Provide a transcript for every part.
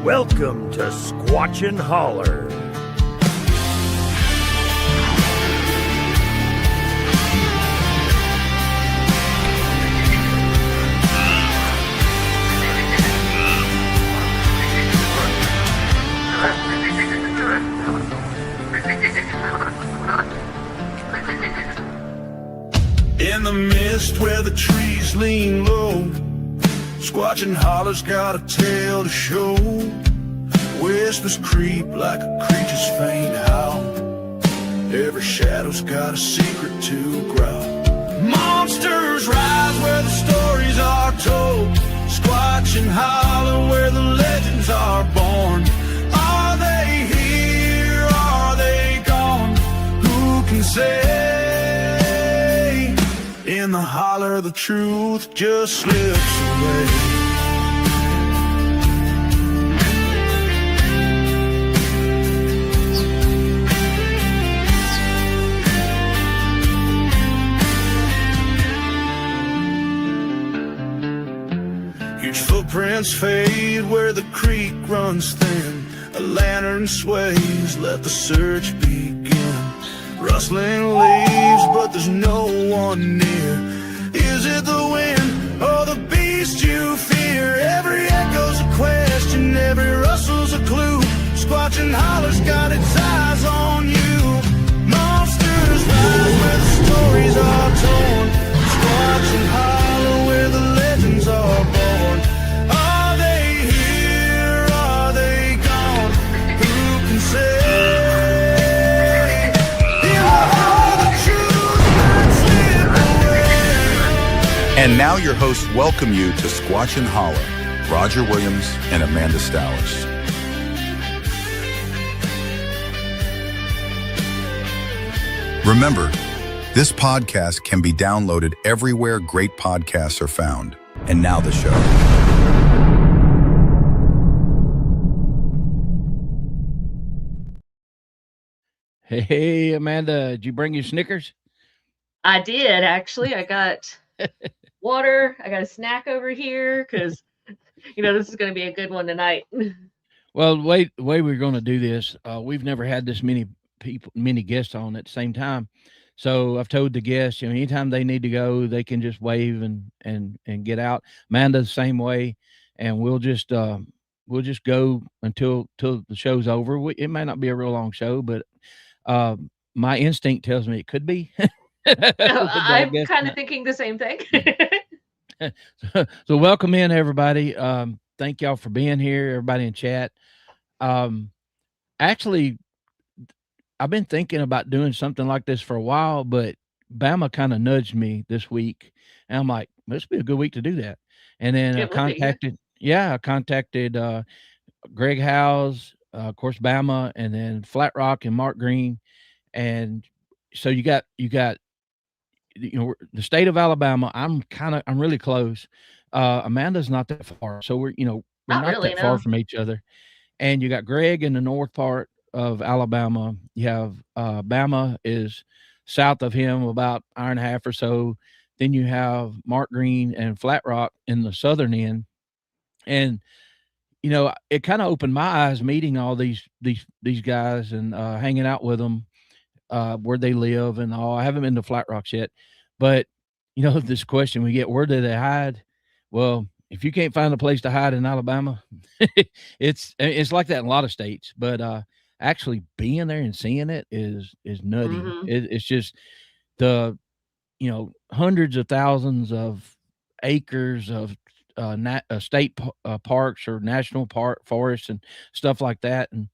Welcome to Squatchin Holler. In the mist where the trees lean low, Squatchin Holler's got a tale to show. Whispers creep like a creature's faint howl. Every shadow's got a secret to growl. Monsters rise where the stories are told. Squatchin Holler where the legends are born. Are they here? Are they gone? Who can say? In the holler, the truth just slips away. Huge footprints fade where the creek runs thin. A lantern sways, let the search begin. Rustling leaves, but there's no one near. Is it the wind or the beast you fear? Every echo's a question, every rustle's a clue. Squatchin Holler's got its eyes on you. Monsters rise where the stories are torn. Squatchin Holler where the legends are born. Are they here? Are they gone? Who can say? And now your hosts welcome you to Squatchin Holler, Roger Williams and Amanda Stowers. Remember, this podcast can be downloaded everywhere great podcasts are found. And now the show. Hey, Amanda, did you bring your Snickers? I did, actually. I got water. I got a snack over here because, this is going to be a good one tonight. Well, the way we're going to do this, we've never had this many guests on at the same time. So I've told the guests, anytime they need to go, they can just wave and get out. Amanda the same way, and we'll just go until the show's over. It may not be a real long show, but my instinct tells me it could be. I'm kind of thinking the same thing. So welcome in, everybody. Thank y'all for being here, everybody in chat. Actually, I've been thinking about doing something like this for a while, but Bama kind of nudged me this week, and I'm like, this would be a good week to do that. And then I contacted Greg Howes, of course, Bama, and then Flat Rock and Mark Green. And so you got the state of Alabama. I'm really close. Amanda's not that far, so we're not really that far from each other. And you got Greg in the north part of Alabama. You have Bama is south of him about an hour and a half or so. Then you have Mark Green and Flat Rock in the southern end. And it kind of opened my eyes meeting all these guys and hanging out with them. Where they live and all. I haven't been to Flat Rocks yet, but this question we get, where do they hide? Well, if you can't find a place to hide in Alabama, it's like that in a lot of states, but actually being there and seeing it is nutty. Mm-hmm. It's just the hundreds of thousands of acres of state parks or national park forests and stuff like that. And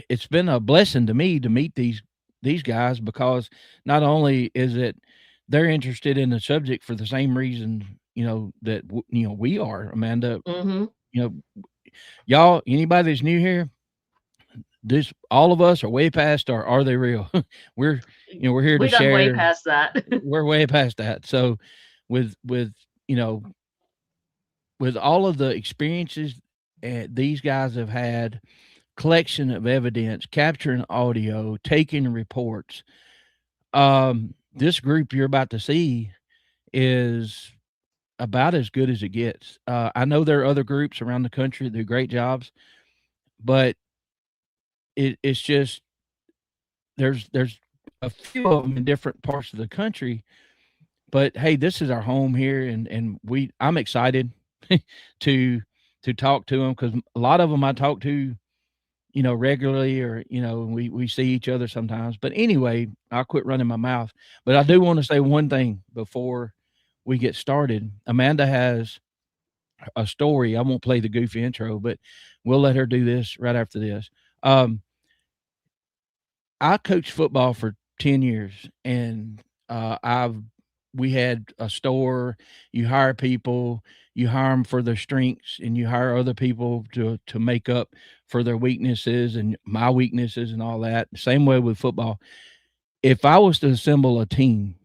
it's been a blessing to me to meet these guys, because not only is it they're interested in the subject for the same reason that we are, Amanda. Mm-hmm. Y'all, anybody that's new here, all of us are way past our Are They Real? we're here to share. Way past that. We're way past that. So with all of the experiences these guys have had, collection of evidence, capturing audio, taking reports. This group you're about to see is about as good as it gets. I know there are other groups around the country that do great jobs, but it's just there's a few of them in different parts of the country. But hey, this is our home here, and I'm excited to talk to them because a lot of them I talk to, regularly, or we see each other sometimes. But anyway, I'll quit running my mouth. But I do want to say one thing before we get started. Amanda has a story. I won't play the goofy intro, but we'll let her do this right after this. I coached football for 10 years, and we had a store. You hire people, you hire them for their strengths, and you hire other people to make up for their weaknesses and my weaknesses and all that. Same way with football. If I was to assemble a team,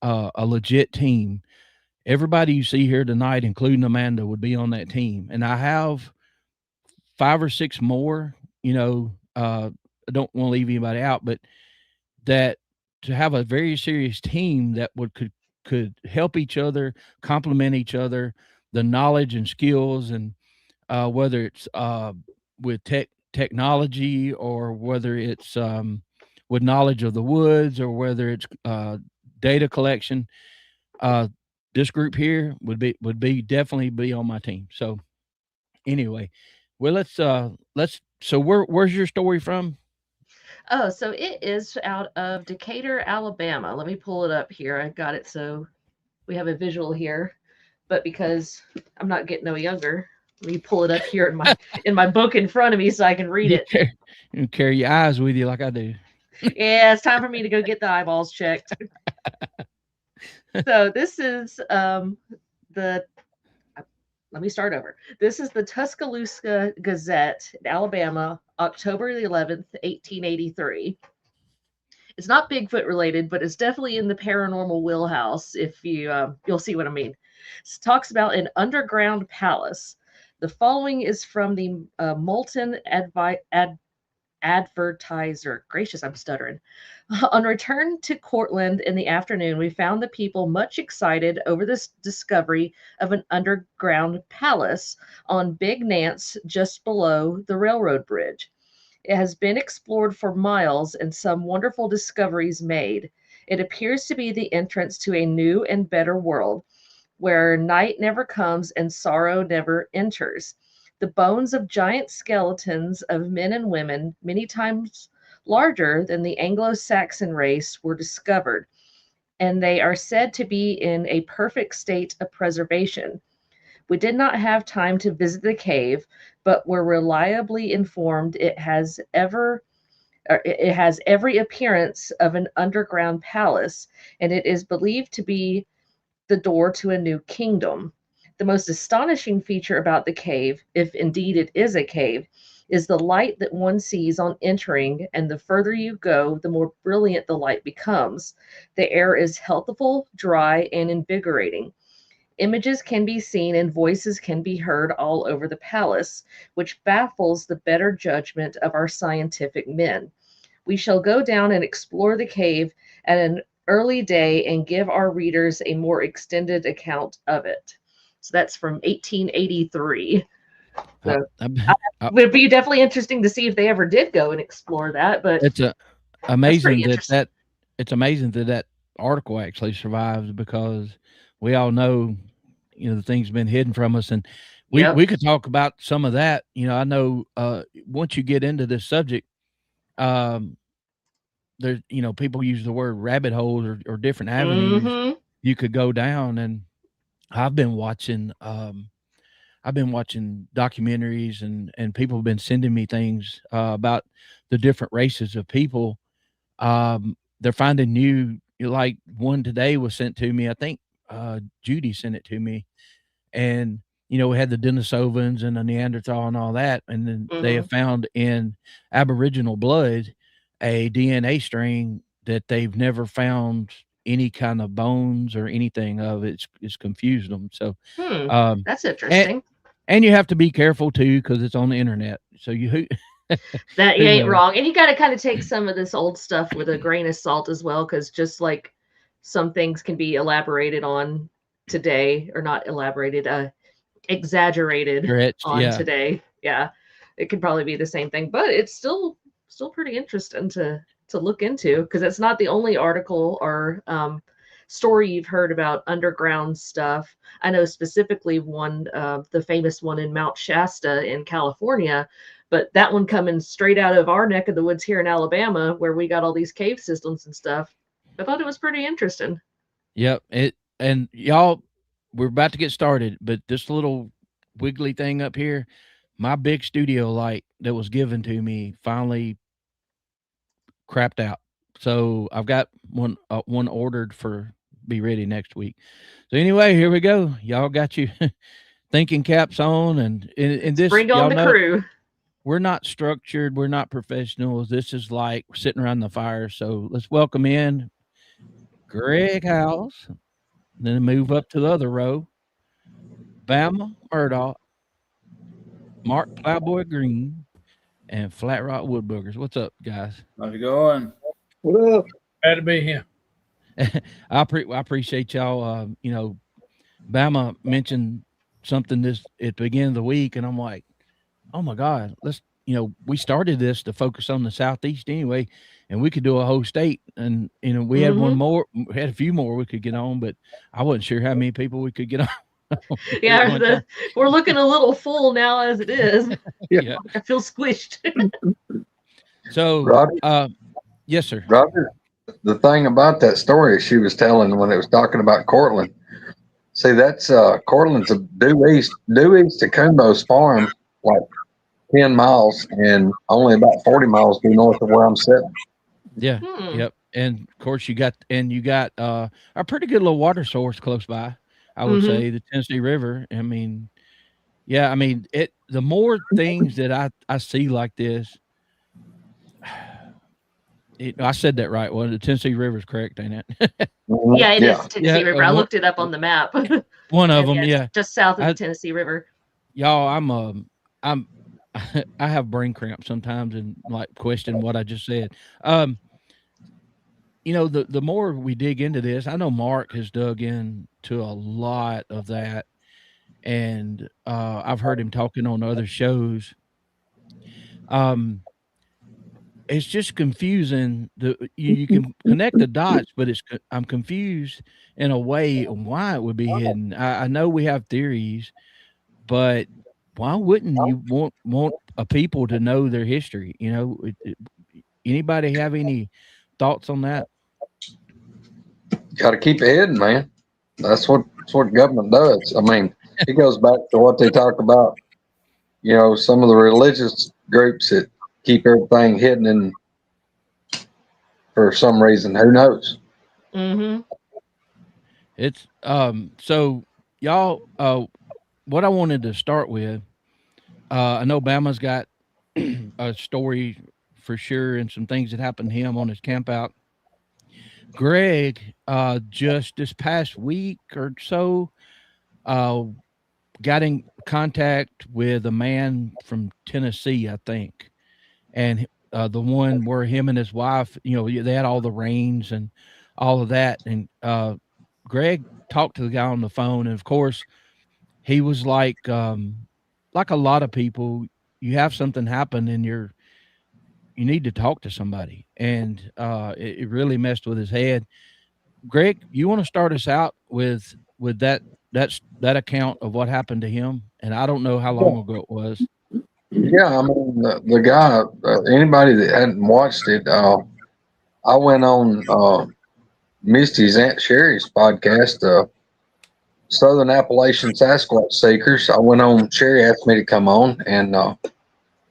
a legit team, everybody you see here tonight, including Amanda, would be on that team. And I have 5 or 6 more, I don't want to leave anybody out, but that to have a very serious team that could help each other, complement each other, the knowledge and skills, and whether it's with technology, or whether it's with knowledge of the woods, or whether it's data collection, this group here would be definitely be on my team. So anyway, well, let's so where's your story from? Oh, so it is out of Decatur, Alabama. Let me pull it up here. I got it so we have a visual here. But because I'm not getting no younger, let me pull it up here in my book in front of me so I can read it. You carry your eyes with you like I do. Yeah, it's time for me to go get the eyeballs checked. So this is let me start over. This is the Tuscaloosa Gazette, Alabama, October the 11th, 1883. It's not Bigfoot related, but it's definitely in the paranormal wheelhouse. If you'll see what I mean. It talks about an underground palace. The following is from the Molten Advertiser. Gracious, I'm stuttering. On return to Cortland in the afternoon, we found the people much excited over this discovery of an underground palace on Big Nance just below the railroad bridge. It has been explored for miles and some wonderful discoveries made. It appears to be the entrance to a new and better world where night never comes and sorrow never enters. The bones of giant skeletons of men and women, many times larger than the Anglo-Saxon race, were discovered, and they are said to be in a perfect state of preservation. We did not have time to visit the cave, but were reliably informed it has every appearance of an underground palace, and it is believed to be the door to a new kingdom. The most astonishing feature about the cave, if indeed it is a cave, is the light that one sees on entering, and the further you go, the more brilliant the light becomes. The air is healthful, dry, and invigorating. Images can be seen and voices can be heard all over the palace, which baffles the better judgment of our scientific men. We shall go down and explore the cave at an early day and give our readers a more extended account of it. So that's from 1883. So it would be definitely interesting to see if they ever did go and explore that. But it's amazing that article actually survives, because we all know, the thing's been hidden from us, and we could talk about some of that. I know once you get into this subject, there's people use the word rabbit holes, or different avenues you could go down, and I've been watching documentaries, and people have been sending me things about the different races of people. They're finding new, like one today was sent to me. I think Judy sent it to me, and we had the Denisovans and the Neanderthal and all that, and then they have found in Aboriginal blood a DNA strain that they've never found any kind of bones or anything of. It's confused them. So that's interesting. And you have to be careful too, because it's on the internet. So you that you ain't wrong, and you got to kind of take some of this old stuff with a grain of salt as well, because just like some things can be elaborated on today, or not elaborated, exaggerated Stretched, on yeah. today. Yeah, it could probably be the same thing, but it's still pretty interesting to look into, because it's not the only article or story you've heard about underground stuff. I know specifically one, the famous one in Mount Shasta in California, but that one coming straight out of our neck of the woods here in Alabama, where we got all these cave systems and stuff. I thought it was pretty interesting. Yep. And y'all, we're about to get started, but this little wiggly thing up here, my big studio light that was given to me finally crapped out. So I've got one ordered for be ready next week. So anyway, here we go. Y'all got you thinking caps on, and in this, Bring on y'all the know crew. we're not structured, we're not professionals. This is like we're sitting around the fire. So let's welcome in Greg House, then move up to the other row. Bama Murdoch, Mark Plowboy Green, and Flat Rock Wood Boogers. What's up, guys? How's it going? What up? Glad to be here. I appreciate y'all. Bama mentioned something this at the beginning of the week, and I'm like, oh my God, we started this to focus on the Southeast anyway, and we could do a whole state. And, we had we had a few more we could get on, but I wasn't sure how many people we could get on. Yeah, we're looking a little full now as it is. Yeah. I feel squished. So, Roger, yes, sir. Roger, the thing about that story she was telling when it was talking about Cortland, see, that's Cortland's due east to Coonbo's farm, like 10 miles, and only about 40 miles due north of where I'm sitting. Yeah. Yep. And of course you got a pretty good little water source close by. I would say the Tennessee River. I mean, yeah, the more things that I see like this, I said that right. Well, the Tennessee River is correct, ain't it? Yeah, it is Tennessee River. I looked it up on the map. One of them, yeah. Just south of the Tennessee River. Y'all, I have brain cramps sometimes and like question what I just said. The more we dig into this, I know Mark has dug into a lot of that, and I've heard him talking on other shows. It's just confusing. You can connect the dots, but I'm confused in a way on why it would be hidden. I know we have theories, but why wouldn't you want a people to know their history? Anybody have any thoughts on that? Got to keep it hidden, man. That's what government does. I mean, it goes back to what they talk about. Some of the religious groups that keep everything hidden, and for some reason, who knows? It's so y'all. What I wanted to start with, I know Bama's got a story for sure, and some things that happened to him on his camp out. Greg, just this past week or so, got in contact with a man from Tennessee, I think, and the one where him and his wife, they had all the rains and all of that, and Greg talked to the guy on the phone, and of course, he was like a lot of people, you have something happen and you need to talk to somebody, and it really messed with his head. Greg, you want to start us out with that account of what happened to him? And I don't know how long ago it was. Yeah, I mean, the guy, anybody that hadn't watched it, I went on Misty's Aunt Sherry's podcast, Southern Appalachian Sasquatch Seekers. I went on, Sherry asked me to come on, and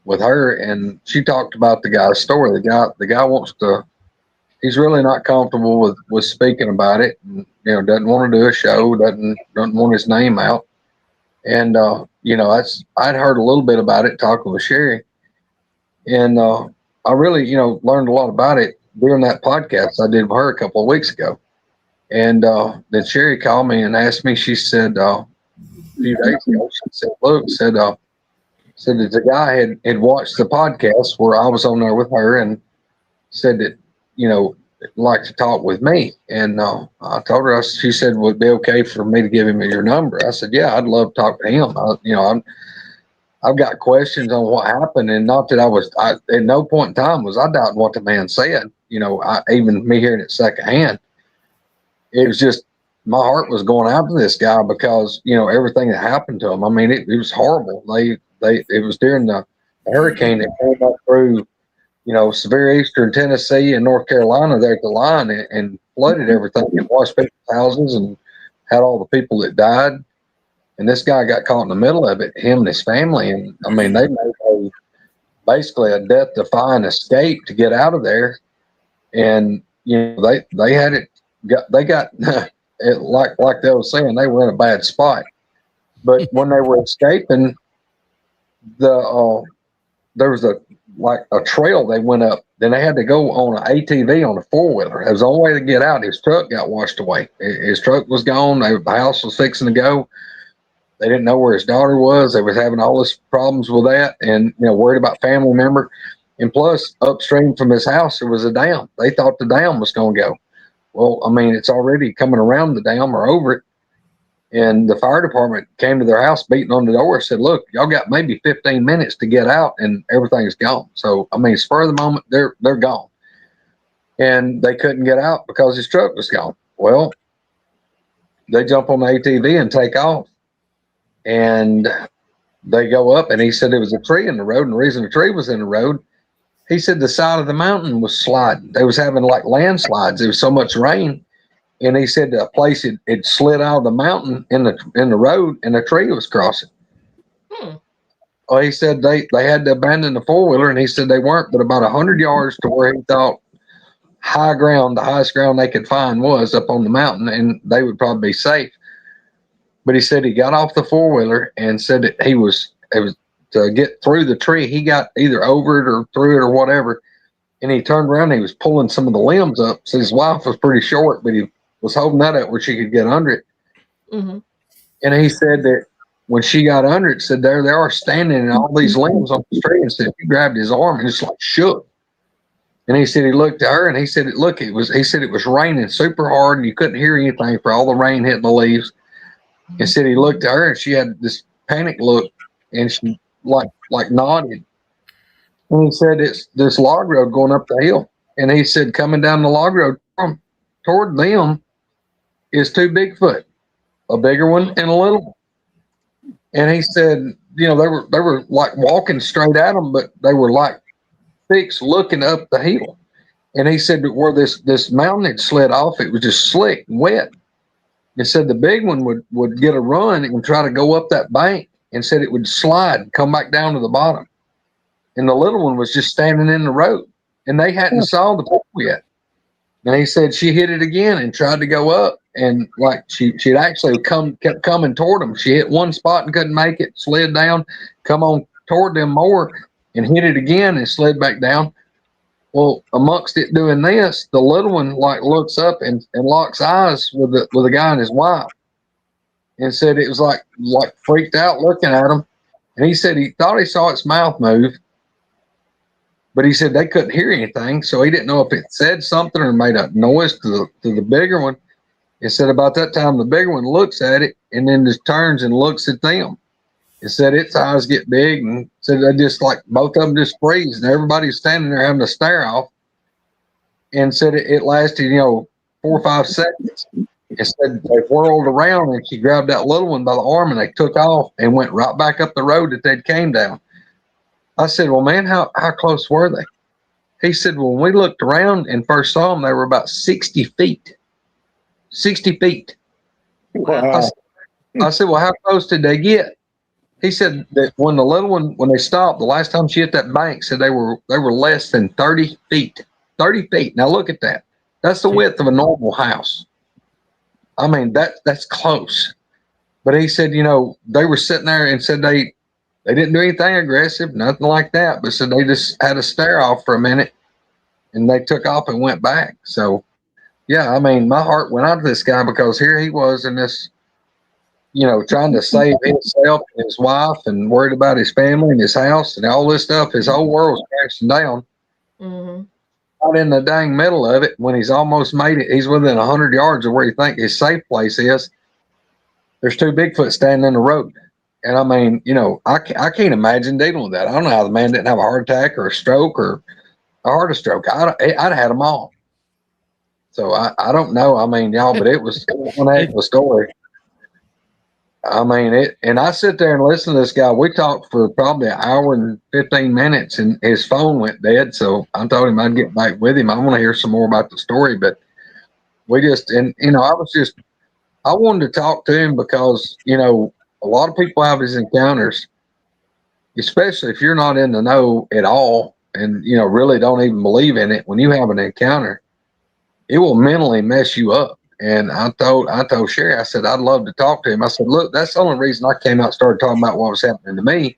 with her, and she talked about the guy's story. The guy wants to, he's really not comfortable with speaking about it, and, doesn't want to do a show, doesn't want his name out. And, I'd heard a little bit about it talking with Sherry, and I really, learned a lot about it during that podcast I did with her a couple of weeks ago. And then Sherry called me and asked me, she said, a few days ago, she said, look, said that the guy had watched the podcast where I was on there with her, and said that, like to talk with me. And I told her, she said, would it be okay for me to give him your number? I said, yeah, I'd love to talk to him. I've got questions on what happened, and not that at no point in time was I doubting what the man said. Even me hearing it secondhand, it was just my heart was going out to this guy because everything that happened to him. I mean, it was horrible. It was during the hurricane that came up through severe eastern Tennessee and North Carolina there at the line and flooded everything and washed people's houses and had all the people that died. And this guy got caught in the middle of it, him and his family. And I mean, they made basically a death-defying escape to get out of there. And they had it. They got it like they were saying, they were in a bad spot. But when they were escaping, there was a trail they went up. Then they had to go on an ATV on a 4-wheeler. It was the only way to get out. His truck got washed away. His truck was gone. The house was fixing to go. They didn't know where his daughter was. They was having all this problems with that, and worried about family member. And plus, upstream from his house, there was a dam. They thought the dam was going to go. Well, I mean, it's already coming around the dam or over it. And the fire department came to their house, beating on the door, said, "Look, y'all got maybe 15 minutes to get out, and everything's gone." So, I mean, spur of the moment, they're gone. And they couldn't get out because his truck was gone. Well, they jump on the ATV and take off. And they go up, and he said there was a tree in the road. And the reason the tree was in the road, he said the side of the mountain was sliding. They was having like landslides. There was so much rain. And he said a place it slid out of the mountain in the road, and a tree was crossing. Well, he said they had to abandon the 4-wheeler, and he said they weren't but about 100 yards to where he thought high ground, the highest ground they could find was up on the mountain, and they would probably be safe. But he said he got off the 4-wheeler and said that it was to get through the tree. He got either over it or through it or whatever. And he turned around and he was pulling some of the limbs up. So his wife was pretty short, but he was holding that up where she could get under it. Mm-hmm. And he said that when she got under it, said there they are standing in all these limbs on the tree, and said he grabbed his arm and just like shook. And he said he looked at her and he said it was raining super hard and you couldn't hear anything for all the rain hitting the leaves. And said he looked at her and she had this panic look and she like nodded. And he said it's this log road going up the hill. And he said coming down the log road toward them is 2 Bigfoot, a bigger one and a little one. And he said, they were like walking straight at them, but they were like fixed looking up the hill. And he said that where this mountain had slid off, it was just slick and wet. And said the big one would get a run and try to go up that bank, and said it would slide and come back down to the bottom. And the little one was just standing in the road, and they hadn't saw the people yet. And he said she hit it again and tried to go up, and like she'd actually kept coming toward them. She hit one spot and couldn't make it, slid down, come on toward them more, and hit it again and slid back down. Well, amongst it doing this, the little one like looks up and locks eyes with the guy and his wife, and said it was like freaked out looking at him. And he said he thought he saw its mouth move, but he said they couldn't hear anything, so he didn't know if it said something or made a noise to the bigger one. He said about that time the bigger one looks at it and then just turns and looks at them. It said its eyes get big, and said they just like both of them just freeze, and everybody's standing there having a stare off. And said it lasted 4 or 5 seconds. It said they whirled around and she grabbed that little one by the arm and they took off and went right back up the road that they'd came down. I said, well, man, how close were they? He said, well, when we looked around and first saw them, they were about 60 feet. 60 feet. Wow. I said, well, how close did they get? He said that when the little one, when they stopped, the last time she hit that bank, said they were less than 30 feet. 30 feet. Now look at that. That's the width of a normal house. I mean, that's close. But he said, they were sitting there and said they didn't do anything aggressive, nothing like that, but said they just had a stare off for a minute and they took off and went back. So, yeah, I mean, my heart went out to this guy because here he was in this, trying to save himself and his wife and worried about his family and his house and all this stuff. His whole world was crashing down. Mm-hmm. out in the dang middle of it when he's almost made it. He's within 100 yards of where he think his safe place is. There's 2 Bigfoot standing in the road. And I mean, I can't imagine dealing with that. I don't know how the man didn't have a heart attack or a stroke or a heart stroke. I'd have had them all. So I don't know. I mean, y'all, but it was one heck of a story. I mean, and I sit there and listen to this guy. We talked for probably an hour and 15 minutes, and his phone went dead. So I told him I'd get back with him. I want to hear some more about the story, but we just, and I wanted to talk to him because, a lot of people have these encounters, especially if you're not in the know at all and, really don't even believe in it. When you have an encounter, it will mentally mess you up. And I told Sherry, I said, I'd love to talk to him. I said, look, that's the only reason I came out and started talking about what was happening to me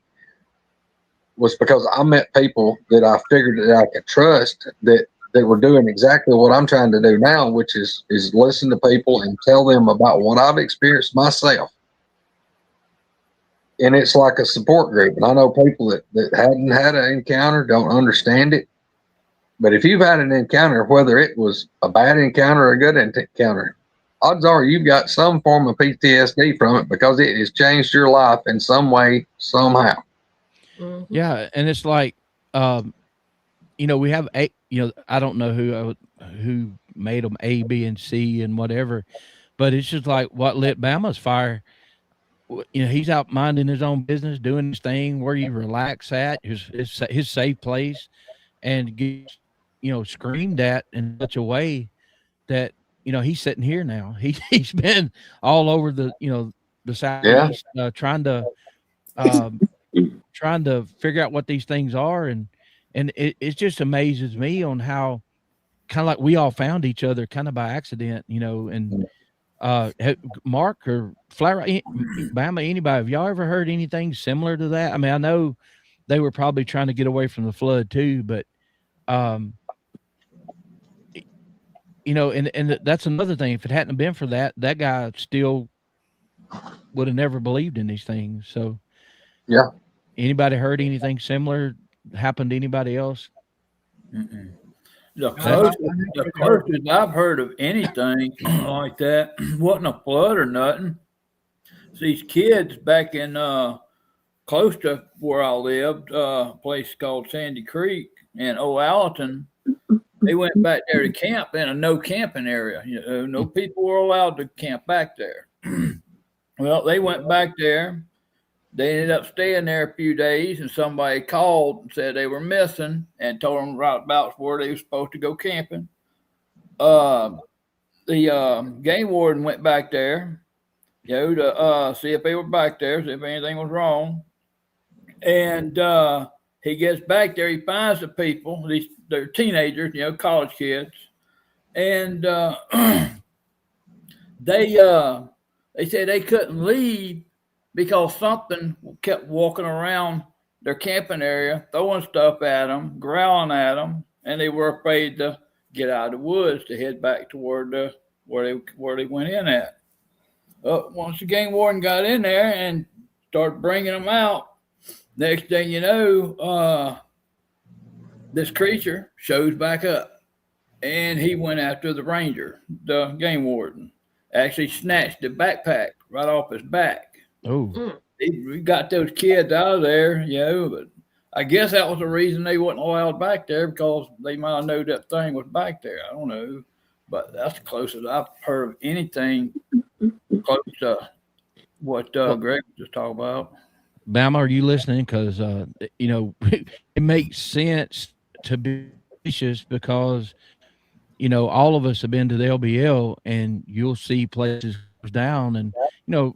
was because I met people that I figured that I could trust that were doing exactly what I'm trying to do now, which is listen to people and tell them about what I've experienced myself. And it's like a support group. And I know people that hadn't had an encounter don't understand it. But if you've had an encounter, whether it was a bad encounter or a good encounter, odds are you've got some form of PTSD from it because it has changed your life in some way, somehow. Mhm. Yeah. And it's like, we have I don't know who made them A, B, and C and whatever, but it's just like what lit Bama's fire. He's out minding his own business, doing his thing where you relax at his safe place, and gets, screamed at in such a way that, he's sitting here now. He's been all over the Southeast, trying to figure out what these things are. And it just amazes me on how kind of like we all found each other kind of by accident, and Mark or Flat Bama, anybody, have y'all ever heard anything similar to that? I mean, I know they were probably trying to get away from the flood too, but and that's another thing. If it hadn't been for that guy still would have never believed in these things. So yeah. Anybody heard anything similar happen to anybody else? Mm-mm. The closest I've heard of anything like that wasn't a flood or nothing. These kids back in close to where I lived, a place called Sandy Creek in O'Allerton, they went back there to camp in a no camping area. No people were allowed to camp back there. Well, they went back there. They ended up staying there a few days, and somebody called and said they were missing and told them right about where they were supposed to go camping. The game warden went back there, to see if they were back there, see if anything was wrong. And he gets back there, he finds the people, they're teenagers, college kids, and they said they couldn't leave because something kept walking around their camping area, throwing stuff at them, growling at them, and they were afraid to get out of the woods to head back toward where they went in at. Once the game warden got in there and started bringing them out, next thing you know, this creature shows back up, and he went after the ranger, the game warden. Actually snatched the backpack right off his back. Oh, We got those kids out of there, but I guess that was the reason they wasn't allowed back there, because they might have known that thing was back there. I don't know, but that's the closest I've heard of anything close to what Greg was just talking about. Bama, are you listening? Because it makes sense to be suspicious because all of us have been to the LBL, and you'll see places down, and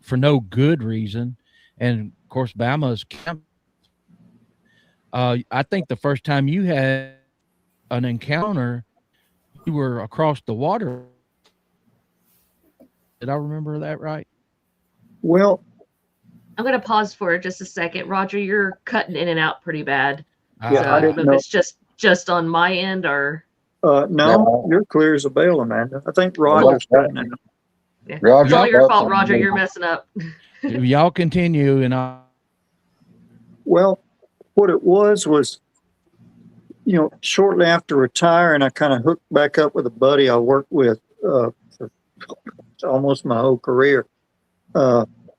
for no good reason. And of course, Bama's camp. I think the first time you had an encounter, you were across the water. Did I remember that right? Well, I'm going to pause for just a second. Roger, you're cutting in and out pretty bad. Yeah, So I I don't didn't know know. if it's just on my end or. no, you're clear as a bell, Amanda. I think Roger's cutting out. Yeah. Roger, It's all your fault, Roger. You're messing up. Y'all continue, and Well, what it was shortly after retiring, I kind of hooked back up with a buddy I worked with for almost my whole career.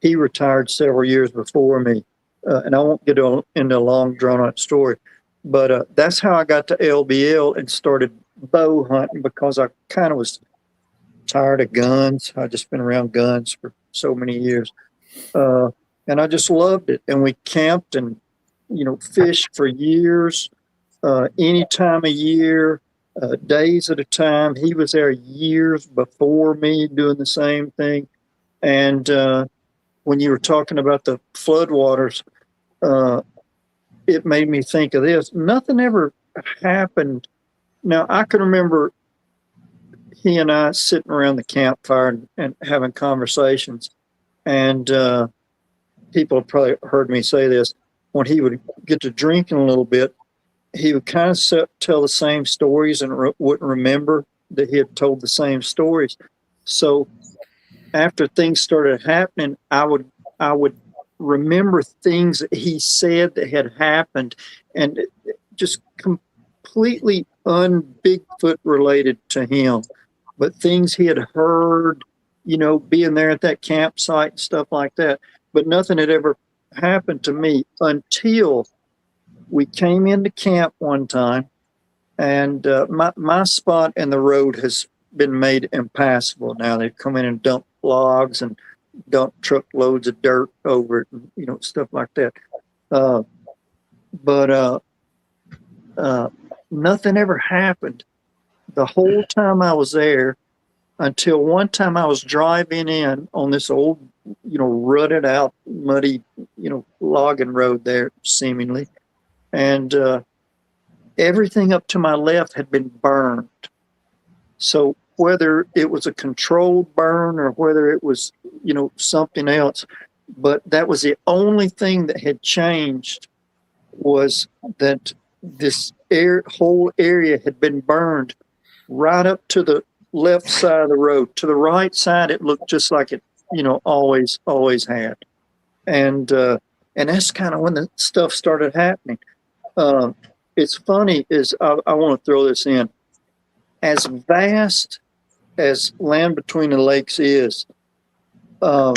He retired several years before me, and I won't get into a long, drawn-out story. But that's how I got to LBL and started bow hunting, because I kind of was tired of guns. I'd just been around guns for so many years. And I just loved it. And we camped and, fished for years, any time of year, days at a time. He was there years before me doing the same thing. And when you were talking about the floodwaters, it made me think of this. Nothing ever happened. Now, I can remember he and I sitting around the campfire and having conversations. And people have probably heard me say this. When he would get to drinking a little bit, he would kind of tell the same stories and wouldn't remember that he had told the same stories. So after things started happening, I would remember things that he said that had happened, and just completely un-Bigfoot related to him, but things he had heard, being there at that campsite and stuff like that. But nothing had ever happened to me until we came into camp one time, and my spot in the road has been made impassable now. They've come in and dumped logs and dump truckloads of dirt over it, and stuff like that. But nothing ever happened the whole time I was there, until one time I was driving in on this old, rutted out, muddy, logging road there, seemingly, and everything up to my left had been burned. So whether it was a controlled burn or whether it was, something else, but that was the only thing that had changed, was that this whole area had been burned right up to the left side of the road. To the right side, it looked just like it, always had. And that's kind of when the stuff started happening. It's funny is I want to throw this in. As vast as Land Between the Lakes is, on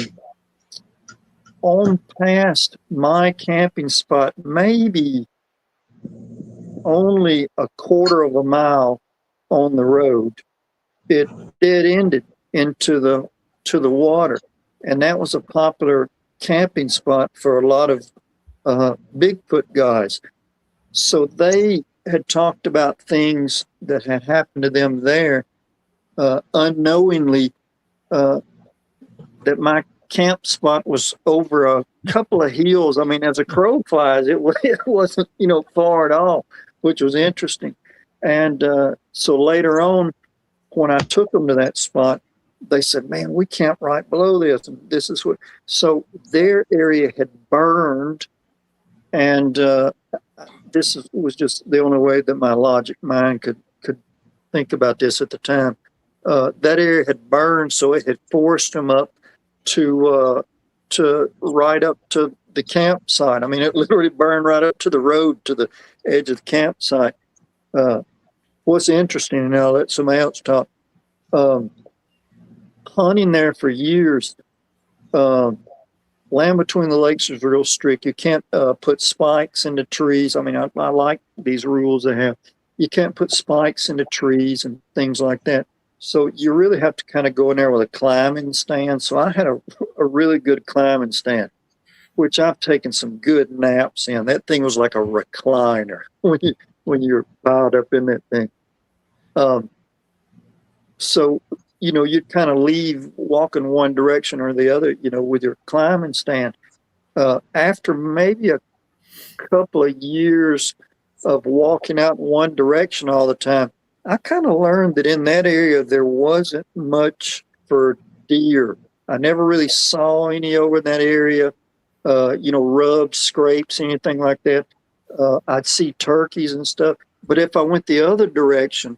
past my camping spot, maybe only a quarter of a mile on the road, it dead ended into the water, and that was a popular camping spot for a lot of Bigfoot guys. So they had talked about things that had happened to them there, unknowingly, that my camp spot was over a couple of hills. I mean, as a crow flies, it wasn't, far at all, which was interesting. And so later on, when I took them to that spot, they said, man, we camp right below this. And this is what, so their area had burned. And was just the only way that my logic mind could think about this at the time. That area had burned, so it had forced them up to right up to the campsite. I mean, it literally burned right up to the road, to the edge of the campsite. What's interesting, and I'll let somebody else talk, hunting there for years, Land Between the Lakes is real strict. You can't put spikes into trees. I mean, I like these rules they have. You can't put spikes into trees and things like that. So you really have to kind of go in there with a climbing stand. So I had a really good climbing stand, which I've taken some good naps in. That thing was like a recliner when you're piled up in that thing. So, you'd kind of leave walking one direction or the other, with your climbing stand. After maybe a couple of years of walking out in one direction all the time, I kind of learned that in that area there wasn't much for deer. I never really saw any over in that area, rubs, scrapes, anything like that. I'd see turkeys and stuff. But if I went the other direction,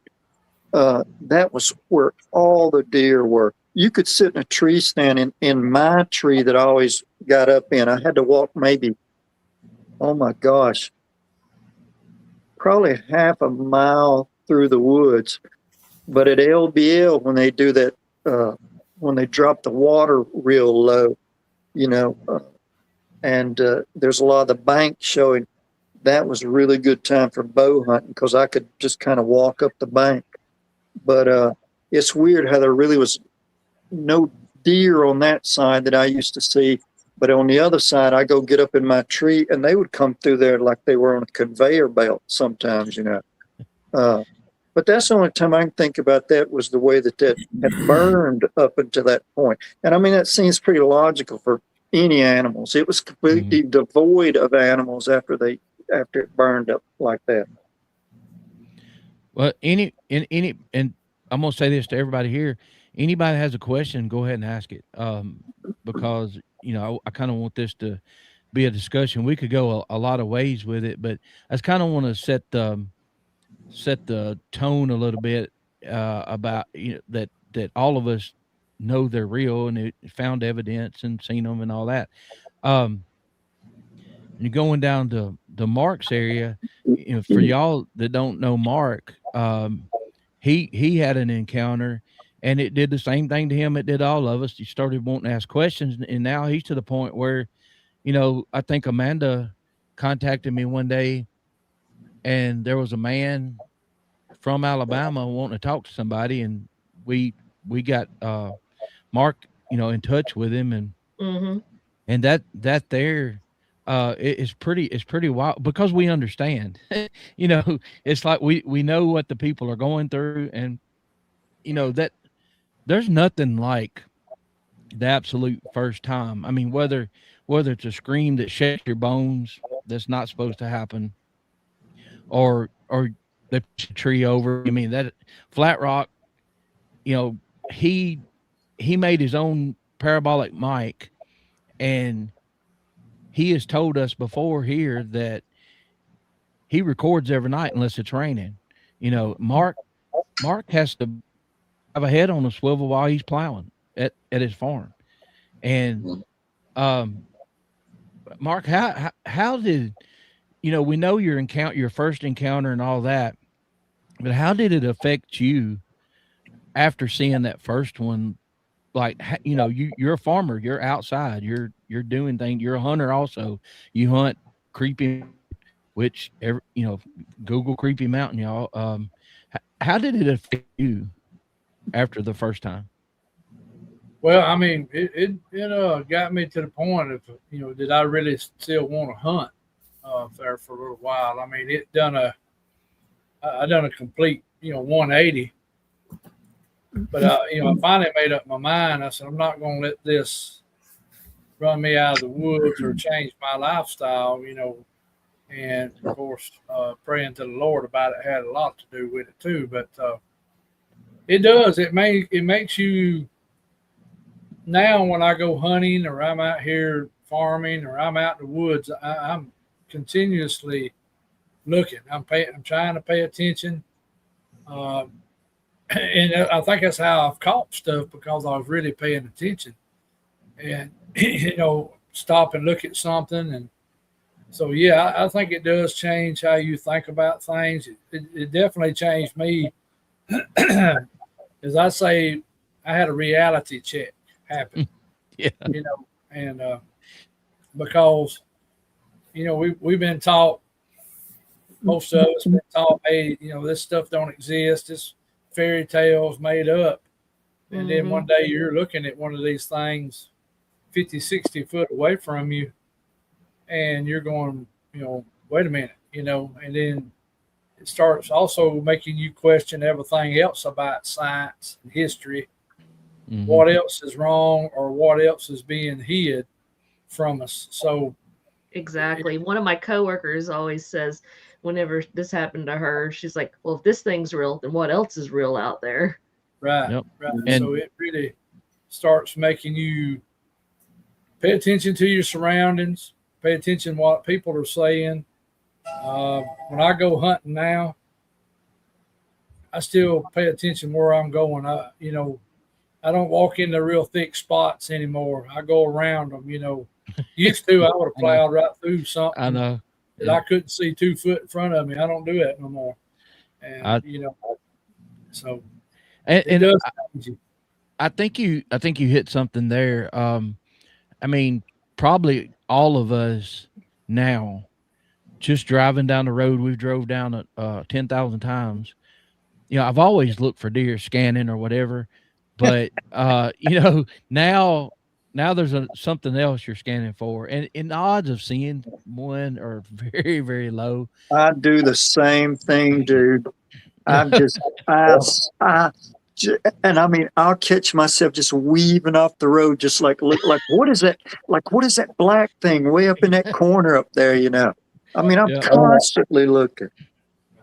that was where all the deer were. You could sit in a tree stand in my tree that I always got up in. I had to walk maybe, oh my gosh, probably half a mile through the woods. But at LBL, when they do that, when they drop the water real low, and there's a lot of the bank showing, that was a really good time for bow hunting because I could just kind of walk up the bank. But it's weird how there really was no deer on that side that I used to see. But on the other side, I go get up in my tree, and they would come through there like they were on a conveyor belt sometimes, But that's the only time I can think about that was the way that had burned up until that point. And I mean, that seems pretty logical for any animals. It was completely devoid of animals after it burned up like that. Well, and I'm gonna say this to everybody here: anybody has a question, go ahead and ask it, because I kind of want this to be a discussion. We could go a lot of ways with it, but I just kind of want to set the tone a little bit about that all of us know they're real and it found evidence and seen them and all that. You're going down to the Mark's area. For y'all that don't know Mark, he had an encounter, and it did the same thing to him it did all of us. He started wanting to ask questions, and now he's to the point where, I think Amanda contacted me one day, and there was a man from Alabama wanting to talk to somebody, and we got Mark, in touch with him, and that there it's pretty wild because we understand. It's like we know what the people are going through, and that there's nothing like the absolute first time. I mean, whether it's a scream that shakes your bones, that's not supposed to happen, or they push a tree over. I mean, that Flat Rock, he made his own parabolic mic, and he has told us before here that he records every night unless it's raining. Mark has to have a head on a swivel while he's plowing at his farm. And Mark, how did we know your first encounter and all that, but how did it affect you after seeing that first one? Like, you're a farmer, you're outside, you're doing things, you're a hunter also. You hunt creepy, which Google creepy mountain, y'all. How did it affect you after the first time? Well, I mean, it got me to the point of, did I really still want to hunt there for a little while? I mean, I done a complete, 180. But, I finally made up my mind. I said, I'm not going to let this run me out of the woods or change my lifestyle, and, of course, praying to the Lord about it had a lot to do with it, too. But it does. It makes you now when I go hunting or I'm out here farming or I'm out in the woods, I'm continuously looking. I'm trying to pay attention. And I think that's how I've caught stuff, because I was really paying attention and, stop and look at something. And so, yeah, I think it does change how you think about things. It definitely changed me. As I say, I had a reality check happen, Yeah. And because, we've been taught, most of us been taught, hey, this stuff don't exist. This fairy tales made up. And then one day you're looking at one of these things 50, 60 foot away from you, and you're going, wait a minute, and then it starts also making you question everything else about science and history. What else is wrong, or what else is being hid from us? So exactly. One of my coworkers always says, whenever this happened to her, she's like, well, if this thing's real, then what else is real out there? Right. Yep. Right. And so it really starts making you pay attention to your surroundings, pay attention to what people are saying. When I go hunting now, I still pay attention where I'm going. I don't walk into real thick spots anymore. I go around them, Used to, I would have plowed right through something. I know. that I couldn't see 2 foot in front of me. I don't do that no more. And so it does change you. I think you hit something there. I mean, probably all of us now, just driving down the road, we've drove down it 10,000 times. I've always looked for deer, scanning or whatever, but now there's something else you're scanning for, and the odds of seeing one are very, very low. I do the same thing, dude. I'm just, and I mean, I'll catch myself just weaving off the road, just like what is that? Like, what is that black thing way up in that corner up there? I mean, I'm constantly looking.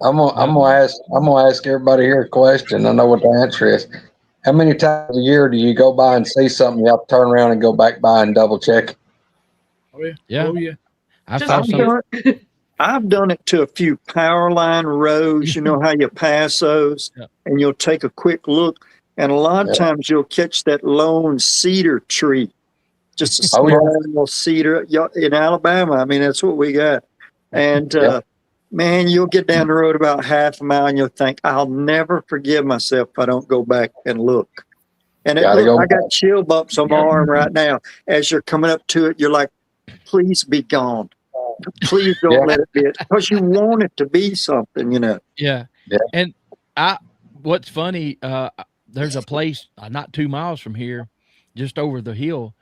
I'm gonna ask everybody here a question. I know what the answer is. How many times a year do you go by and see something, you have to turn around and go back by and double check? Oh yeah. Yeah. Oh yeah. I've done it to a few power line roads. You know how you pass those, and you'll take a quick look, and a lot of times you'll catch that lone cedar tree, just a small cedar in Alabama. I mean, that's what we got, and man, you'll get down the road about half a mile, and you'll think, I'll never forgive myself if I don't go back and look. And I got chill bumps on my arm right now. As you're coming up to it, you're like, please be gone. Please don't let it be it, because you want it to be something, Yeah. And what's funny, there's a place not 2 miles from here, just over the hill.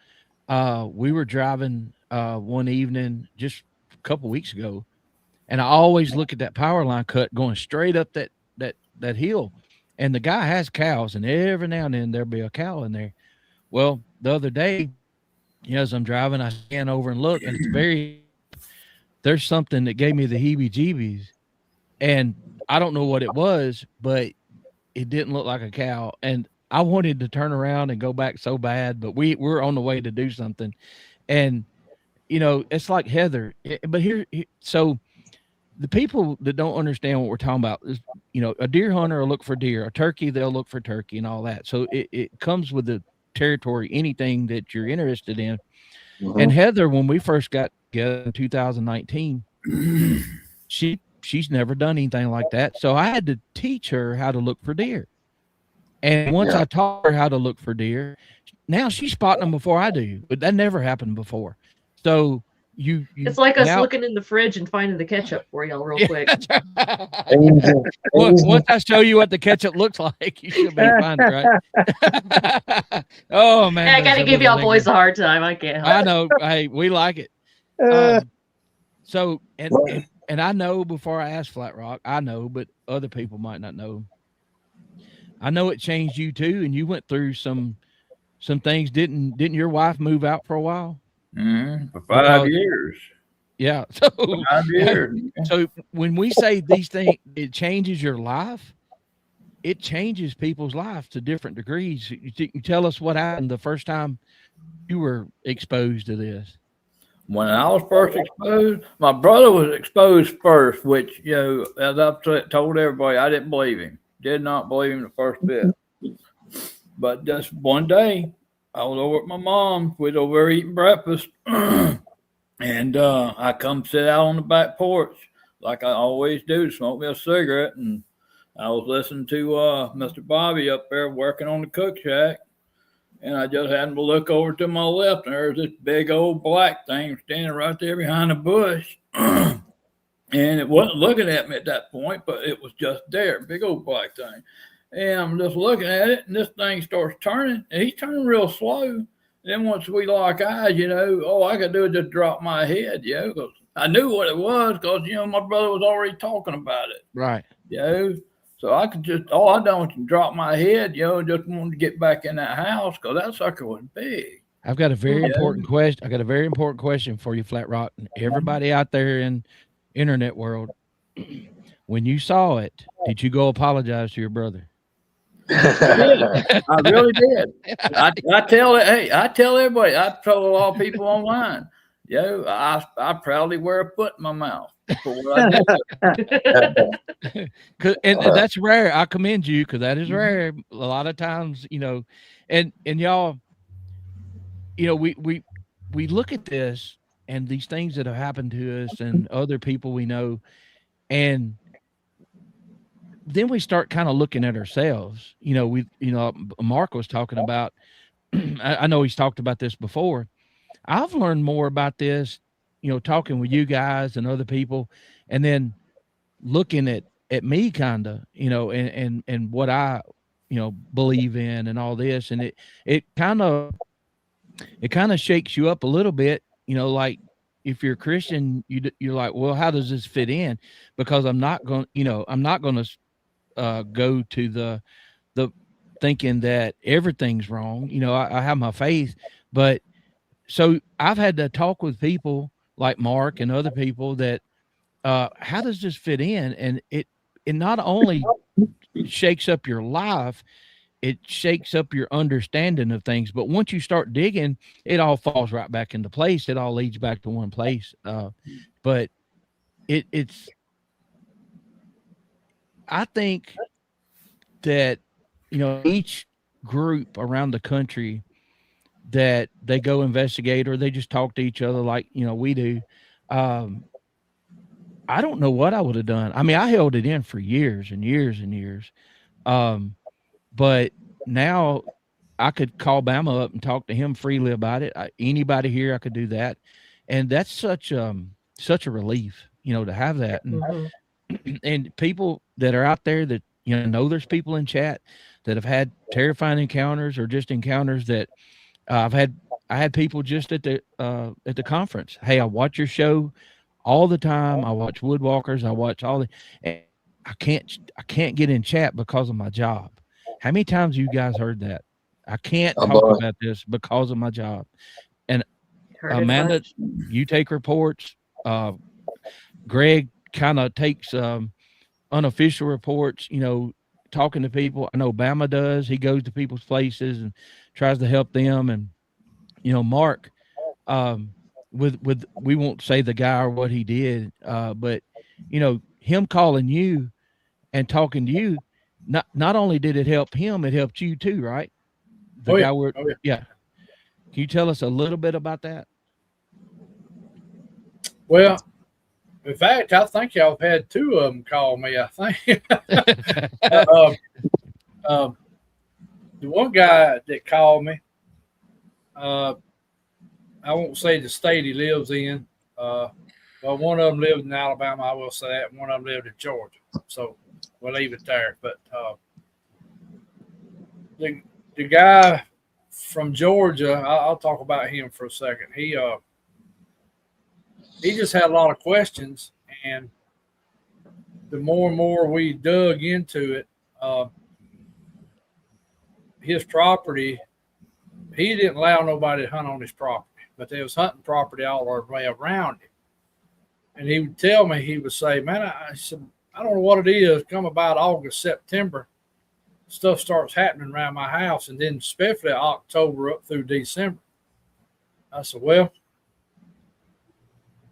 We were driving one evening just a couple weeks ago, and I always look at that power line cut going straight up that hill. And the guy has cows, and every now and then there'll be a cow in there. Well, the other day, as I'm driving, I scan over and look, and there's something that gave me the heebie-jeebies, and I don't know what it was, but it didn't look like a cow, and I wanted to turn around and go back so bad, but we're on the way to do something, and it's like Heather. But so the people that don't understand what we're talking about is, a deer hunter will look for deer, a turkey, they'll look for turkey and all that. So it comes with the territory, anything that you're interested in. Mm-hmm. And Heather, when we first got together in 2019, she's never done anything like that. So I had to teach her how to look for deer. And once I taught her how to look for deer, now she's spotting them before I do, but that never happened before. So it's like us looking in the fridge and finding the ketchup for y'all real quick. Once I show you what the ketchup looks like, you should be able to find it, right? Oh man, I gotta give y'all boys a hard time. I can't help I know. Hey, we like it. So and I know, before I ask Flat Rock, I know, but other people might not know. I know it changed you too, and you went through some things. Didn't your wife move out for a while? For 5 years. Yeah. So 5 years. So when we say these things, it changes your life. It changes people's lives to different degrees. You tell us what happened the first time you were exposed to this. When I was first exposed, my brother was exposed first, which, as I've told everybody, I didn't believe him. Did not believe him the first bit. But just one day, I was over at my mom's. We was over there eating breakfast. And I come sit out on the back porch like I always do, smoke me a cigarette. And I was listening to Mr. Bobby up there working on the cook shack. And I just happened to look over to my left, and there's this big old black thing standing right there behind a bush. And it wasn't looking at me at that point, but it was just there, big old black thing. And I'm just looking at it, and this thing starts turning, and he's turning real slow. And then once we lock eyes, all I could do is just drop my head, because I knew what it was, because, my brother was already talking about it. Right. So I could just, all I done was drop my head, just wanted to get back in that house, because that sucker was big. I've got a very important question. I got a very important question for you, Flat Rock, and everybody out there in internet world. When you saw it, did you go apologize to your brother? I really did. I tell everybody. I told a lot of people online. I proudly wear a foot in my mouth. And that's rare. I commend you, because that is rare. A lot of times, and y'all, we look at this, these things that have happened to us and other people we know, and then we start kind of looking at ourselves. Mark was talking about. I know he's talked about this before. I've learned more about this, talking with you guys and other people, and then looking at me kind of, and what I, believe in and all this. And it kind of shakes you up a little bit, like if you're a Christian, you're like, well, how does this fit in? Because I'm not going to go to the thinking that everything's wrong. I have my faith, but so I've had to talk with people like Mark and other people that, how does this fit in? And it not only shakes up your life, it shakes up your understanding of things. But once you start digging, it all falls right back into place. It all leads back to one place. But it's, I think that, each group around the country that they go investigate or they just talk to each other like, we do. I don't know what I would have done. I mean, I held it in for years and years and years. But now I could call Bama up and talk to him freely about it. Anybody here, I could do that. And that's such a relief, to have that. And, and people that are out there that, there's people in chat that have had terrifying encounters or just encounters that I had people just at the conference. Hey, I watch your show all the time. I watch Woodwalkers. I watch all the, and I can't get in chat because of my job. How many times you guys heard that? I can't talk about this because of my job. And Amanda, you take reports. Greg kind of takes unofficial reports, talking to people. I know Bama does. He goes to people's places and tries to help them. And, Mark, with we won't say the guy or what he did, but, him calling you and talking to you, not only did it help him, it helped you too, right? Yeah. Can you tell us a little bit about that? Well, in fact, I think y'all have had two of them call me, I think. The one guy that called me, I won't say the state he lives in, but one of them lived in Alabama, I will say that, and one of them lived in Georgia. So we'll leave it there. But the guy from Georgia, I'll talk about him for a second. He just had a lot of questions, and the more and more we dug into it, his property, he didn't allow nobody to hunt on his property, but there was hunting property all the way around him. And he would tell me, he would say, man, I said, I don't know what it is. Come about August, September, stuff starts happening around my house, and then especially October up through December. I said, well,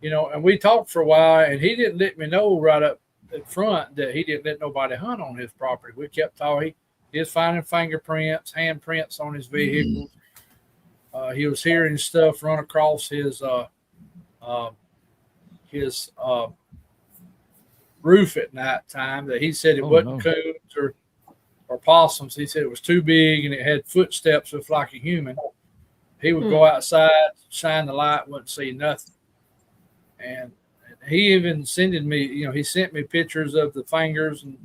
and we talked for a while, and he didn't let me know right up at front that he didn't let nobody hunt on his property. We kept talking. He was finding fingerprints, handprints on his vehicles. He was hearing stuff run across his roof at night time that he said it wasn't coons or possums. He said it was too big and it had footsteps with like a human. He would go outside, shine the light, wouldn't see nothing. And he even sent me, he sent me pictures of the fingers and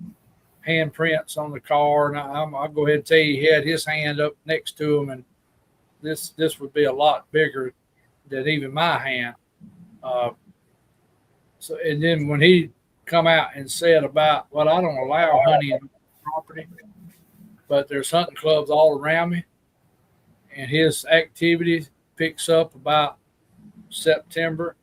handprints on the car. And I'll go ahead and tell you, he had his hand up next to him, and this would be a lot bigger than even my hand. So, and then when he come out and said about, well, I don't allow hunting on property, but there's hunting clubs all around me, and his activity picks up about September.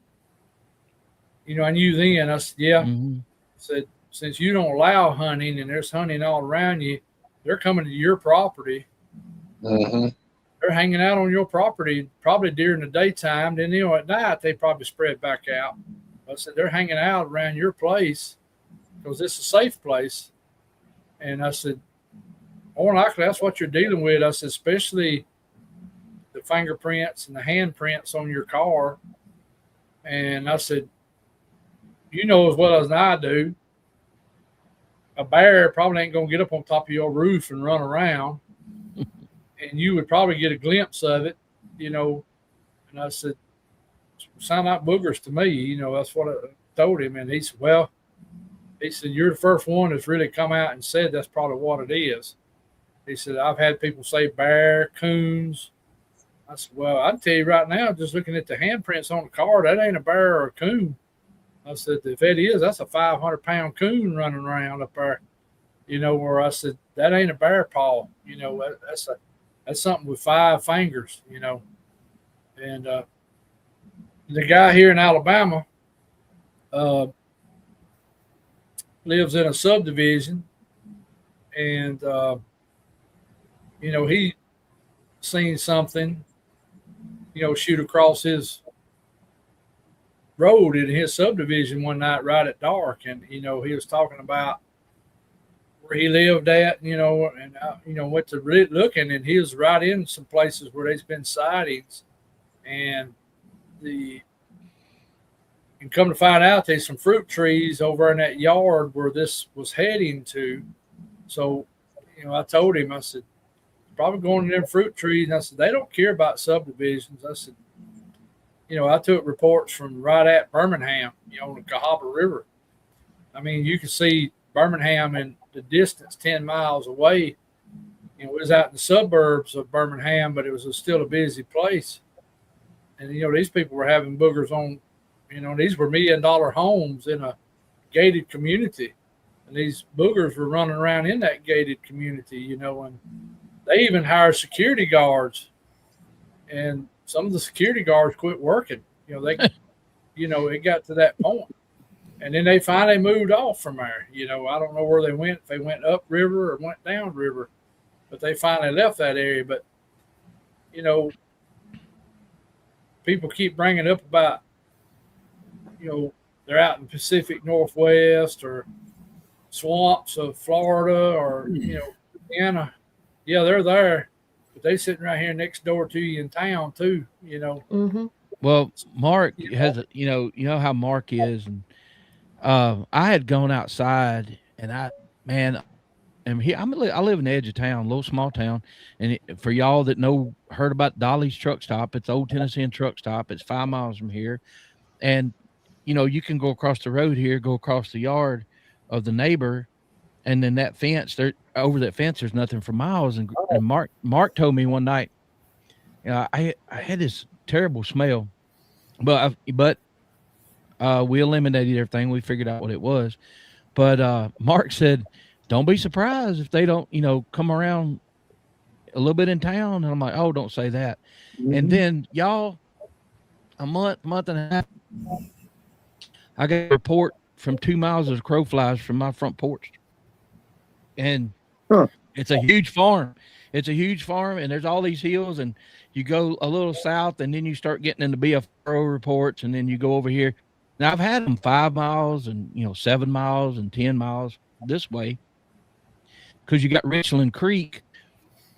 I knew then. I said, yeah. I said, since you don't allow hunting and there's hunting all around you, they're coming to your property. They're hanging out on your property probably during the daytime. Then, at night, they probably spread back out. I said, they're hanging out around your place because it's a safe place. And I said, more likely that's what you're dealing with. I said, especially the fingerprints and the handprints on your car. And I said, you know as well as I do, a bear probably ain't going to get up on top of your roof and run around. And you would probably get a glimpse of it, you know. And I said, sound like boogers to me, you know. That's what I told him. And he said, well, you're the first one that's really come out and said that's probably what it is. He said, I've had people say bear, coons. I said, well, I can tell you right now, just looking at the handprints on the car, that ain't a bear or a coon. I said, if it is, that's a 500-pound coon running around up there. You know, where I said, that ain't a bear paw. You know, that's something with 5 fingers, you know. And the guy here in Alabama lives in a subdivision, and you know, he seen something, you know, shoot across his road in his subdivision one night right at dark. And you know, he was talking about where he lived at, you know, and you know, went to looking, and he was right in some places where there's been sightings. And come to find out, there's some fruit trees over in that yard where this was heading to. So, you know, I told him, I said, probably going to them fruit trees. And I said, they don't care about subdivisions. I said, you know, I took reports from right at Birmingham, you know, on the Cahaba River. I mean, you can see Birmingham in the distance 10 miles away. You know, it was out in the suburbs of Birmingham, but it was still a busy place. And, you know, these people were having boogers on, you know, these were $1 million homes in a gated community. And these boogers were running around in that gated community, you know, and they even hired security guards. And some of the security guards quit working. You know, they, you know, it got to that point. And then they finally moved off from there. You know, I don't know where they went, if they went up river or went down river, but they finally left that area. But, you know, people keep bringing up about, you know, they're out in the Pacific Northwest or swamps of Florida or, you know, Indiana. Yeah, they're there, but they sitting right here next door to you in town too, you know. Mm-hmm. Well, Mark has, you know how Mark is. And I had gone outside, and I live in the edge of town, a little small town. And for y'all that heard about Dolly's truck stop, it's Old Tennessee truck stop. It's 5 miles from here. And, you know, you can go across the road here, go across the yard of the neighbor, and then that fence, over that fence, there's nothing for miles. And Mark told me one night, I had this terrible smell, but we eliminated everything. We figured out what it was. But Mark said, don't be surprised if they don't, you know, come around a little bit in town. And I'm like, oh, don't say that. Mm-hmm. And then y'all, a month and a half, I got a report from 2 miles of crow flies from my front porch. And it's a huge farm. It's a huge farm, and there's all these hills, and you go a little south, and then you start getting into BFRO reports, and then you go over here. Now, I've had them 5 miles and, you know, 7 miles and 10 miles this way, because you got Richland Creek,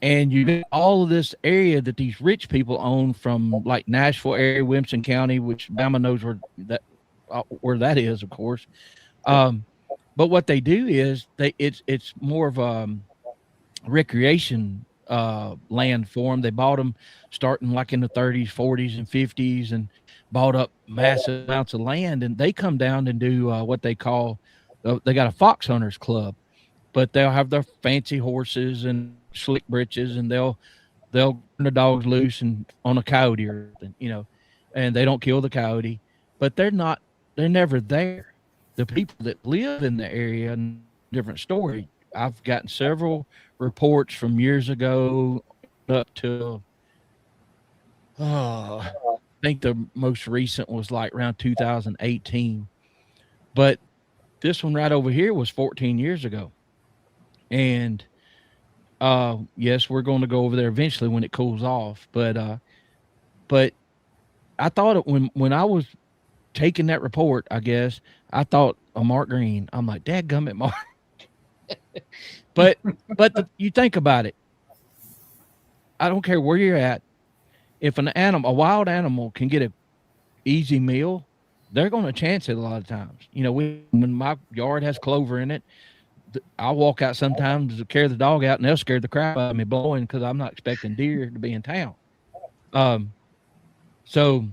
and you get all of this area that these rich people own from, like, Nashville area, Williamson County, which Bama knows where that is, of course. But what they do is it's more of a recreation land for them. They bought them starting like in the 30s, 40s, and 50s, and bought up massive amounts of land. And they come down and do what they call, they got a fox hunters club, but they'll have their fancy horses and slick breeches, and they'll turn the dogs loose and on a coyote or something, you know, and they don't kill the coyote, but they're never there. The people that live in the area, different story. I've gotten several reports from years ago up to, I think the most recent was like around 2018. But this one right over here was 14 years ago. And yes, we're going to go over there eventually when it cools off. But I thought when I was taking that report, I guess, I thought of Mark Green. I'm like, dadgummit, Mark. but you think about it. I don't care where you're at. If a wild animal can get a easy meal they're going to chance it a lot of times. You know, when my yard has clover in it, I'll walk out sometimes to carry the dog out, and they'll scare the crap out of me blowing because I'm not expecting deer to be in town. So,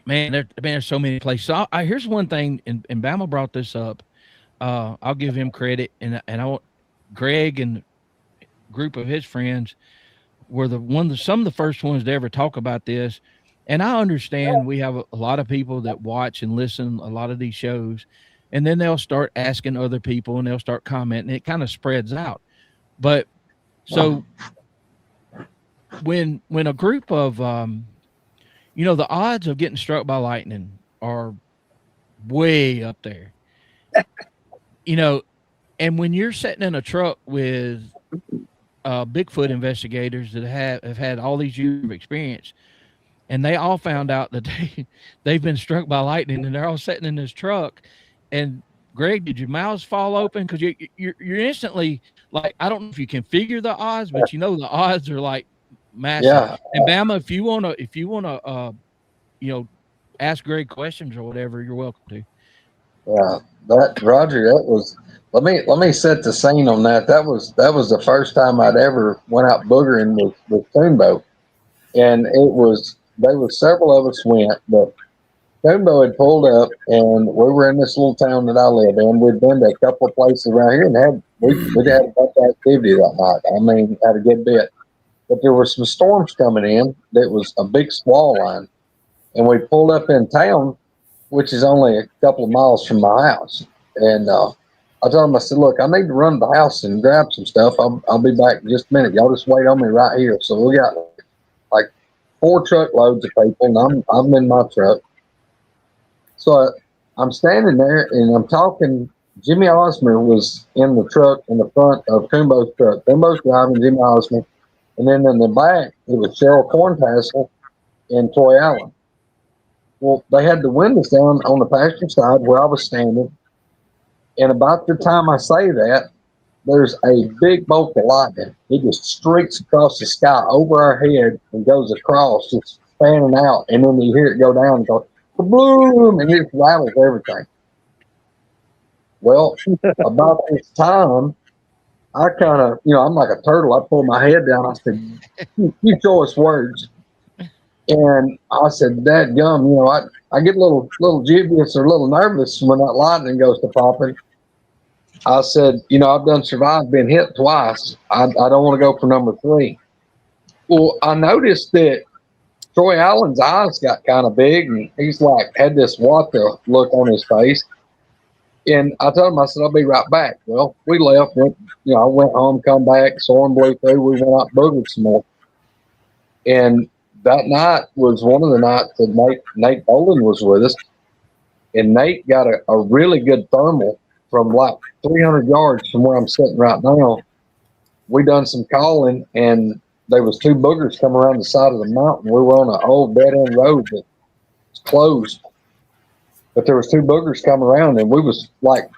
man, there's so many places. So here's one thing, and Bama brought this up. I'll give him credit, and I want Greg and a group of his friends were some of the first ones to ever talk about this. And I understand we have a lot of people that watch and listen a lot of these shows, and then they'll start asking other people and they'll start commenting. It kind of spreads out. But so when a group of the odds of getting struck by lightning are way up there. And when you're sitting in a truck with Bigfoot investigators that have had all these years of experience, and they all found out that they've been struck by lightning, and they're all sitting in this truck. And Greg, did your mouths fall open? Because you're instantly like, I don't know if you can figure the odds, but the odds are like massive. Yeah. And Bama, if you wanna ask Greg questions or whatever, you're welcome to. Yeah, Roger, that was. Let me set the scene on that. That was the first time I'd ever went out boogering with Coonbo, and there were several of us went, but Coonbo had pulled up, and we were in this little town that I live in. We'd been to a couple of places around here, and we'd had a bunch of activity that night. I mean, had a good bit, but there were some storms coming in. That was a big squall line, and we pulled up in town, which is only a couple of miles from my house. And I told him, I said, look, I need to run to the house and grab some stuff. I'll be back in just a minute. Y'all just wait on me right here. So we got like 4 truckloads of people, and I'm in my truck. So I'm standing there, and I'm talking. Jimmy Osmer was in the truck in the front of Coonbo's truck. Coonbo's driving, Jimmy Osmer. And then in the back, it was Cheryl Corntassel and Troy Allen. Well, they had the windows down on the passenger side where I was standing. And about the time I say that, there's a big bolt of lightning. It just streaks across the sky over our head and goes across, just fanning out. And then you hear it go down and go, boom, and it rattles everything. Well, about this time, I kind of, I'm like a turtle. I pulled my head down. I said, you choice words. And I said, that gum, I get a little dubious or a little nervous when that lightning goes to popping. I said, I've done survived being hit twice. I don't want to go for number 3. Well, I noticed that Troy Allen's eyes got kind of big, and he's like, had this what the look on his face. And I told him, I said, I'll be right back. Well, we left, I went home, come back, storm blew through, we went out and boogered some more. And that night was one of the nights that Nate Bolin was with us. And Nate got a really good thermal from like 300 yards from where I'm sitting right now. We done some calling, and there was 2 boogers coming around the side of the mountain. We were on an old dead-end road that was closed. But there was 2 boogers coming around, and we was like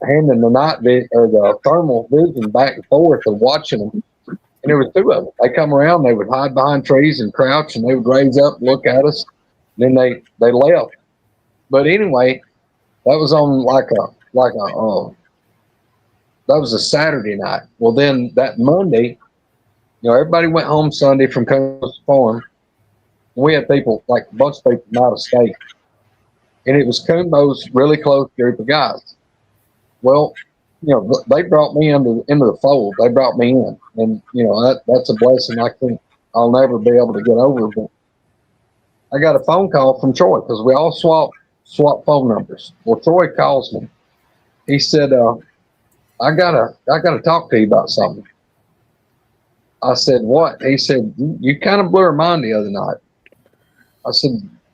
handing the thermal vision back and forth and watching them. And there was 2 of them. They come around, they would hide behind trees and crouch, and they would raise up and look at us. And then they left. But anyway, that was on that was a Saturday night. Well, then that Monday, everybody went home Sunday from Coast Farm. We had people, like a bunch of people not escape. And it was Coonbo's really close group of guys. Well, they brought me into the fold. They brought me in. And, that's a blessing I'll never be able to get over. But I got a phone call from Troy because we all swap phone numbers. Well, Troy calls me. He said, I gotta talk to you about something. I said, what? He said, you kind of blew her mind the other night. I said,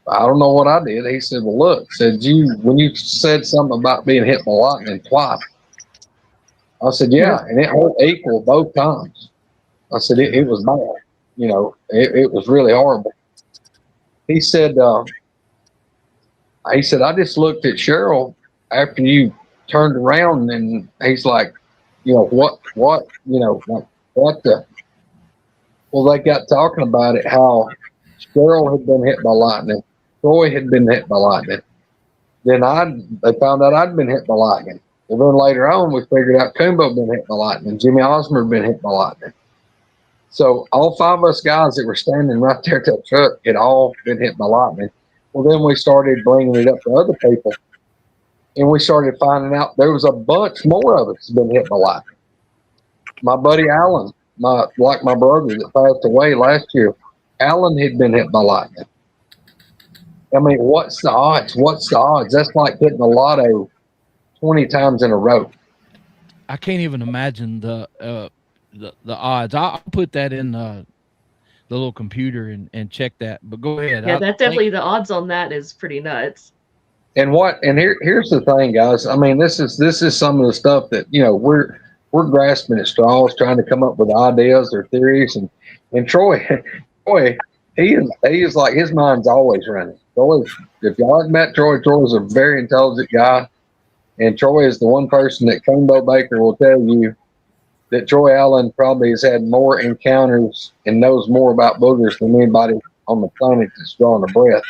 I don't know what I did. He said, well, look, when you said something about being hit by lightning twice. I said, yeah, and it hurt equal both times. I said, it was bad. It was really horrible. He said, I just looked at Cheryl after you turned around, and he's like, what the? Well, they got talking about it, how Cheryl had been hit by lightning. Troy had been hit by lightning. Then they found out I'd been hit by lightning. And then later on, we figured out Kumbo had been hit by lightning. Jimmy Osmer had been hit by lightning. So all 5 of us guys that were standing right there at that truck had all been hit by lightning. Well, then we started bringing it up to other people. And we started finding out there was a bunch more of us been hit by lightning. My buddy Alan, my brother that passed away last year, Alan had been hit by lightning. I mean, what's the odds? What's the odds? That's like hitting the lotto 20 times in a row. I can't even imagine the odds. I'll put that in the little computer and check that. But go ahead. Yeah, that definitely the odds on that is pretty nuts. And here's the thing, guys. I mean, this is some of the stuff that, you know, we're grasping at straws, trying to come up with ideas or theories. And Troy, he is like, his mind's always running. If y'all have met Troy, Troy's a very intelligent guy. And Troy is the one person that Kumbo Baker will tell you that Troy Allen probably has had more encounters and knows more about boogers than anybody on the planet that's drawing a breath.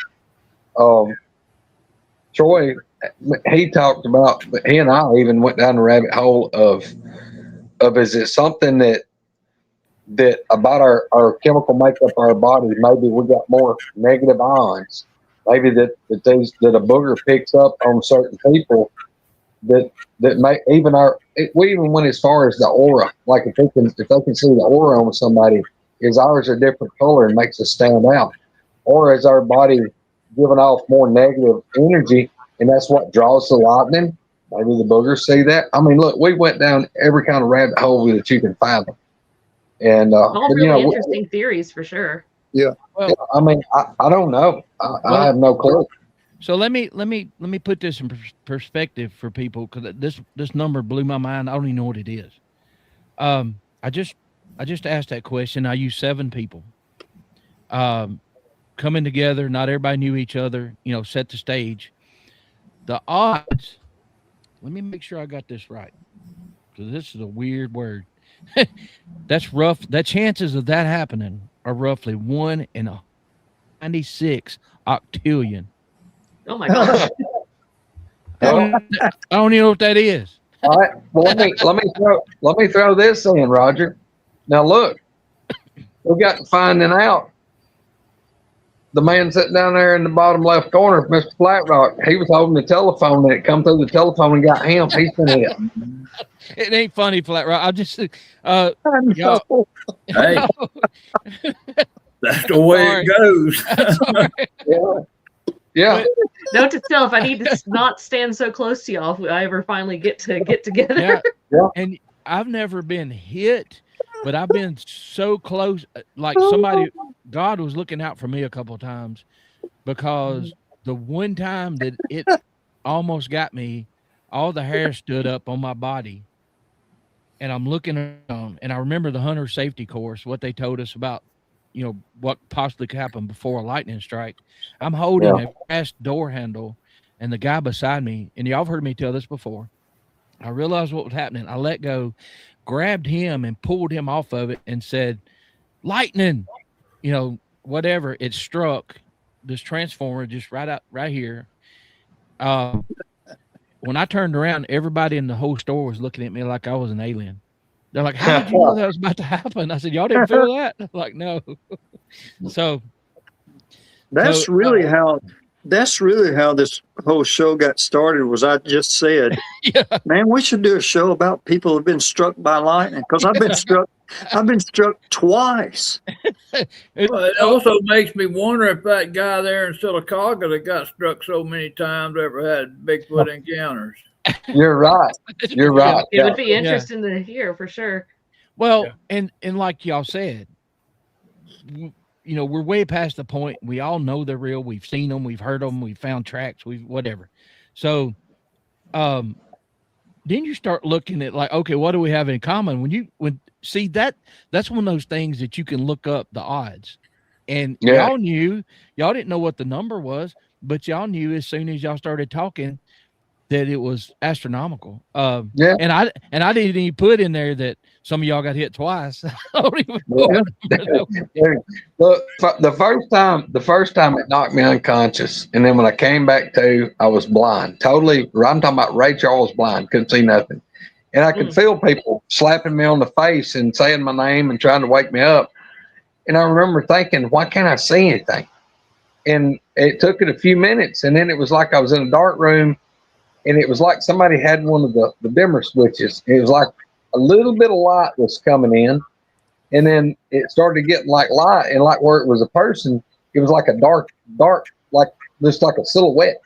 Troy, he talked about, he and I even went down the rabbit hole of is it something that about our chemical makeup of our bodies, maybe we got more negative ions, maybe that a booger picks up on certain people that may we even went as far as the aura. Like if they can see the aura on somebody, is ours a different color and makes us stand out, or is our body giving off more negative energy, and that's what draws the lightning? Maybe the boogers see that. I mean, look, we went down every kind of rabbit hole that you can fathom, and all really interesting theories for sure. Yeah, well, I mean, I don't know. I have no clue. So let me put this in perspective for people, because this number blew my mind. I don't even know what it is. I just asked that question. I used 7 people coming together. Not everybody knew each other. You know, set the stage. The odds. Let me make sure I got this right, because this is a weird word. That's rough. The chances of that happening are roughly 1 in 96 octillion. Oh my gosh! I don't even know what that is. All right. Well, let me throw this in, Roger. Now look, we got to finding out. The man sitting down there in the bottom left corner, Mr. Flatrock, he was holding the telephone, and it come through the telephone and got him. He's been hit. It ain't funny, Flatrock. I'm just y'all. Hey, that's the way it goes. Yeah. Note to self: I need to not stand so close to y'all if I ever finally get together. Yeah. And I've never been hit, but I've been so close. Like God was looking out for me a couple of times, because the one time that it almost got me, all the hair stood up on my body, and I'm looking around, and I remember the hunter safety course, what they told us about, you know, what possibly could happen before a lightning strike. I'm holding a brass door handle, and the guy beside me, and y'all have heard me tell this before, I realized what was happening. I let go, grabbed him and pulled him off of it and said, lightning, you know, whatever. It struck this transformer just right here. When I turned around, everybody in the whole store was looking at me like I was an alien. They're like, how did you know that was about to happen? I said, y'all didn't feel that? Like, no. So that's really how this whole show got started. Was I just said, man, we should do a show about people who've been struck by lightning, because I've been struck twice. It also makes me wonder if that guy there in Silicaga that got struck so many times ever had Bigfoot encounters. You're right. You're right. It would be interesting to hear for sure. Well, and like y'all said, you know, we're way past the point. We all know they're real. We've seen them. We've heard them. We've found tracks. We've whatever. So, then you start looking at like, okay, what do we have in common? See that's one of those things that you can look up the odds, and y'all didn't know what the number was, but y'all knew as soon as y'all started talking. that it was astronomical. Yeah. And I didn't even put in there that some of y'all got hit twice. I don't even know. Look, the first time it knocked me unconscious, and then when I came back to, I was blind. Totally, I'm talking about Ray Charles blind, couldn't see nothing, and I could feel people slapping me on the face and saying my name and trying to wake me up. And I remember thinking, why can't I see anything? And it took it a few minutes, and then it was like I was in a dark room, and it was like somebody had one of the dimmer switches. It was like a little bit of light was coming in, and then it started getting like light, and like where it was a person, it was like a dark, like just like a silhouette.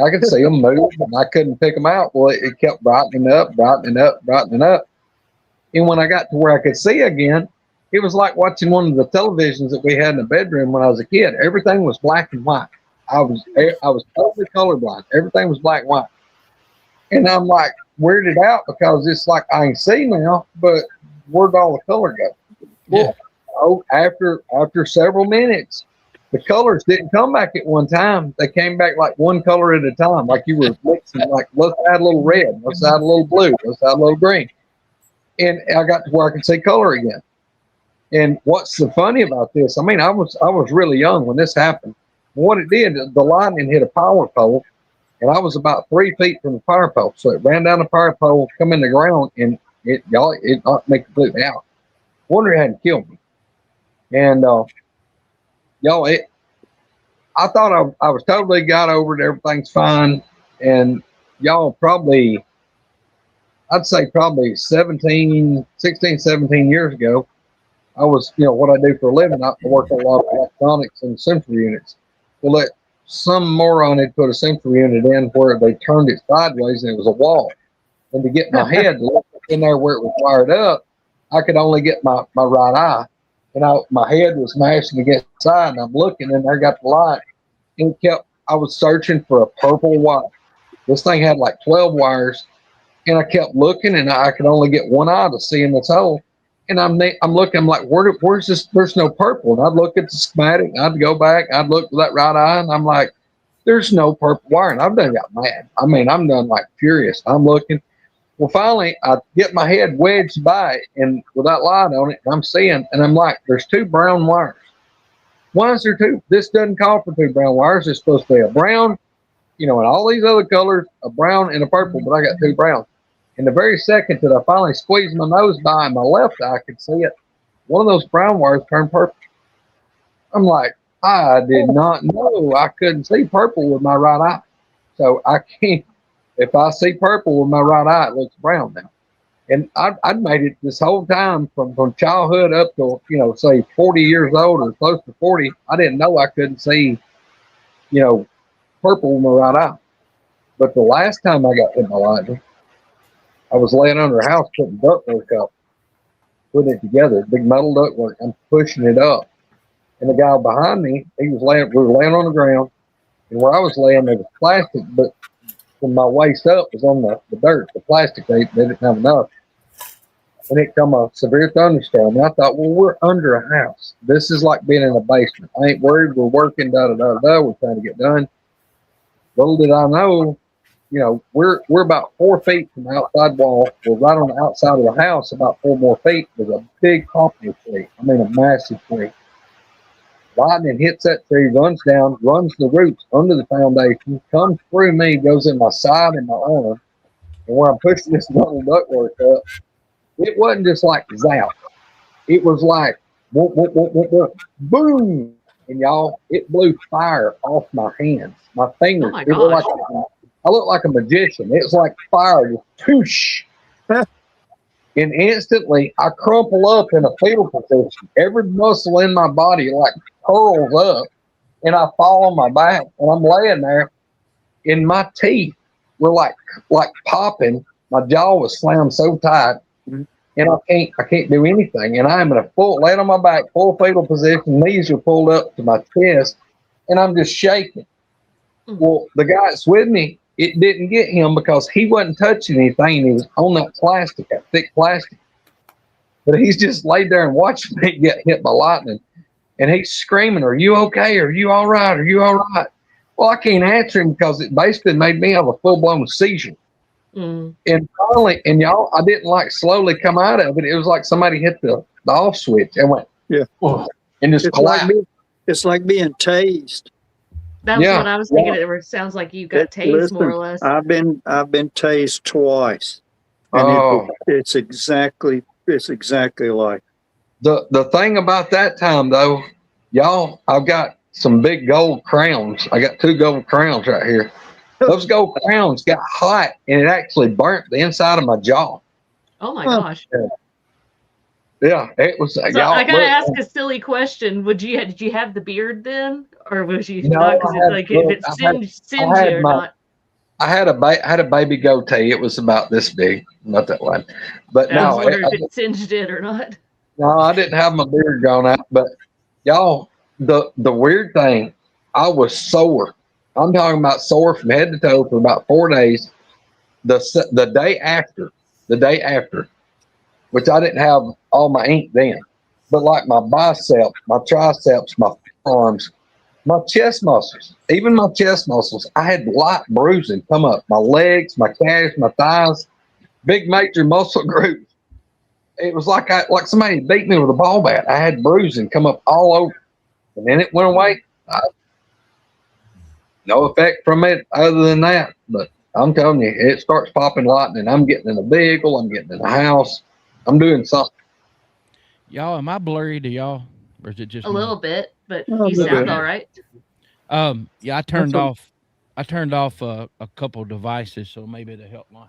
I could see them move, and I couldn't pick them out. Well, it kept brightening up. And when I got to where I could see again, it was like watching one of the televisions that we had in the bedroom when I was a kid. Everything was black and white. I was totally colorblind. Everything was black and white. And I'm like weirded out because it's like I can see now, but where'd all the color go? Well, after several minutes, the colors didn't come back at one time. They came back like one color at a time, like you were mixing, like let's add a little red, let's add a little blue, let's add a little green. And I got to where I could see color again. And what's so funny about this? I mean, I was really young when this happened. What it did, the lightning hit a power pole, and I was about 3 feet from the power pole. So it ran down the power pole, come in the ground, and it knocked me completely out. Wonder it hadn't killed me. And I thought I was totally got over it. Everything's fine. And y'all probably, I'd say probably 16, 17 years ago, I was, what I do for a living, I work on a lot of electronics and sensor units. Well, some moron had put a sensor unit in where they turned it sideways and it was a wall. And to get my head in there where it was wired up, I could only get my right eye. And my head was mashing against the side, and I'm looking, and there got the light. And I was searching for a purple wire. This thing had like 12 wires, and I kept looking, and I could only get one eye to see in this hole. And I'm looking, I'm like, where's this? There's no purple. And I'd look at the schematic, and I'd go back, I'd look for that right eye, and I'm like, there's no purple wire. And I've done got mad. I mean, I'm done like furious. I'm looking. Well, finally, I get my head wedged by it, and with that light on it, I'm seeing, and I'm like, there's 2 brown wires. Why is there 2? This doesn't call for 2 brown wires. It's supposed to be a brown, and all these other colors, a brown and a purple, but I got 2 browns. And the very second that I finally squeezed my nose by in my left eye, I could see it. One of those brown wires turned purple. I'm like, I did not know I couldn't see purple with my right eye. So I can't. If I see purple with my right eye, it looks brown now. And I'd made it this whole time from childhood up to, say 40 years old or close to 40. I didn't know I couldn't see, purple with my right eye. But the last time I got hit by lightning, I was laying under a house putting ductwork up, putting it together, big metal ductwork. I'm pushing it up. And the guy behind me, we were laying on the ground. And where I was laying, there was plastic, but from my waist up was on the dirt, the plastic. They didn't have enough. And it come a severe thunderstorm. And I thought, well, we're under a house. This is like being in a basement. I ain't worried. We're working, we're trying to get done. Little did I know, we're about 4 feet from the outside wall. We're right on the outside of the house, about 4 more feet. There's a big poplar tree. I mean, a massive tree. Lightning hits that tree, runs down, runs the roots under the foundation, comes through me, goes in my side and my arm. And where I'm pushing this little ductwork up, it wasn't just like zap. It was like, boom. And y'all, it blew fire off my hands, my fingers. Oh my gosh. I looked like a magician. It was like fire, just whoosh. And instantly, I crumple up in a fetal position. Every muscle in my body like curls up, and I fall on my back. And I'm laying there, and my teeth were like popping. My jaw was slammed so tight, and I can't do anything. And I'm in a laying on my back, full fetal position. Knees are pulled up to my chest, and I'm just shaking. Well, the guy that's with me, it didn't get him because he wasn't touching anything. He was on that plastic, that thick plastic. But he's just laid there and watching me get hit by lightning. And he's screaming, "Are you okay? Are you all right? Are you all right?" Well, I can't answer him because it basically made me have a full-blown seizure. Mm. And finally, and y'all, I didn't like slowly come out of it. It was like somebody hit the off switch and went, Yeah. "Whoa," and just It's like collapsed. it's like being tased. That was Yeah, what I was thinking. It sounds like you got tased Listen, more or less. I've been tased twice, and Oh. it's exactly like. The thing about that time though, y'all, I've got some big gold crowns. I got 2 gold crowns right here. Those gold crowns got hot and it actually burnt the inside of my jaw. Oh my Huh. gosh! Yeah, it was. So y'all, I gotta look, ask a silly question. Did you have the beard then, or was you No, not? Because I had- like look, if it I had- singed I had you or my- not. I had a baby goatee. It was about this big, not that wide. But I was no, wondering if it singed it or not. no, I didn't have my beard gone out. But y'all, the weird thing, I was sore. I'm talking about sore from head to toe for about 4 days. The day after, which I didn't have all my ink then, but like my biceps, my triceps, my arms, my chest muscles, even my chest muscles, I had light bruising come up. My legs, my calves, my thighs, big major muscle groups. It was like somebody beat me with a ball bat. I had bruising come up all over, and then it went away. No effect from it other than that. But I'm telling you, it starts popping lightning. I'm getting in a vehicle. I'm getting in a house. I'm doing something. Y'all, am I blurry to y'all, or is it just A me? little bit, but Oh, you a sound bit. all right. Yeah, I turned That's off. I turned off a couple devices, so maybe it'll help my.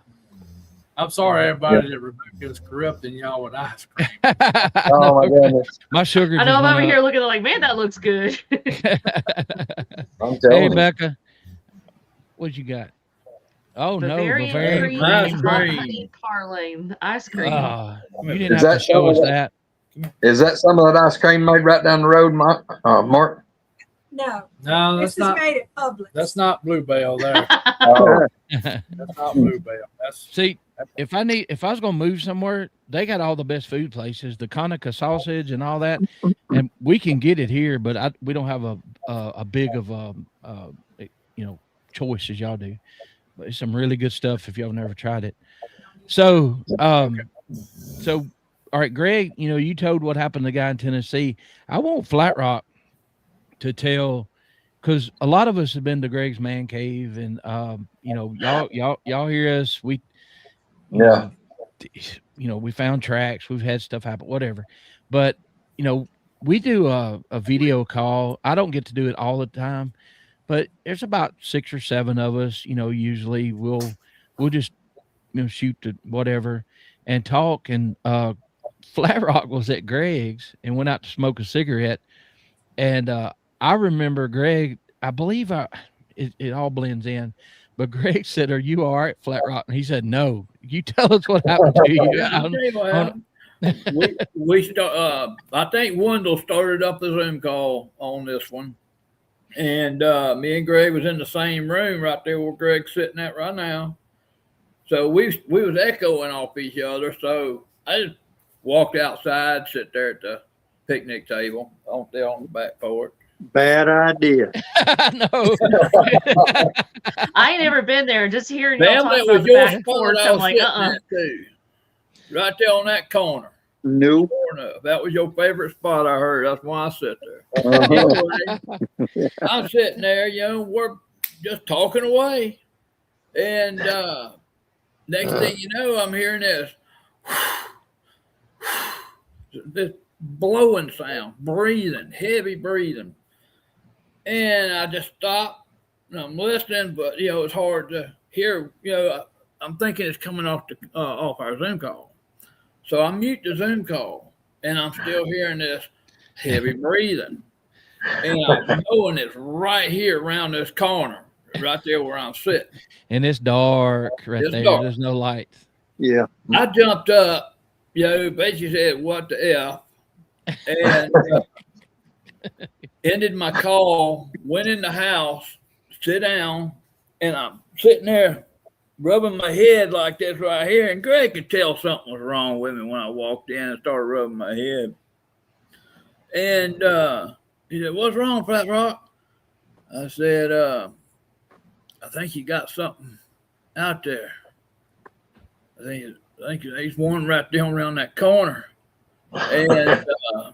I'm sorry, everybody, that Rebecca is corrupting y'all with ice cream. Oh my goodness! My sugar. I know just I'm over went here looking like, man, that looks good. I'm Hey, telling you. Becca, what you got? Oh no, Bavarian Bavarian cream ice cream. hot cream. honey parlay ice cream. You didn't Is have to that show us some of that. Is that some of that ice cream made right down the road, Mark? No, No, this that's is not. made at Publix. That's not Bluebell there. Oh, That's not Bluebell. That's See, if I was gonna move somewhere, they got all the best food places, the Conica sausage and all that, and we can get it here, but we don't have a big of choice as y'all do. But it's some really good stuff if y'all never tried it. So all right, Greg, you told what happened to the guy in Tennessee. I want Flat Rock to tell, because a lot of us have been to Greg's man cave, and y'all hear us. We we found tracks, we've had stuff happen, whatever. But we do a video call. I don't get to do it all the time, but there's about 6 or 7 of us. Usually we'll just shoot to whatever and talk. And Flat Rock was at Greg's and went out to smoke a cigarette. And I remember Greg, I believe it all blends in, but Greg said, "Are you all right, Flat Rock?" And he said, "No, you tell us what happened to you." I'll tell you what happened. I think Wendell started up the Zoom call on this one, and me and Greg was in the same room right there where Greg's sitting at right now. So we was echoing off each other. So I just walked outside, sit there at the picnic table on the back porch. Bad idea. No. I ain't never been there. Just hearing Damn, y'all talk that about was the your back spot. porch, I I'm was like, sitting at too. Right there on that corner. Nope. Sure enough, that was your favorite spot. I heard. That's why I sit there. Anyway, I'm sitting there, we're just talking away, and next thing you know, I'm hearing this blowing sound, breathing, heavy breathing. And I just stopped and I'm listening, but it's hard to hear. I'm thinking it's coming off our Zoom call. So I mute the Zoom call and I'm still hearing this heavy breathing. And I'm knowing it's right here around this corner, right there where I'm sitting. And it's dark right It's there. dark. There's no lights. Yeah. I jumped up, basically said, "What the F?" And ended my call, went in the house, sit down, and I'm sitting there rubbing my head like this right here. And Greg could tell something was wrong with me when I walked in and started rubbing my head. And he said, "What's wrong, Flat Rock?" I said, I think you got something out there. I think there's one right down around that corner. And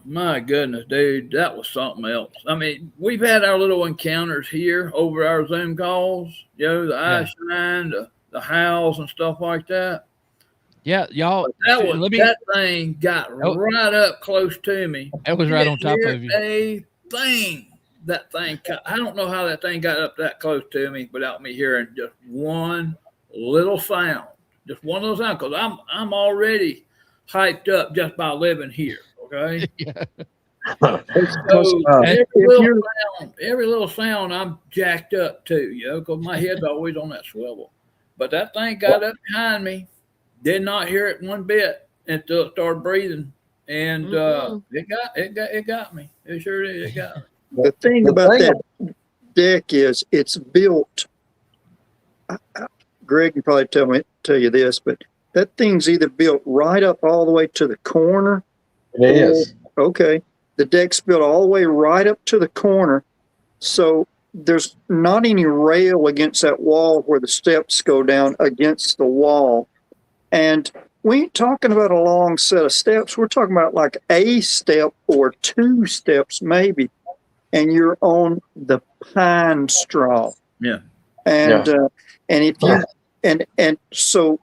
my goodness, dude, that was something else. I mean, we've had our little encounters here over our Zoom calls, the eye shine, the howls and stuff like that. Yeah, y'all. That thing got right up close to me. It was right on top of you. That thing. I don't know how that thing got up that close to me without me hearing just one little sound, just one little sound. Because I'm already hyped up just by living here. Okay. Yeah. So every little sound, I'm jacked up too. Because my head's always on that swivel. But that thing got up behind me. Did not hear it one bit until it started breathing, and it got me. It sure did. It got me. The thing about that deck is it's built. Greg can probably tell you this, but that thing's either built right up all the way to the corner. It is. Okay, the deck's built all the way right up to the corner, so there's not any rail against that wall where the steps go down against the wall. And we ain't talking about a long set of steps. We're talking about like a step or two steps maybe. And you're on the pine straw. Yeah. And if you and so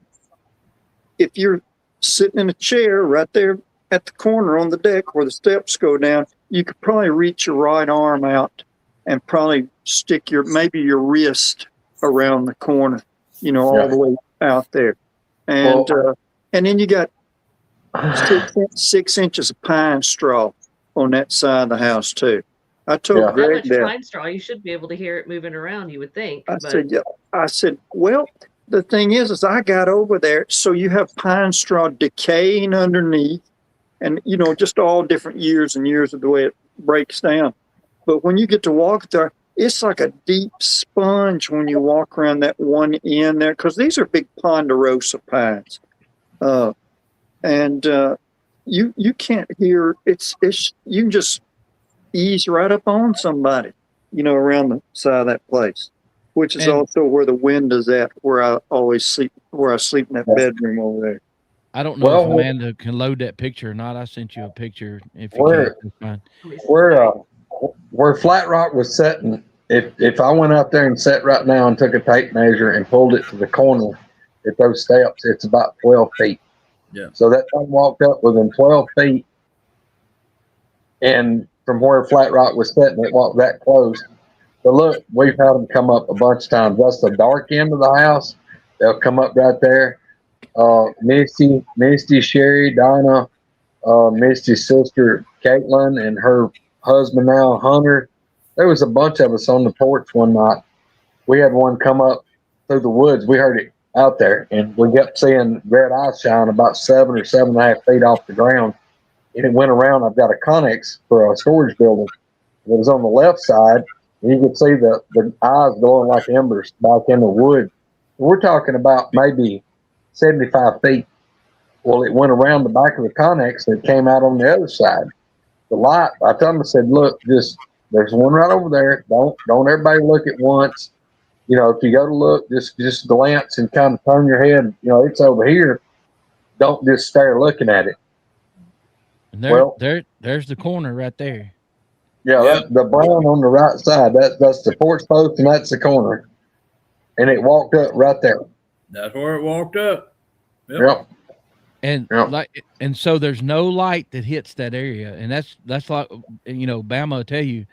if you're sitting in a chair right there at the corner on the deck where the steps go down, you could probably reach your right arm out and probably stick your wrist around the corner, all the way out there. And and then you got 6 inches of pine straw on that side of the house too. I told Greg that. Pine straw, you should be able to hear it moving around. You would think. I said, well, the thing is I got over there, so you have pine straw decaying underneath, and just all different years and years of the way it breaks down. But when you get to walk there, it's like a deep sponge when you walk around that one end there, because these are big ponderosa pines, and you can't hear. It's you can just ease right up on somebody, around the side of that place, which is also where the wind is at, where I always sleep, where I sleep in that bedroom over there. I don't know if Amanda can load that picture or not. I sent you a picture. If you can, where Flat Rock was sitting, if I went out there and sat right now and took a tape measure and pulled it to the corner at those steps, it's about 12 feet. Yeah. So that thing walked up within 12 feet, and from where Flat Rock was sitting, it walked that close. But look, we've had them come up a bunch of times. That's the dark end of the house. They'll come up right there. Misty, Sherry, Donna, Misty's sister, Caitlin, and her husband now, Hunter. There was a bunch of us on the porch one night. We had one come up through the woods. We heard it out there, and we kept seeing red eyes shine about 7 or 7.5 feet off the ground. And it went around. I've got a Connex for a storage building. It was on the left side. And you could see the eyes glowing like embers back in the wood. We're talking about maybe 75 feet. Well, it went around the back of the Connex and it came out on the other side. The light, I told them, I said, look, there's one right over there. Don't everybody look at once. If you go to look, just glance and kind of turn your head. It's over here. Don't just stare looking at it. And there's the corner right there. Yeah, that's the brown on the right side. That's the porch post, and that's the corner. And it walked up right there. That's where it walked up. Yep. And so there's no light that hits that area, and that's like Bama will tell you.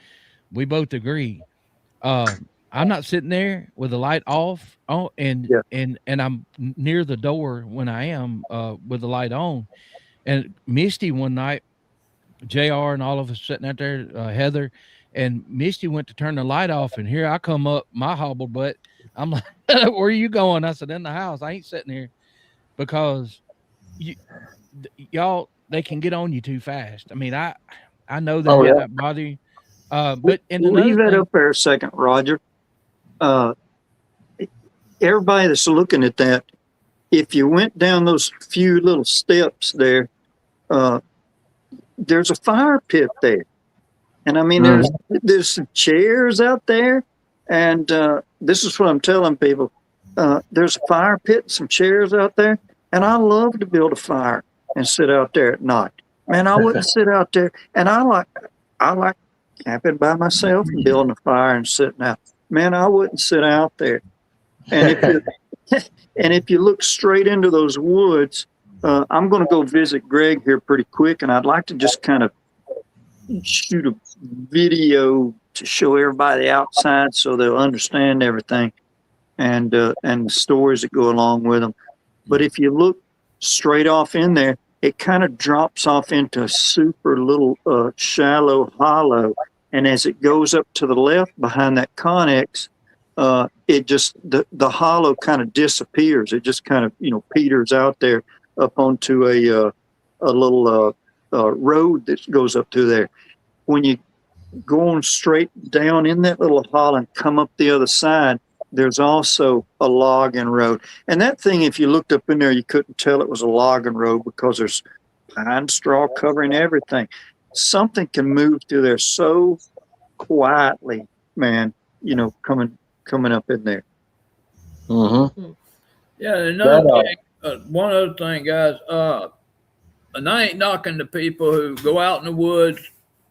We both agree. I'm not sitting there with the light off and I'm near the door when I am with the light on. And Misty one night, JR and all of us sitting out there, Heather, and Misty went to turn the light off, and here I come up, my hobble butt. I'm like, where are you going? I said, in the house. I ain't sitting here, because y'all, they can get on you too fast. I mean, I know that bother you. But leave that up there a second, Roger. Everybody that's looking at that, if you went down those few little steps there, there's a fire pit there. And I mean, there's some chairs out there, And this is what I'm telling people. There's a fire pit, some chairs out there, and I love to build a fire and sit out there at night. Man, I wouldn't sit out there, and I like camping by myself and building a fire and sitting out. Man, I wouldn't sit out there. And if you look straight into those woods, I'm going to go visit Greg here pretty quick, and I'd like to just kind of shoot a video to show everybody outside so they'll understand everything and the stories that go along with them. But if you look straight off in there, it kind of drops off into a super little shallow hollow. And as it goes up to the left behind that Connex, it just, the hollow kind of disappears. It just kind of, peters out there up onto a little road that goes up to there. When you go on straight down in that little hollow and come up the other side, there's also a logging road. And that thing, if you looked up in there, you couldn't tell it was a logging road because there's pine straw covering everything. Something can move through there so quietly, man, coming up in there. Mm-hmm. Yeah, another thing, one other thing, guys, and I ain't knocking the people who go out in the woods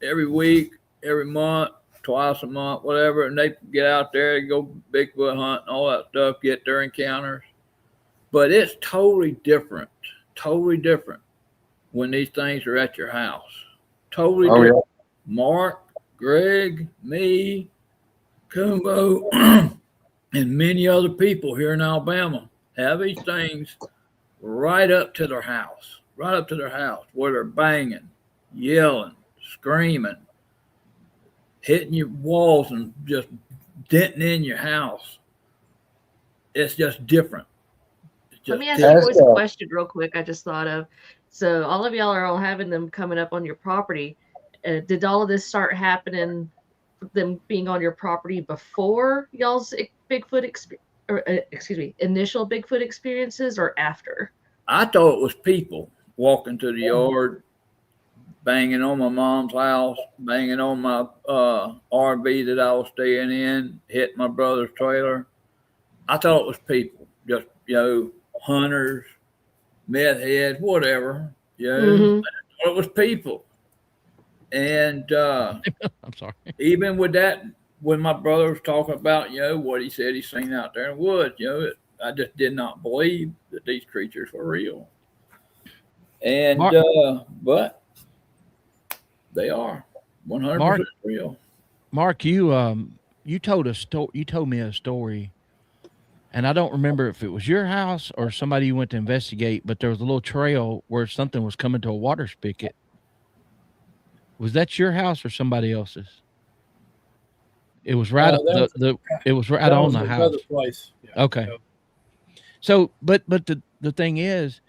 every week, every month, twice a month, whatever, and they get out there, go Bigfoot hunt and all that stuff, get their encounters. But it's totally different when these things are at your house. Totally different. Yeah. Mark, Greg, me, Kumbo, and many other people here in Alabama have these things right up to their house, where they're banging, yelling, screaming, hitting your walls and just denting in your house. It's just different. Let me ask you boys a question real quick I just thought of. So all of y'all are all having them coming up on your property. Did all of this start happening, them being on your property before y'all's initial Bigfoot experiences or after? I thought it was people walking to the yard, banging on my mom's house, banging on my RV that I was staying in, hitting my brother's trailer. I thought it was people, just, hunters, meth heads, whatever. Mm-hmm. I thought it was people. And I'm sorry. Even with that, when my brother was talking about, what he said he seen out there in the woods, I just did not believe that these creatures were real. And, but they are 100% real. Mark, you told me a story, and I don't remember if it was your house or somebody you went to investigate, but there was a little trail where something was coming to a water spigot. Was that your house or somebody else's? It was right it was right on the house. Place. Yeah. Okay. So, but the thing is,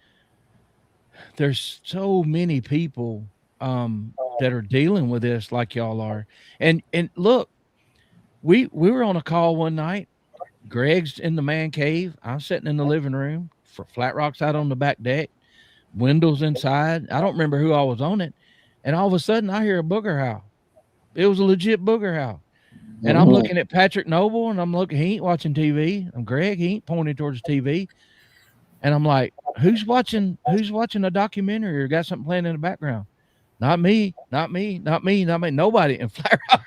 there's so many people that are dealing with this like y'all are. And look, we were on a call one night. Greg's in the man cave. I'm sitting in the living room. For Flat Rock's out on the back deck. Windows inside. I don't remember who I was on it. And all of a sudden, I hear a booger howl. It was a legit booger howl. And I'm looking at Patrick Noble, and I'm looking. He ain't watching TV. I'm Greg. He ain't pointing towards TV. And I'm like, who's watching a documentary or got something playing in the background? Not me. Nobody. And Flat Rock,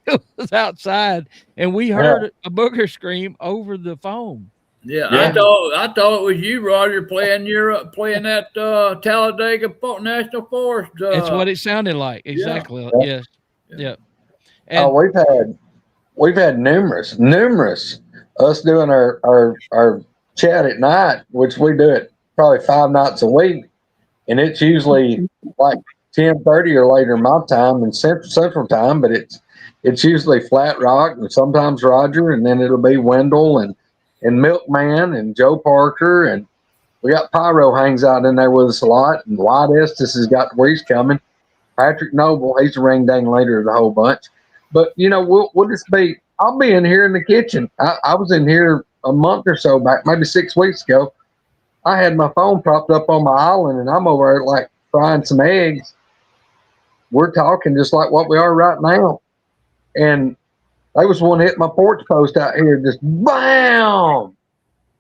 it was outside, and we heard a booger scream over the phone. Yeah, I thought it was you, Roger, playing that Talladega National Forest. That's what it sounded like. Exactly. Yeah. Yes. Yeah. And we've had numerous us doing our chat at night, which we do it probably 5 nights a week, and it's usually like 10:30 or later my time and Central Time, but it's usually Flat Rock and sometimes Roger, and then it'll be Wendell and Milkman and Joe Parker, and we got Pyro hangs out in there with us a lot, and White Estes has got where he's coming. Patrick Noble, he's a ring dang leader of the whole bunch. But we'll just be. I'll be in here in the kitchen. I was in here a month or so back, maybe 6 weeks ago. I had my phone propped up on my island, and I'm over there like frying some eggs. We're talking just like what we are right now, and They was one hit my porch post out here, just bam.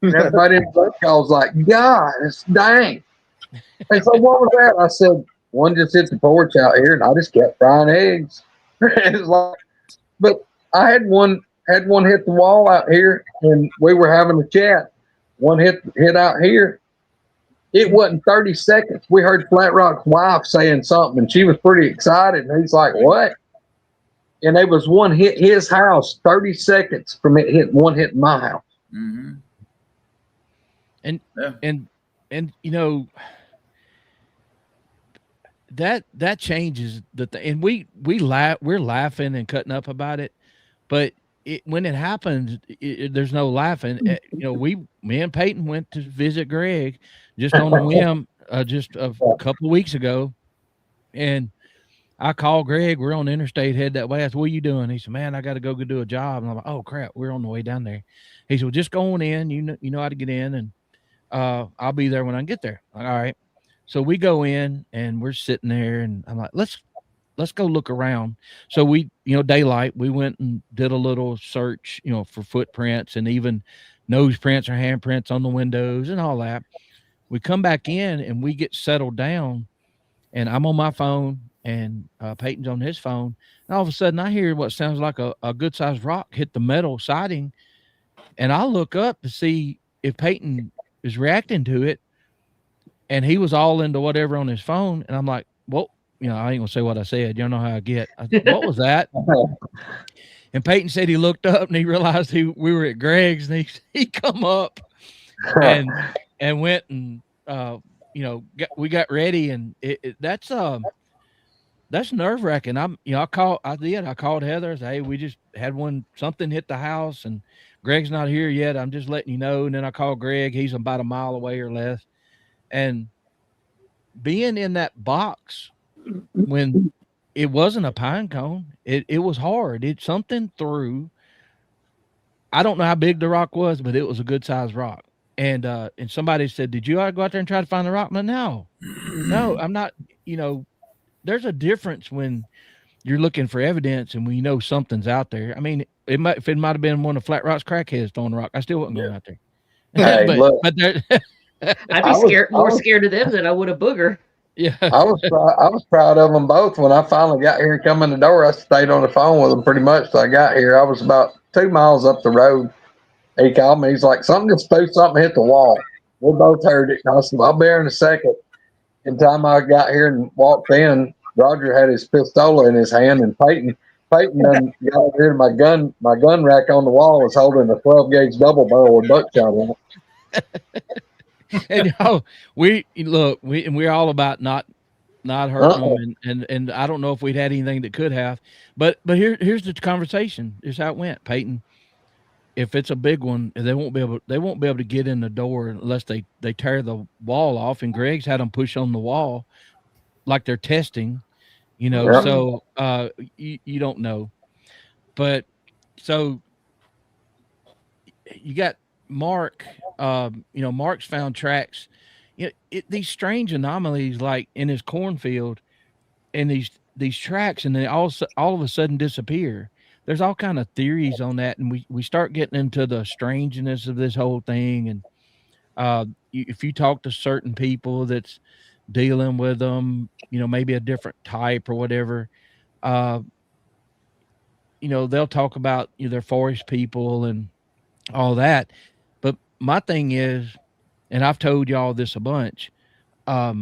And everybody in the boat was like, God, it's dang. They said, what was that? I said, one just hit the porch out here, and I just kept frying eggs. It was like, but I had one hit the wall out here, and we were having a chat. One hit out here. It wasn't 30 seconds. We heard Flat Rock's wife saying something, and she was pretty excited. And he's like, what? And there was one hit his house, 30 seconds from it hit my house. Mm-hmm. And you know, that changes and we're laughing and cutting up about it, but when it happens, there's no laughing. You know, me and Peyton went to visit Greg just on a whim, just a couple of weeks ago, and I called Greg. We're on the interstate, head that way. I said, "What are you doing?" He said, "Man, I got to go do a job." And I'm like, "Oh crap, we're on the way down there." He said, "Well, just go on in. You know how to get in, and I'll be there when I get there." I'm like, all right. So we go in and we're sitting there, and I'm like, let's go look around. So we, daylight, we went and did a little search, for footprints and even nose prints or handprints on the windows and all that. We come back in and we get settled down, and I'm on my phone and Peyton's on his phone. And all of a sudden I hear what sounds like a good sized rock hit the metal siding. And I look up to see if Peyton is reacting to it. And he was all into whatever on his phone. And I'm like, well, I ain't gonna say what I said. You know how I get. I said, what was that? And Peyton said he looked up and he realized we were at Greg's, and he come up and went and we got ready, and that's nerve wracking. I called Heather. I said, hey, we just had something hit the house, and Greg's not here yet. I'm just letting you know. And then I called Greg. He's about a mile away or less. And being in that box when it wasn't a pine cone, it was hard. It something through. I don't know how big the rock was, but it was a good sized rock. And somebody said, "Did you go out there and try to find the rock?" But no, I'm not. There's a difference when you're looking for evidence and we know something's out there. I mean, if it might have been one of Flat Rock's crackheads throwing the rock, I still wasn't going out there. Hey, but there. I'd be more scared of them than I would of Booger. Yeah, I was proud of them both. When I finally got here and come in the door, I stayed on the phone with them pretty much till I got here. I was about 2 miles up the road. He called me. He's like, something just threw something, hit the wall. We both heard it. I said, I'll be here in a second. In time I got here and walked in, Roger had his pistola in his hand, and Peyton done got over here. My gun rack on the wall was holding a 12 gauge double barrel with buckshot in it. And we're all about not hurting them, and I don't know if we'd had anything that could have, but here's the conversation. Here's how it went. Peyton, if it's a big one, they won't be able to get in the door unless they tear the wall off. And Greg's had them push on the wall like they're testing, Yeah. So you don't know, but so you got Mark. Mark's found tracks, these strange anomalies like in his cornfield, and these tracks, and they all of a sudden disappear. There's all kind of theories on that, and we start getting into the strangeness of this whole thing. And if you talk to certain people that's dealing with them, maybe a different type or whatever, they'll talk about their forest people and all that. But my thing is, and I've told y'all this a bunch, I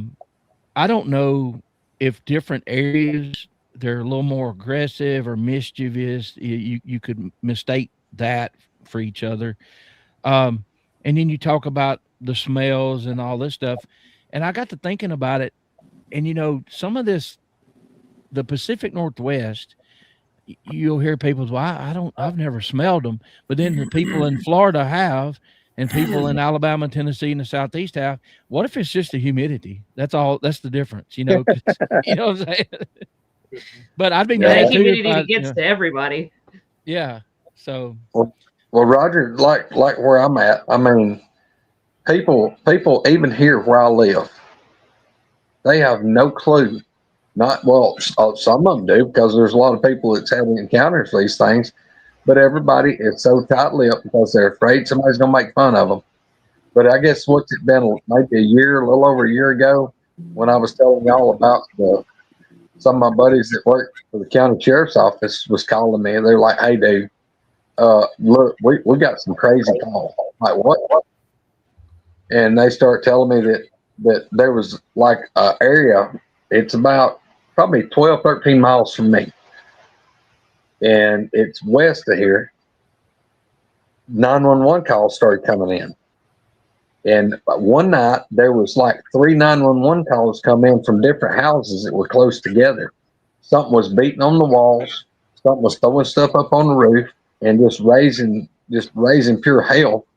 don't know if different areas, they're a little more aggressive or mischievous. You could mistake that for each other. And then you talk about the smells and all this stuff. And I got to thinking about it. And, some of this, the Pacific Northwest, you'll hear people, well, I've never smelled them. But then the people in Florida have, and people in Alabama, Tennessee, and the Southeast have. What if it's just the humidity? That's all. That's the difference, you know what I'm saying? But I'd be mad too. Humidity gets to everybody. Yeah. So. Well, Roger, like where I'm at, I mean, people even here where I live, they have no clue. Some of them do, because there's a lot of people that's had encounters these things. but everybody is so tight-lipped because they're afraid somebody's going to make fun of them. But I guess what's it been, maybe a little over a year ago, when I was telling y'all about some of my buddies that work for the county sheriff's office was calling me, and they're like, "Hey, dude, look, we got some crazy calls." I'm like, what? And they start telling me that there was like an area, it's about probably 12, 13 miles from me, and it's west of here. 911 calls started coming in. And one night there was like 3 911 calls come in from different houses that were close together. Something was beating on the walls. Something was throwing stuff up on the roof and just raising pure hell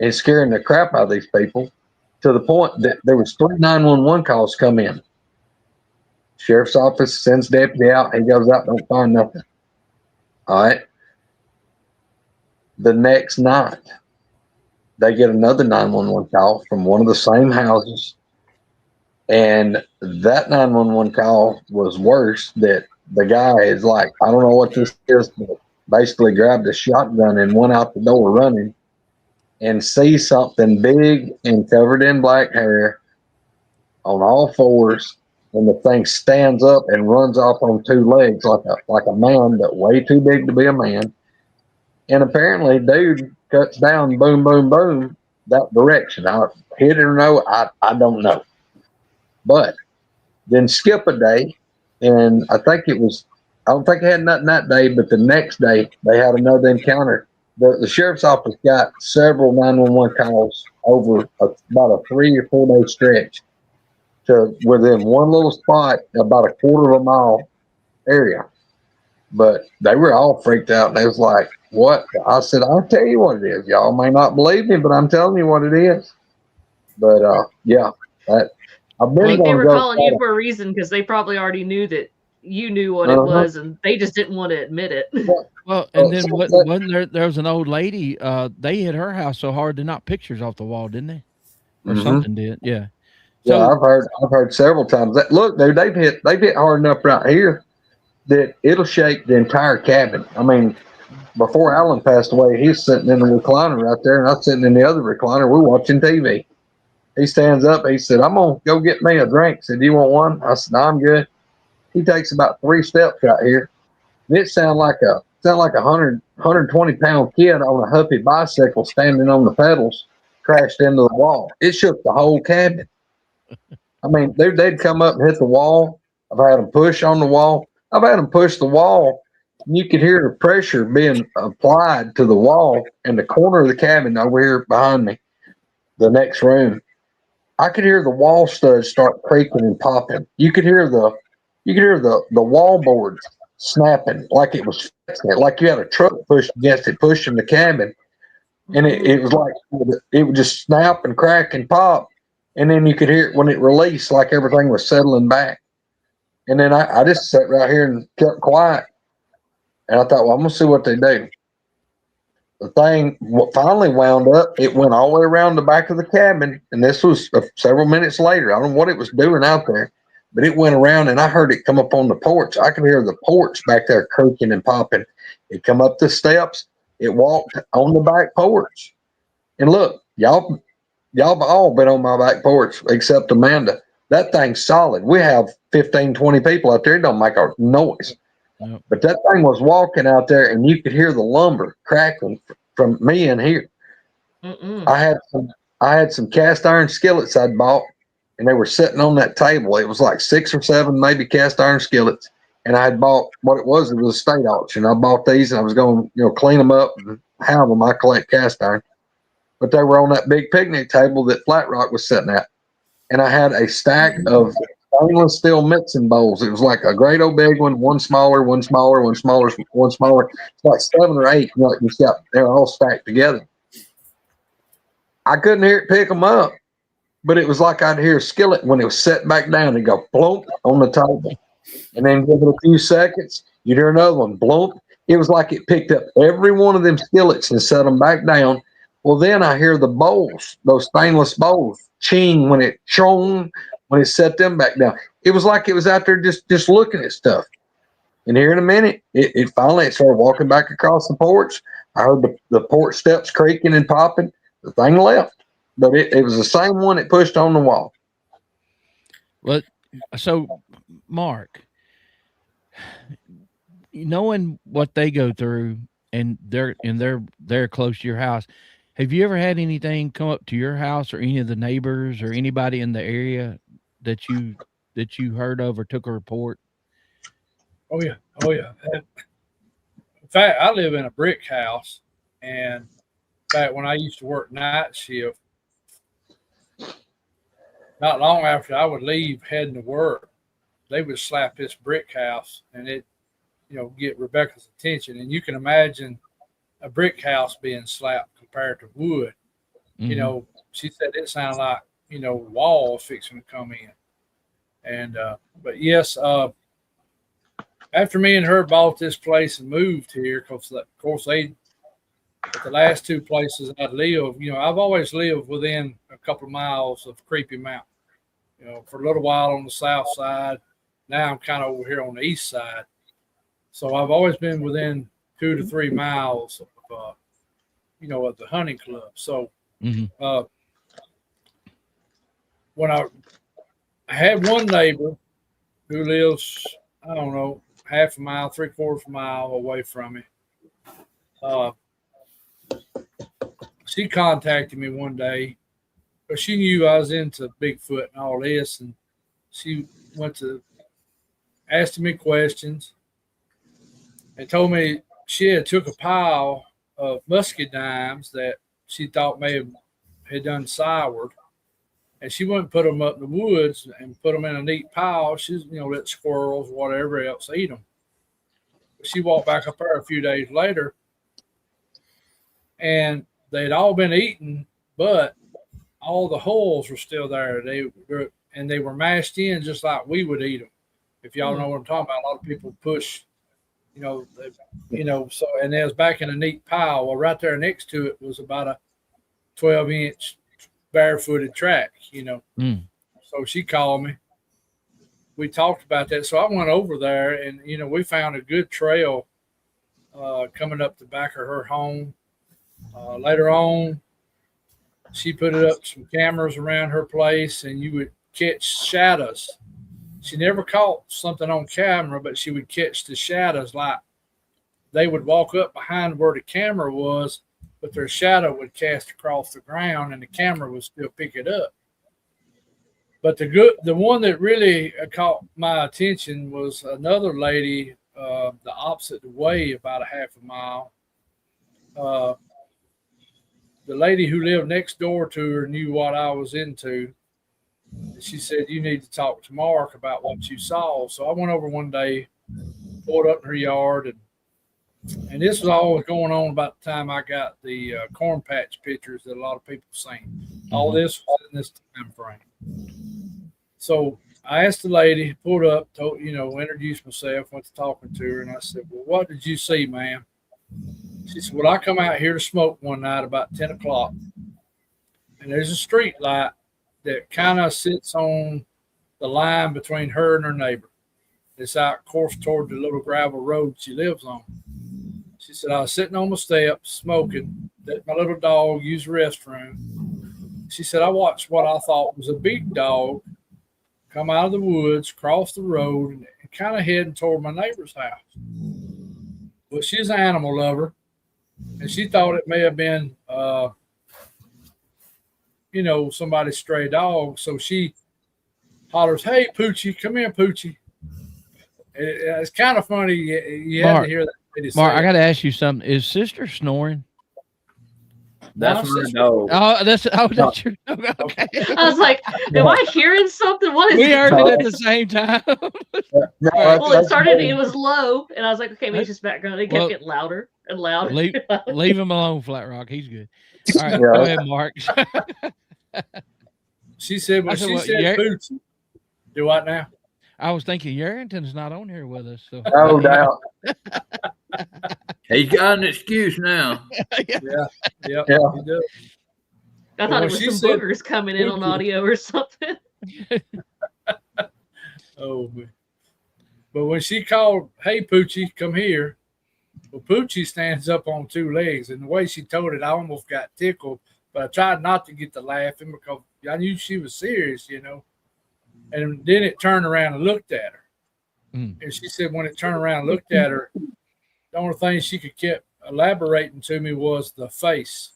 and scaring the crap out of these people, to the point that there was 3 911 calls come in. Sheriff's office sends deputy out. He goes out, don't find nothing. All right. The next night, they get another 911 call from one of the same houses. And that 911 call was worse, that the guy is like, I don't know what this is, but basically grabbed a shotgun and went out the door running and sees something big and covered in black hair on all fours. And the thing stands up and runs off on 2 legs like a man, but way too big to be a man. And apparently, dude cuts down, boom, boom, boom, that direction. I hit it or no, I don't know. But then skip a day, and I don't think I had nothing that day, but the next day they had another encounter. The sheriff's office got several 911 calls over about a 3 or 4 day stretch to within one little spot, about a quarter of a mile area. But they were all freaked out. They was like, what? I said, I'll tell you what it is. Y'all may not believe me, but I'm telling you what it is. But yeah, I've been. I think they were calling you for a reason, because they probably already knew that you knew what it was, and they just didn't want to admit it. Well, and then wasn't there was an old lady, they hit her house so hard they knocked pictures off the wall, didn't they? Or something did, yeah. So yeah, I've heard several times that. Look, dude, they've hit hard enough right here that it'll shake the entire cabin. I mean, before Alan passed away, he's sitting in the recliner right there, and I'm sitting in the other recliner. We're watching TV. He stands up. He said, I'm going to go get me a drink. He said, do you want one? I said, no, I'm good. He takes about 3 steps right here. And it sounded like a 120-pound kid on a huffy bicycle standing on the pedals crashed into the wall. It shook the whole cabin. I mean, they'd come up and hit the wall. I've had them push on the wall. I've had them push the wall, and you could hear the pressure being applied to the wall in the corner of the cabin over here behind me, the next room. I could hear the wall studs start creaking and popping. You could hear the wall boards snapping like it was fixing it, like you had a truck pushed against it, pushing the cabin. And it was like it would just snap and crack and pop. And then you could hear it when it released, like everything was settling back. And then I just sat right here and kept quiet. And I thought, well, I'm going to see what they do. The thing finally wound up. It went all the way around the back of the cabin. And this was several minutes later. I don't know what it was doing out there, but it went around, and I heard it come up on the porch. I could hear the porch back there creaking and popping. It come up the steps. It walked on the back porch. And look, y'all have all been on my back porch except Amanda. That thing's solid. We have 15, 20 people out there. It don't make a noise. Yep. But that thing was walking out there, and you could hear the lumber crackling from me in here. I had some cast iron skillets I'd bought, and they were sitting on that table. It was like 6 or 7 maybe cast iron skillets, and I had bought what it was. It was a state auction. I bought these, and I was going to clean them up and have them. I collect cast iron, but they were on that big picnic table that Flat Rock was sitting at, and I had a stack of stainless steel mixing bowls. It was like a great old big one smaller, one smaller, one smaller, one smaller. It's like 7 or 8. They're all stacked together. I couldn't hear it pick them up, but it was like I'd hear a skillet when it was set back down and go plump on the table. And then give it a few seconds, you'd hear another one plump. It was like it picked up every one of them skillets and set them back down. Well, then I hear the bowls, those stainless bowls, ching when it set them back down. It was like it was out there just looking at stuff. And here in a minute, it finally started walking back across the porch. I heard the porch steps creaking and popping. The thing left, but it was the same one that pushed on the wall. Well, so Mark, knowing what they go through, and they're close to your house, have you ever had anything come up to your house or any of the neighbors or anybody in the area that you heard of or took a report? Oh yeah. In fact, I live in a brick house, and in fact, when I used to work night shift, not long after I would leave heading to work, they would slap this brick house, and it, get Rebecca's attention. And you can imagine a brick house being slapped compared to wood. Mhm. She said it sounded like, walls fixing to come in. And, but yes, after me and her bought this place and moved here, because of course the last two places I lived, I've always lived within a couple of miles of Creepy Mountain. For a little while on the south side. Now I'm kind of over here on the east side. So I've always been within 2 to 3 miles of, of the hunting club. So when I had one neighbor who lives, I don't know, half a mile, 3/4 mile away from me. She contacted me one day, but she knew I was into Bigfoot and all this, and she went to asking me questions and told me she had took a pile of musket dimes that she thought may have had done soured, and she went and put them up in the woods and put them in a neat pile. She's, let squirrels, whatever else, eat them. She walked back up there a few days later, and they'd all been eaten, but all the holes were still there. They were mashed in just like we would eat them. If y'all know what I'm talking about, a lot of people push, so, and they was back in a neat pile. Well, right there next to it was about a 12-inch barefooted track, So she called me. We talked about that. So I went over there, and, we found a good trail coming up the back of her home. Later on, she put up some cameras around her place, and you would catch shadows. She never caught something on camera, but she would catch the shadows. Like they would walk up behind where the camera was, but their shadow would cast across the ground, and the camera would still pick it up. But the one that really caught my attention was another lady, the opposite way, about a half a mile. The lady who lived next door to her knew what I was into. She said, "You need to talk to Mark about what you saw." So I went over one day, pulled up in her yard, and this was all going on about the time I got the corn patch pictures that a lot of people seen. All this was in this time frame. So I asked the lady, pulled up, introduced myself, went to talking to her, and I said, "Well, what did you see, ma'am?" She said, "Well, I come out here to smoke one night about 10 o'clock, and there's a street light that kind of sits on the line between her and her neighbor. It's out, of course, toward the little gravel road she lives on." She said, "I was sitting on my steps smoking, let my little dog use the restroom." She said, "I watched what I thought was a big dog come out of the woods, cross the road, and kind of heading toward my neighbor's house." Well, she's an animal lover, and she thought it may have been, somebody's stray dog. So she hollers, "Hey, Poochie, come here, Poochie." It's kind of funny. You had to hear that lady say Mark, I it. got to ask you something. Is Sister snoring? That's No, my sister. dog. That's your dog. Okay. I was like, am I hearing something? What is We it? heard it at the same time. Well, it started, it was low, and I was like, okay, maybe it's just background. It kept Well, getting louder and louder. leave him alone, Flat Rock. He's good. All right, Yeah. go ahead, Mark. She said, I said, she well, said, Poochie. Do what now? I was thinking Yarrington's not on here with us. So No doubt. He's got an excuse now. Yeah. He does. I thought Well, it was she some said, boogers coming in on Poochie. audio or something. Oh, man. But when she called, "Hey, Poochie, come here," well, Poochie stands up on two legs, and the way she told it, I almost got tickled. But I tried not to get to laughing because I knew she was serious, you know. And then it turned around and looked at her. And she said when it turned around and looked at her, the only thing she could keep elaborating to me was the face.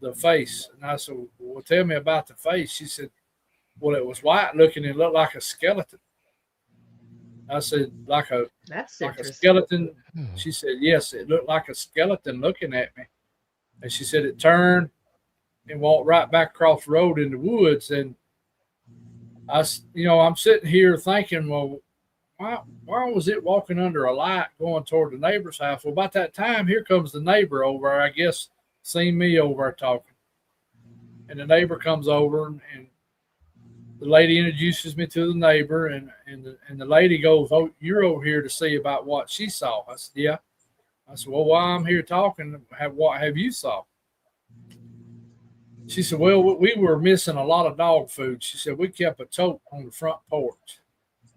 The face. And I said, "Well, tell me about the face." She said, "Well, it was white looking. It looked like a skeleton." I said, like a skeleton. She said, "Yes, it looked like a skeleton looking at me." And she said it turned and walked right back across the road in the woods. And I'm sitting here thinking, well, why was it walking under a light going toward the neighbor's house? Well, about that time, here comes the neighbor over, I guess, seen me over there talking. And the neighbor comes over, and the lady introduces me to the neighbor, and the lady goes, "Oh, you're over here to see about what she saw." I said, "Yeah." I said, "Well, while I'm here talking, what have you saw?" She said, "Well, we were missing a lot of dog food." She said, "We kept a tote on the front porch,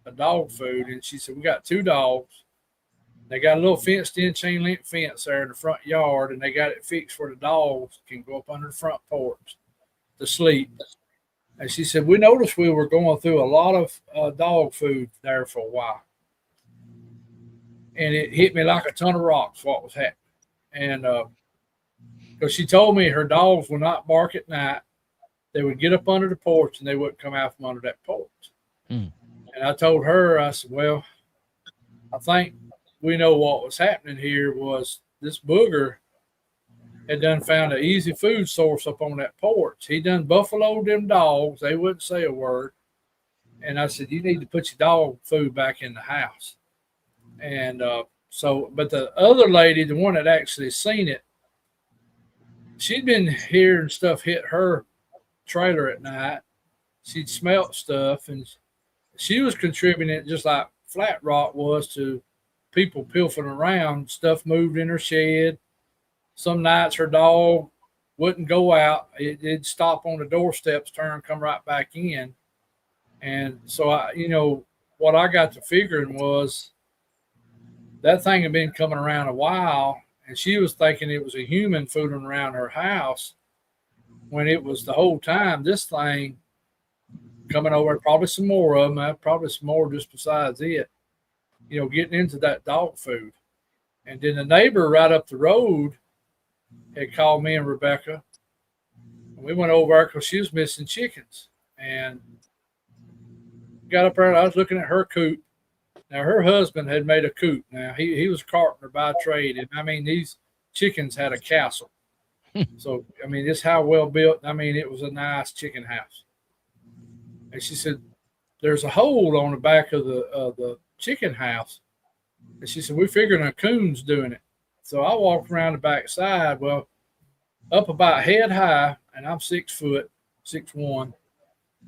a dog food." And she said, "We got 2 dogs. They got a little fenced-in chain link fence there in the front yard, and they got it fixed where the dogs can go up under the front porch to sleep." And she said, "We noticed we were going through a lot of dog food there for a while. And it hit me like a ton of rocks what was happening." And because she told me her dogs would not bark at night. They would get up under the porch, and they wouldn't come out from under that porch. And I told her, I said, "Well, I think we know what was happening here was this booger had done found an easy food source up on that porch. He done buffaloed them dogs. They wouldn't say a word. And I said, you need to put your dog food back in the house." And but the other lady, the one that actually seen it, she'd been hearing stuff hit her trailer at night. She'd smelt stuff, and she was contributing just like Flat Rock was to people pilfering around. Stuff moved in her shed. Some nights her dog wouldn't go out. It'd stop on the doorsteps, turn, come right back in. And so what I got to figuring was that thing had been coming around a while, and she was thinking it was a human fooling around her house when it was the whole time this thing coming over, probably some more of them, probably some more just besides it, getting into that dog food. And then the neighbor right up the road had called me and Rebecca. And we went over there because she was missing chickens. And got up there, and I was looking at her coop. Now, her husband had made a coop. Now, he was a carpenter by trade. And, I mean, these chickens had a castle. So, I mean, it's how well built. I mean, it was a nice chicken house. And she said, there's a hole on the back of the chicken house. And she said, we figured a coon's doing it. So I walked around the back side. Well, up about head high, and I'm 6 foot, 6'1".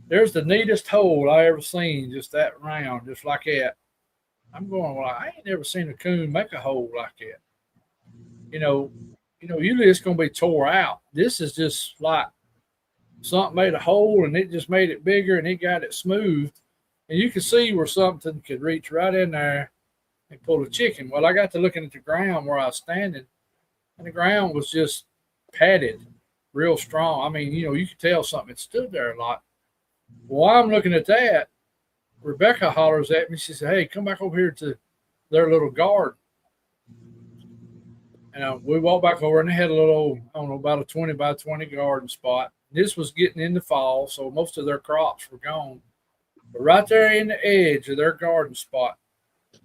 There's the neatest hole I ever seen, just that round, just like that. I'm going, well, I ain't never seen a coon make a hole like that. Usually it's going to be tore out. This is just like something made a hole, and it just made it bigger, and it got it smooth. And you could see where something could reach right in there and pull a chicken. Well, I got to looking at the ground where I was standing, and the ground was just padded, real strong. I mean, you could tell something had stood there a lot. Well, while I'm looking at that, Rebecca hollers at me. She said, hey, come back over here to their little garden. And we walked back over, and they had a little, I don't know, about a 20 by 20 garden spot. This was getting into fall, so most of their crops were gone. But right there in the edge of their garden spot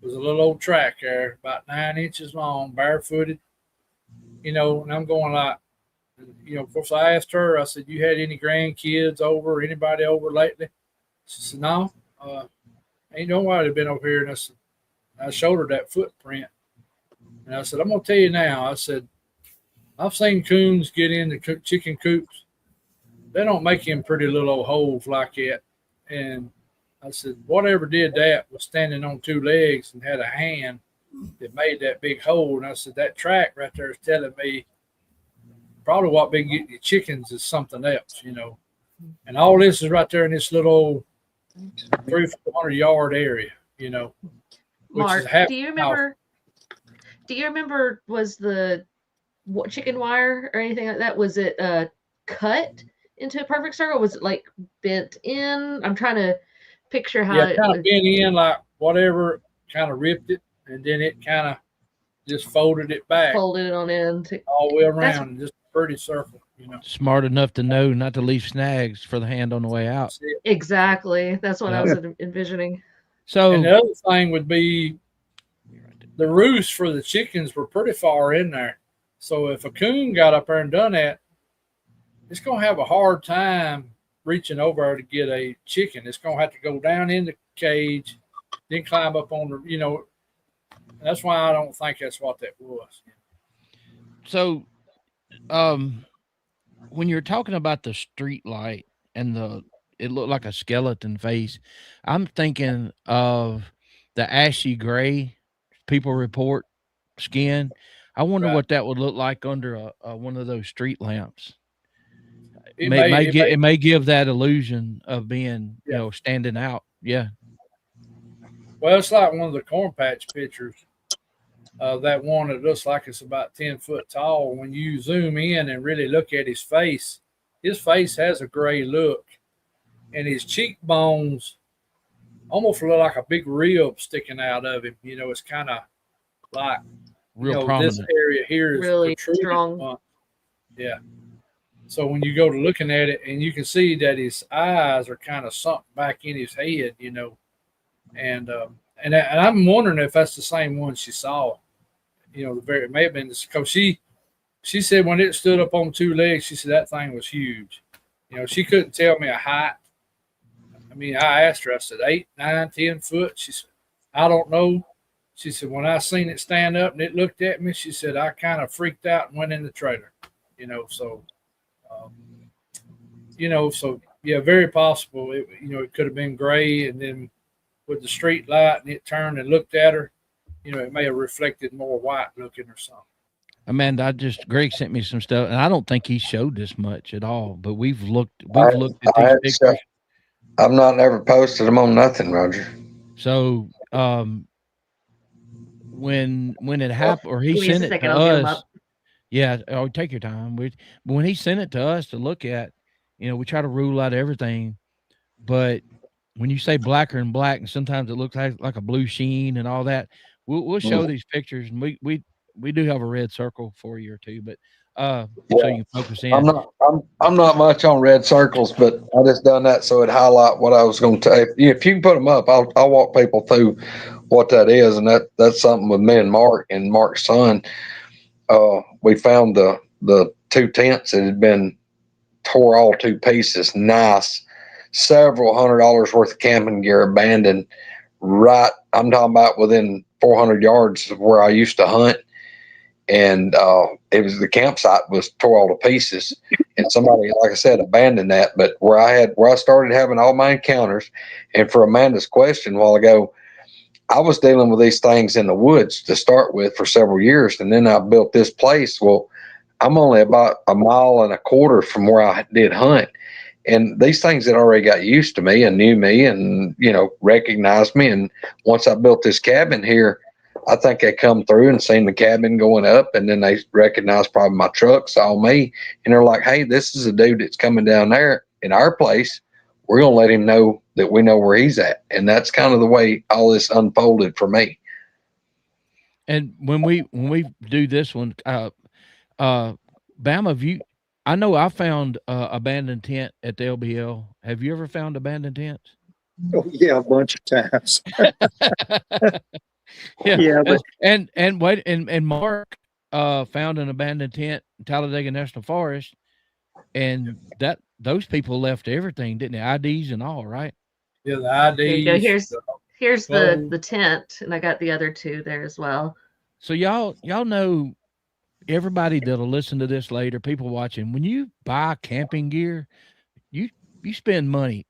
was a little old track there, about 9 inches long, barefooted. And I'm going like, of course, I asked her, I said, you had any grandkids over, anybody over lately? She said, no, ain't nobody been over here. And I showed her that footprint. And I said, I'm going to tell you now. I said, I've seen coons get into chicken coops. They don't make them pretty little old holes like that. And I said, whatever did that was standing on 2 legs and had a hand that made that big hole. And I said, that track right there is telling me probably what been getting the chickens is something else, And all this is right there in this little 300-400 yard area, Mark, is half do you a mile. remember? Do you remember? Was the chicken wire or anything like that? Was it cut into a perfect circle? Was it like bent in? I'm trying to picture how Yeah, it kind was of bent in like whatever, kind of ripped it, and then it kind of just folded it back folded on end. all the way That's around, and just a pretty circle, you know. Smart enough to know not to leave snags for the hand on the way out. That's it. exactly. That's what I Yeah. was envisioning. So And the other thing would be the roosts for the chickens were pretty far in there. So if a coon got up there and done that, it's going to have a hard time reaching over there to get a chicken. It's going to have to go down in the cage, then climb up on the, you know. That's why I don't think that's what that was. So, when you're talking about the street light and it looked like a skeleton face, I'm thinking of the ashy gray people report skin. I wonder Right. what that would look like under one of those street lamps. It It may give that illusion of being, Yeah. standing out. Yeah. Well, it's like one of the corn patch pictures. That one that looks like it's about 10 foot tall. When you zoom in and really look at his face has a gray look, and his cheekbones almost look like a big rib sticking out of him. You know, it's kind of like Real this prominent. area here is Really protruding. strong. Yeah. So when you go to looking at it, and you can see that his eyes are kind of sunk back in his head, you know, and I'm wondering if that's the same one she saw. You know, it may have been because she said when it stood up on two legs, she said that thing was huge. You know, she couldn't tell me a height. I mean, I asked her, I said 8, 9, 10 foot. She said, I don't know. She said, when I seen it stand up and it looked at me, she said, I kind of freaked out and went in the trailer, you know, so, yeah, very possible. It could have been gray, and then with the street light and it turned and looked at her, you know, it may have reflected more white looking or something. Amanda, Greg sent me some stuff, and I don't think he showed this much at all, but we've looked at these pictures. I've not ever posted them on nothing, Roger. So, when it happened, or he Give me sent a it second, to I'll get 'em us, up. yeah, take your time. But when he sent it to us to look at, we try to rule out everything, but when you say blacker and black, and sometimes it looks like a blue sheen and all that, we'll show these pictures, and we do have a red circle for you or two, but so you can focus in. I'm not much on red circles, but I just done that so it highlight what I was going to take. If you can put them up, I'll walk people through what that is, and that's something with me and Mark and Mark's son. We found the two tents that had been tore all to pieces. Nice, several $100s worth of camping gear abandoned. Right, I'm talking about within 400 yards of where I used to hunt. And the campsite was tore all to pieces, and somebody, like I said, abandoned that. But where I started having all my encounters, and for Amanda's question a while ago, I was dealing with these things in the woods to start with for several years, and then I built this place. Well, I'm only about 1.25 miles from where I did hunt, and these things had already got used to me and knew me, and recognized me. And once I built this cabin here, I think they come through and seen the cabin going up, and then they recognized probably my truck, saw me, and they're like, hey, this is a dude that's coming down there in our place. We're going to let him know that we know where he's at. And that's kind of the way all this unfolded for me. And when we do this one, Bama, I know I found abandoned tent at the LBL. Have you ever found abandoned tents? Oh, yeah, a bunch of times. Yeah, Yeah, but and Mark found an abandoned tent in Talladega National Forest, and those people left everything, didn't they? IDs and all, right? Yeah, the IDs. There you go. Here's the tent, and I got the other two there as well. So y'all know, everybody that'll listen to this later, people watching, when you buy camping gear, you spend money.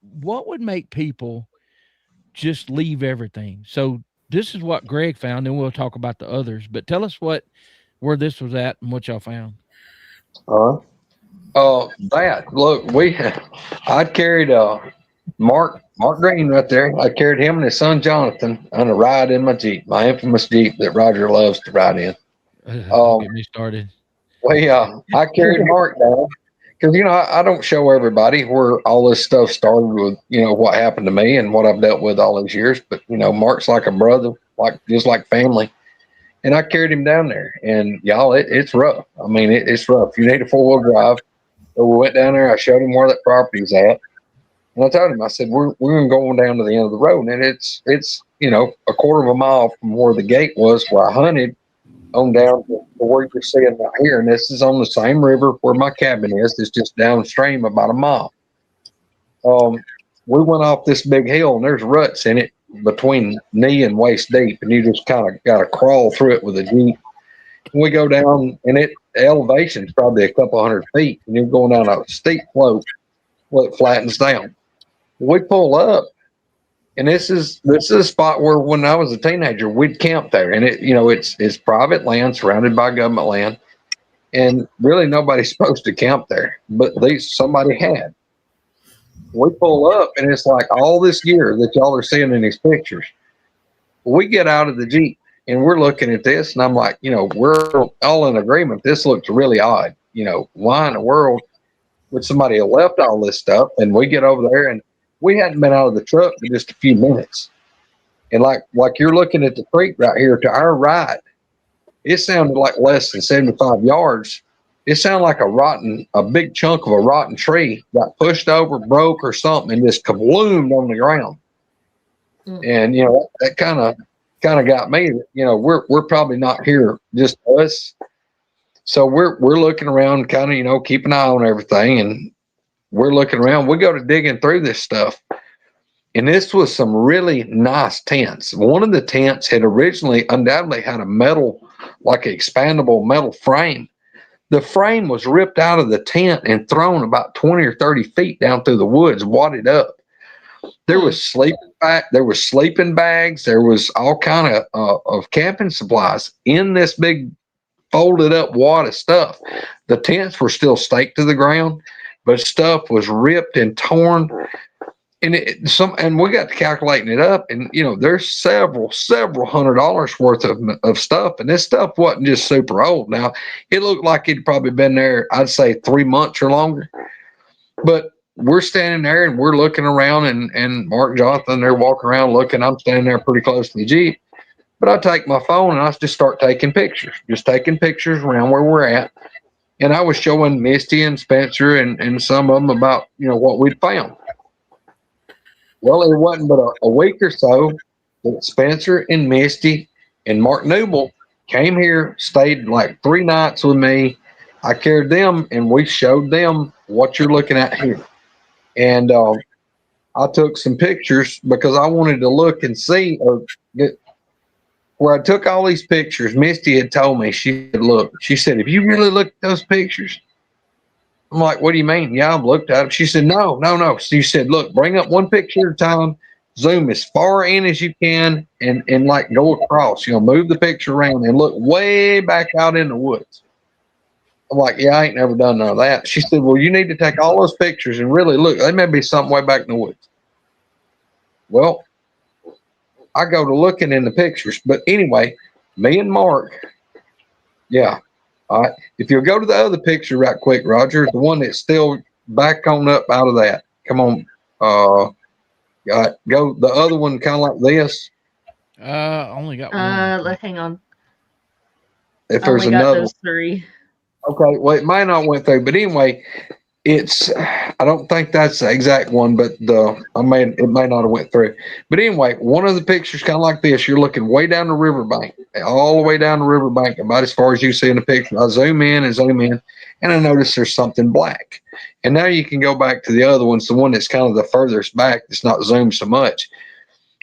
What would make people just leave everything? So this is what Greg found, and we'll talk about the others. But tell us where this was at and what y'all found. That look, I'd carried Mark Green right there. I carried him and his son Jonathan on a ride in my Jeep, my infamous Jeep that Roger loves to ride in. Don't get me started. Well, I carried Mark down because I don't show everybody where all this stuff started with what happened to me and what I've dealt with all these years. But Mark's like a brother, just like family. And I carried him down there, and y'all, it's rough. I mean, it's rough. You need a 4-wheel drive. So we went down there. I showed him where that property's at. And I told him, I said, we're going to go down to the end of the road. And it's a quarter of a mile from where the gate was where I hunted on down to where you're seeing right here. And this is on the same river where my cabin is. It's just downstream about a mile. We went off this big hill, and there's ruts in it between knee and waist deep. And you just kind of got to crawl through it with a Jeep. And we go down, and the elevation is probably a couple 100 feet. And you're going down a steep slope where it flattens down. We pull up, and this is a spot where when I was a teenager, we'd camp there, and it's private land surrounded by government land, and really nobody's supposed to camp there, but somebody had. We pull up, and it's like all this gear that y'all are seeing in these pictures. We get out of the Jeep, and we're looking at this, and I'm like, we're all in agreement. This looks really odd. Why in the world would somebody have left all this stuff? And we get over there, and we hadn't been out of the truck for just a few minutes. And like you're looking at the creek right here to our right, it sounded like less than 75 yards. It sounded like a big chunk of a rotten tree got pushed over, broke or something, and just kabloomed on the ground. And, that kind of got me, we're probably not here, just us. So we're looking around, kind of, keep an eye on everything. And we're looking around. We go to digging through this stuff. And this was some really nice tents. One of the tents had originally undoubtedly had a metal, like an expandable metal frame. The frame was ripped out of the tent and thrown about 20 or 30 feet down through the woods, wadded up. There was sleeping bags. There was all kind of camping supplies in this big folded up wad of stuff. The tents were still staked to the ground, but stuff was ripped and torn. And we got to calculating it up, and there's several $100s worth of stuff, and this stuff wasn't just super old. Now it looked like it'd probably been there, I'd say 3 months or longer. But we're standing there and we're looking around, and Mark and Jonathan, they're walking around looking. I'm standing there pretty close to the Jeep, but I take my phone and I just start taking pictures around where we're at. And I was showing Misty and Spencer and some of them about what we'd found. Well, it wasn't but a week or so that Spencer and Misty and Mark Newble came here, stayed like 3 nights with me. I carried them, and we showed them what you're looking at here. And I took some pictures because I wanted to look and see where I took all these pictures. Misty had told me, she said, have you really looked at those pictures? I'm like, what do you mean? Yeah, I've looked at them. She said, no. She said, look, bring up one picture at a time, zoom as far in as you can, and like go across, move the picture around and look way back out in the woods. I'm like, yeah, I ain't never done none of that. She said, well, you need to take all those pictures and really look. There may be something way back in the woods. Well, I go to looking in the pictures. But anyway, me and Mark, yeah. All right. If you'll go to the other picture right quick, Roger, the one that's still back on up out of that. Come on. Go the other one kind of like this. Only got one. Hang on. If there's only got another those 3. Okay, well, it might not went through, but anyway, I don't think that's the exact one, but it may not have went through. But anyway, one of the pictures kind of like this, you're looking way down the riverbank, all the way down the riverbank, about as far as you see in the picture. I zoom in, and I notice there's something black. And now you can go back to the other ones, the one that's kind of the furthest back, that's not zoomed so much.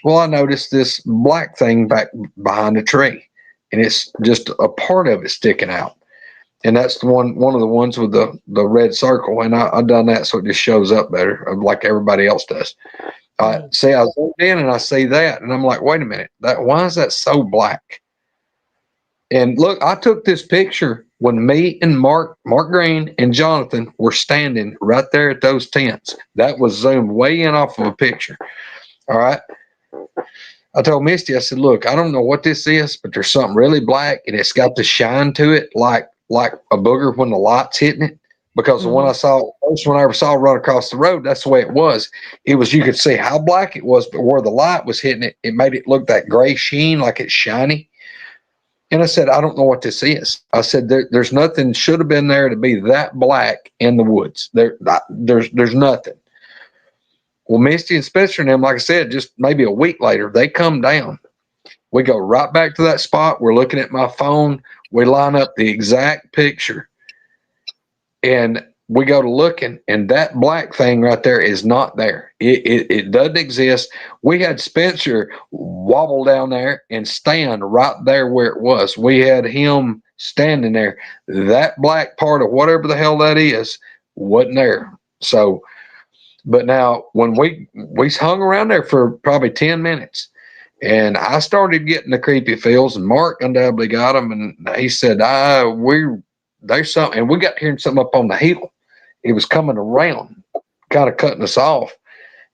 Well, I noticed this black thing back behind a tree, and it's just a part of it sticking out. And that's the one of the ones with the red circle. And I've done that so it just shows up better, like everybody else does. See, I zoomed in and I see that, and I'm like, wait a minute, why is that so black? And look, I took this picture when me and Mark Green and Jonathan were standing right there at those tents. That was zoomed way in off of a picture. All right. I told Misty, I said, look, I don't know what this is, but there's something really black and it's got the shine to it, like a booger when the light's hitting it. Because when I saw first one I ever saw run across the road, that's the way it was. It was, you could see how black it was, but where the light was hitting it, it made it look that gray sheen, like it's shiny. And I said, I don't know what this is. I said, there's nothing should have been there to be that black in the woods. There's nothing. Well, Misty and Spencer and them, like I said, just maybe a week later, they come down. We go right back to that spot. We're looking at my phone. We line up the exact picture. And we go to looking, and that black thing right there is not there. It doesn't exist. We had Spencer wobble down there and stand right there where it was. We had him standing there. That black part of whatever the hell that is wasn't there. So, but now when we hung around there for probably 10 minutes, and I started getting the creepy feels, and Mark undoubtedly got them, and he said, there's something, and we got hearing something up on the hill. It was coming around, kind of cutting us off.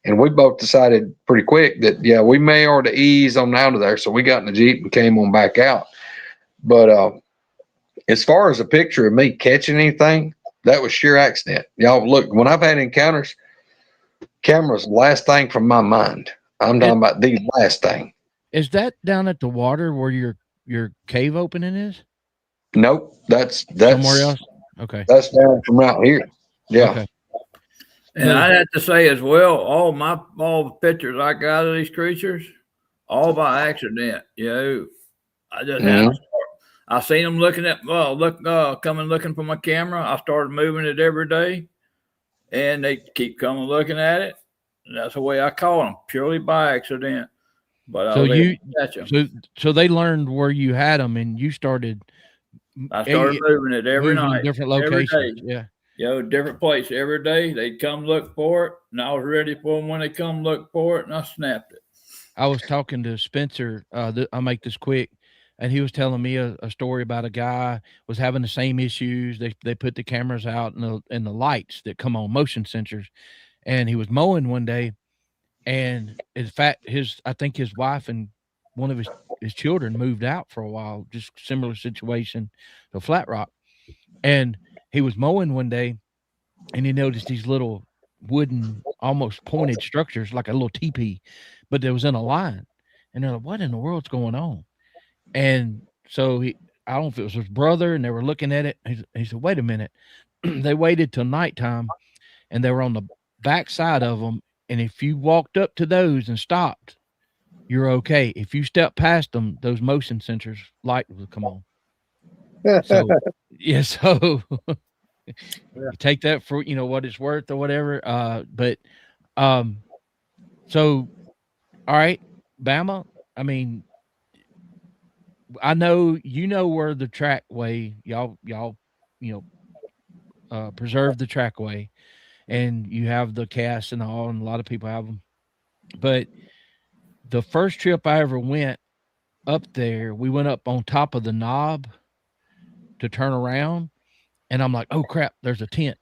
And we both decided pretty quick that, yeah, we may ought to ease on out of there. So we got in the Jeep and came on back out. But as far as a picture of me catching anything, that was sheer accident. Y'all, look, when I've had encounters, camera's the last thing from my mind. I'm talking about the last thing. Is that down at the water where your cave opening is? Nope, that's somewhere else. Okay, that's down from out here. Yeah. Okay. And I'd have to say as well, all the pictures I got of these creatures, all by accident. You know, I just had. I seen them looking at coming looking for my camera. I started moving it every day, and they keep coming looking at it. And that's the way I caught them, purely by accident. But so they learned where you had them, and you started. I started moving it every night, different locations. Yeah. Different place every day. They'd come look for it, and I was ready for them when they come look for it, and I snapped it. I was talking to Spencer. I'll make this quick, and he was telling me a story about a guy was having the same issues. They put the cameras out and the lights that come on, motion sensors, and he was mowing one day, and in fact, I think his wife and one of his children moved out for a while, just similar situation to Flat Rock. And he was mowing one day and he noticed these little wooden, almost pointed structures, like a little teepee, but there was in a line. And they're like, what in the world's going on? And so I don't know if it was his brother, and they were looking at it. He said, wait a minute. They waited till nighttime and they were on the back side of them. And if you walked up to those and stopped, you're okay. If you step past them, those motion sensors light will come on. So yeah, so you take that for what it's worth or whatever. So all right, Bama. I mean, I know where the trackway, y'all preserve the trackway, and you have the casts and all, and a lot of people have them. But the first trip I ever went up there, we went up on top of the knob to turn around, and I'm like, oh crap, there's a tent.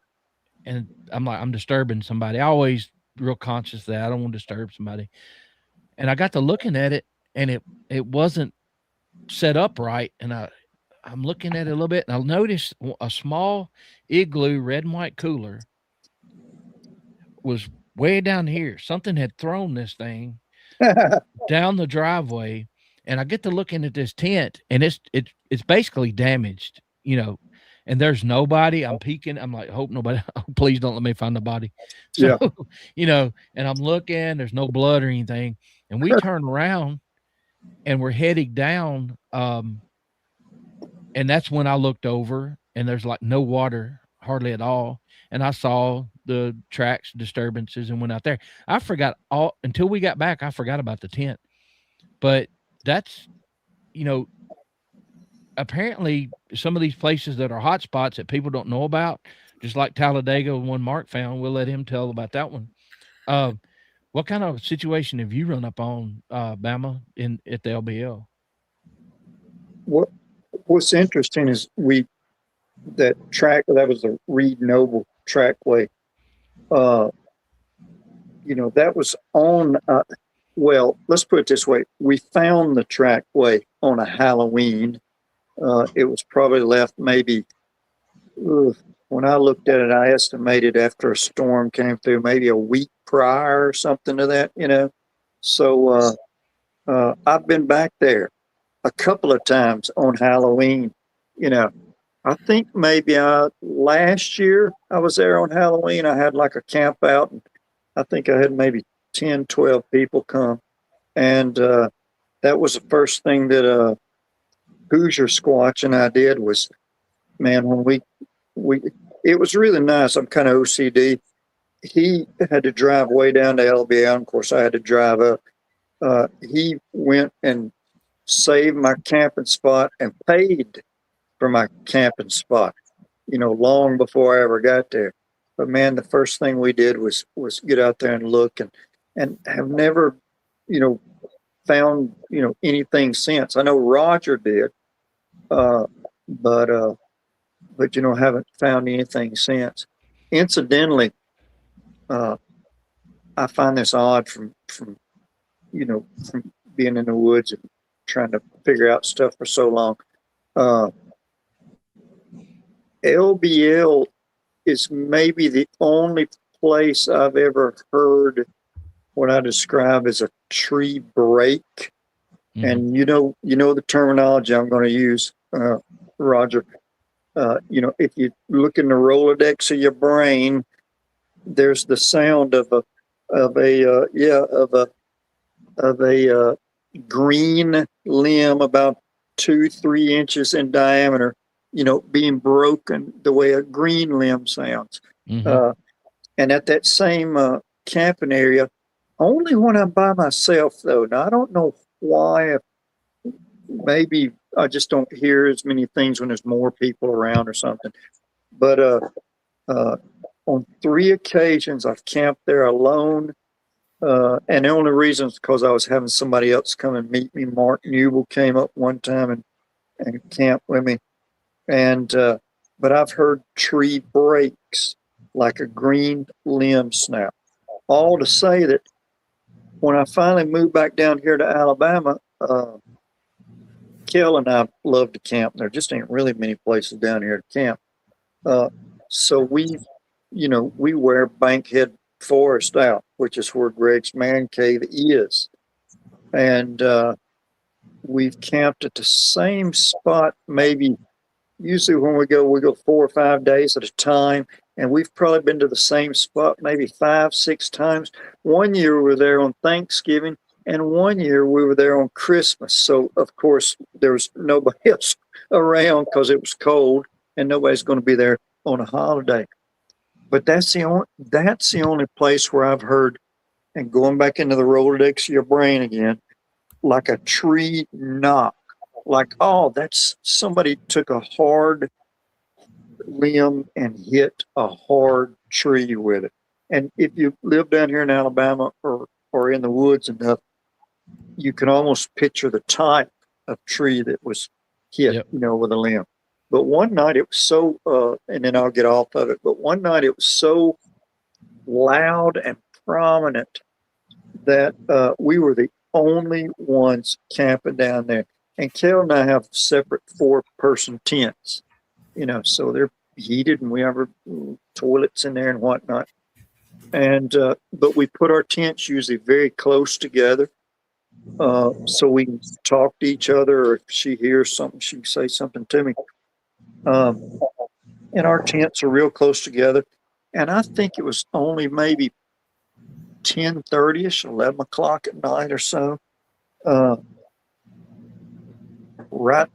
And I'm like, I'm disturbing somebody. I always real conscious that I don't want to disturb somebody. And I got to looking at it, and it wasn't set up right. And I'm looking at it a little bit, and I noticed a small igloo red and white cooler was way down here. Something had thrown this thing down the driveway, and I get to looking at this tent, and it's basically damaged, and there's nobody. I'm peeking. I'm like, hope nobody, please don't let me find the body. So, and I'm looking, there's no blood or anything. And we turn around and we're heading down. And that's when I looked over, and there's like no water hardly at all. And I saw the tracks disturbances and went out there. I forgot until we got back. I forgot about the tent, but that's, apparently some of these places that are hot spots that people don't know about, just like Talladega, one Mark found. We'll let him tell about that one. What kind of situation have you run up on, Bama, at the LBL? What's interesting is that track, that was the Reed Noble trackway. That was on, well, let's put it this way. We found the trackway on a Halloween. It was probably left maybe, when I looked at it, I estimated after a storm came through, maybe a week prior or something to that, So I've been back there a couple of times on Halloween. I think maybe last year I was there on Halloween. I had like a camp out, and I think I had maybe 10, 12 people come. And that was the first thing that Hoosier Squatch and I did was, man, when we it was really nice. I'm kind of OCD. He had to drive way down to LBL. And of course, I had to drive up. He went and saved my camping spot and paid for my camping spot, long before I ever got there. But man, the first thing we did was get out there and look, and have never, found, anything since. I know Roger did, but haven't found anything since. Incidentally, I find this odd from being in the woods and trying to figure out stuff for so long. LBL is maybe the only place I've ever heard what I describe as a tree break. Mm-hmm. And the terminology I'm going to use, Roger. If you look in the Rolodex of your brain, there's the sound of a green limb about 2-3 inches in diameter, being broken the way a green limb sounds. Mm-hmm. And at that same camping area, only when I'm by myself, though. Now, I don't know why. Maybe I just don't hear as many things when there's more people around or something. But on 3 occasions, I've camped there alone. And the only reason is because I was having somebody else come and meet me. Mark Newell came up one time and camped with me. And but I've heard tree breaks like a green limb snap. All to say that when I finally moved back down here to Alabama, Kel and I love to camp. There just ain't really many places down here to camp. So we wear Bankhead Forest out, which is where Greg's man cave is. And we've camped at the same spot maybe. Usually when we go 4 or 5 days at a time, and we've probably been to the same spot maybe 5-6 times. One year we were there on Thanksgiving, and one year we were there on Christmas. So, of course, there was nobody else around because it was cold, and nobody's going to be there on a holiday. But that's the only place where I've heard, and going back into the Rolodex of your brain again, like a tree knock. Like, oh, that's somebody took a hard limb and hit a hard tree with it. And if you live down here in Alabama or in the woods enough, you can almost picture the type of tree that was hit, yep, with a limb. But one night it was so, and then I'll get off of it, but one night it was so loud and prominent that we were the only ones camping down there. And Kel and I have separate 4-person tents, so they're heated and we have toilets in there and whatnot. And, but we put our tents usually very close together, so we can talk to each other, or if she hears something, she can say something to me. And our tents are real close together. And I think it was only maybe 10:30ish, 11 o'clock at night or so. Right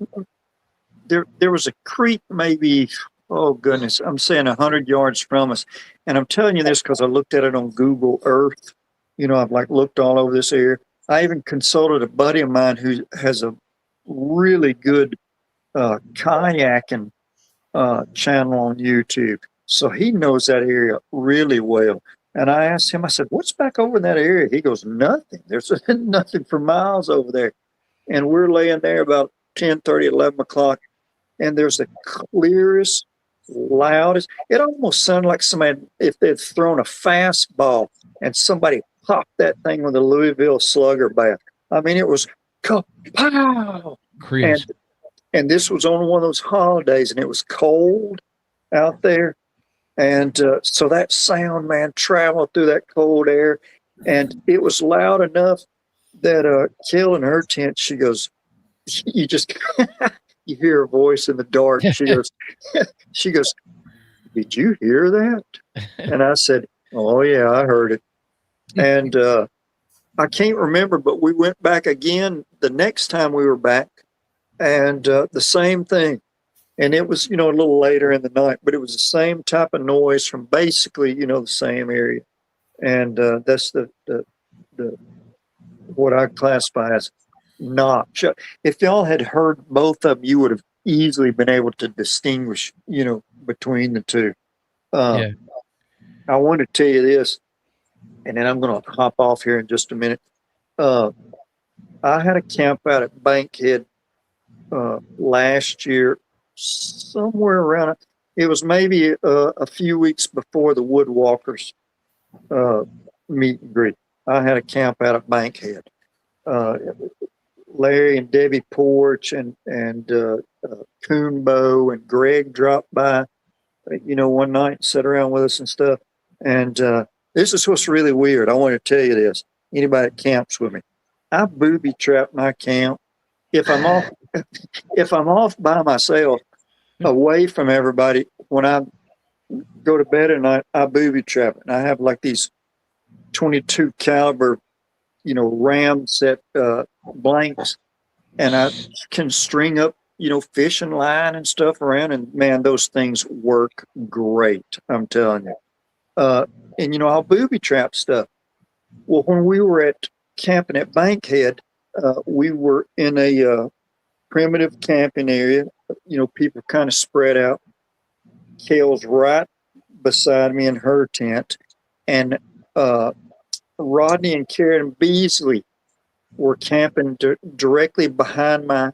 there was a creek, maybe, oh goodness, I'm saying 100 yards from us. And I'm telling you this because I looked at it on Google Earth. I've looked all over this area. I even consulted a buddy of mine who has a really good kayaking channel on YouTube. So he knows that area really well. And I asked him, I said, what's back over in that area? He goes, nothing. There's nothing for miles over there. And we're laying there about 10:30, 11 o'clock, and there's the clearest loud as it almost sounded like somebody if they'd thrown a fastball and somebody popped that thing with a Louisville Slugger bat. I mean, it was pow, Crisp. and this was on one of those holidays, and it was cold out there, and so that sound, man, traveled through that cold air, and it was loud enough that Kill in her tent, she goes, you just you hear a voice in the dark. She goes, did you hear that? And I said, oh yeah, I heard it. And I can't remember, but we went back again the next time we were back, and the same thing. And it was, a little later in the night, but it was the same type of noise from basically, the same area. And that's the what I classify as not. If y'all had heard both of them, you would have easily been able to distinguish, between the two. Yeah. I want to tell you this, and then I'm going to hop off here in just a minute. I had a camp out at Bankhead last year, somewhere around it was maybe a few weeks before the Woodwalkers meet and greet. I had a camp out at Bankhead. Larry and Debbie Porch and Coonbo and Greg dropped by, one night and sat around with us and stuff. And this is what's really weird. I want to tell you this. Anybody that camps with me, I booby trap my camp. If I'm off by myself, away from everybody, when I go to bed at night, I booby trap it. And I have like these 22 caliber, ram set blanks, and I can string up, fishing line and stuff around, and man, those things work great. I'm telling you. And I'll booby trap stuff. Well, when we were at camping at Bankhead, we were in a primitive camping area. People kind of spread out. Kale's right beside me in her tent, and Rodney and Karen Beasley were camping directly behind my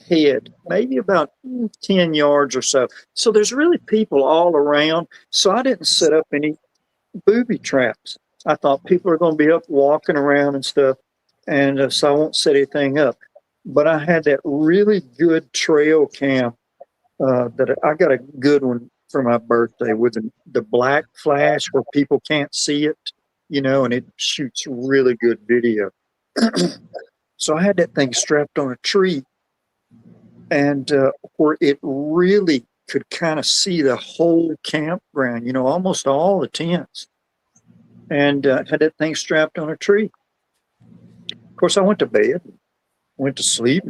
head, maybe about 10 yards or so. So there's really people all around. So I didn't set up any booby traps. I thought people are going to be up walking around and stuff, and so I won't set anything up. But I had that really good trail cam that I got a good one for my birthday with the black flash where people can't see it, and it shoots really good video. So I had that thing strapped on a tree, and where it really could kind of see the whole campground, almost all the tents, and had that thing strapped on a tree. Of course, I went to bed, went to sleep.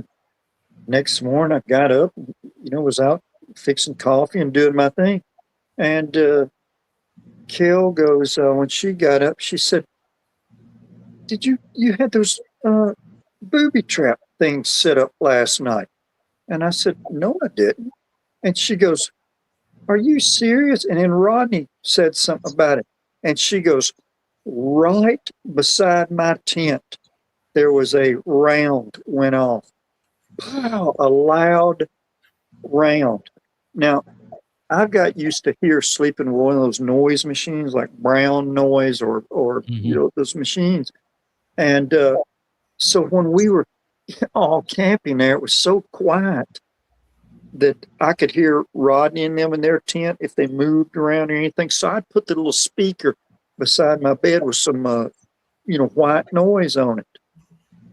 Next morning, I got up, was out fixing coffee and doing my thing. And Kel goes, when she got up, she said, did you had those booby trap things set up last night? And I said, no, I didn't. And she goes, are you serious? And then Rodney said something about it. And she goes, right beside my tent, there was a round went off. Pow, a loud round. Now, I've got used to sleeping with one of those noise machines like Brown Noise or those machines. And so when we were all camping there, it was so quiet that I could hear Rodney and them in their tent if they moved around or anything. So I'd put the little speaker beside my bed with some, white noise on it.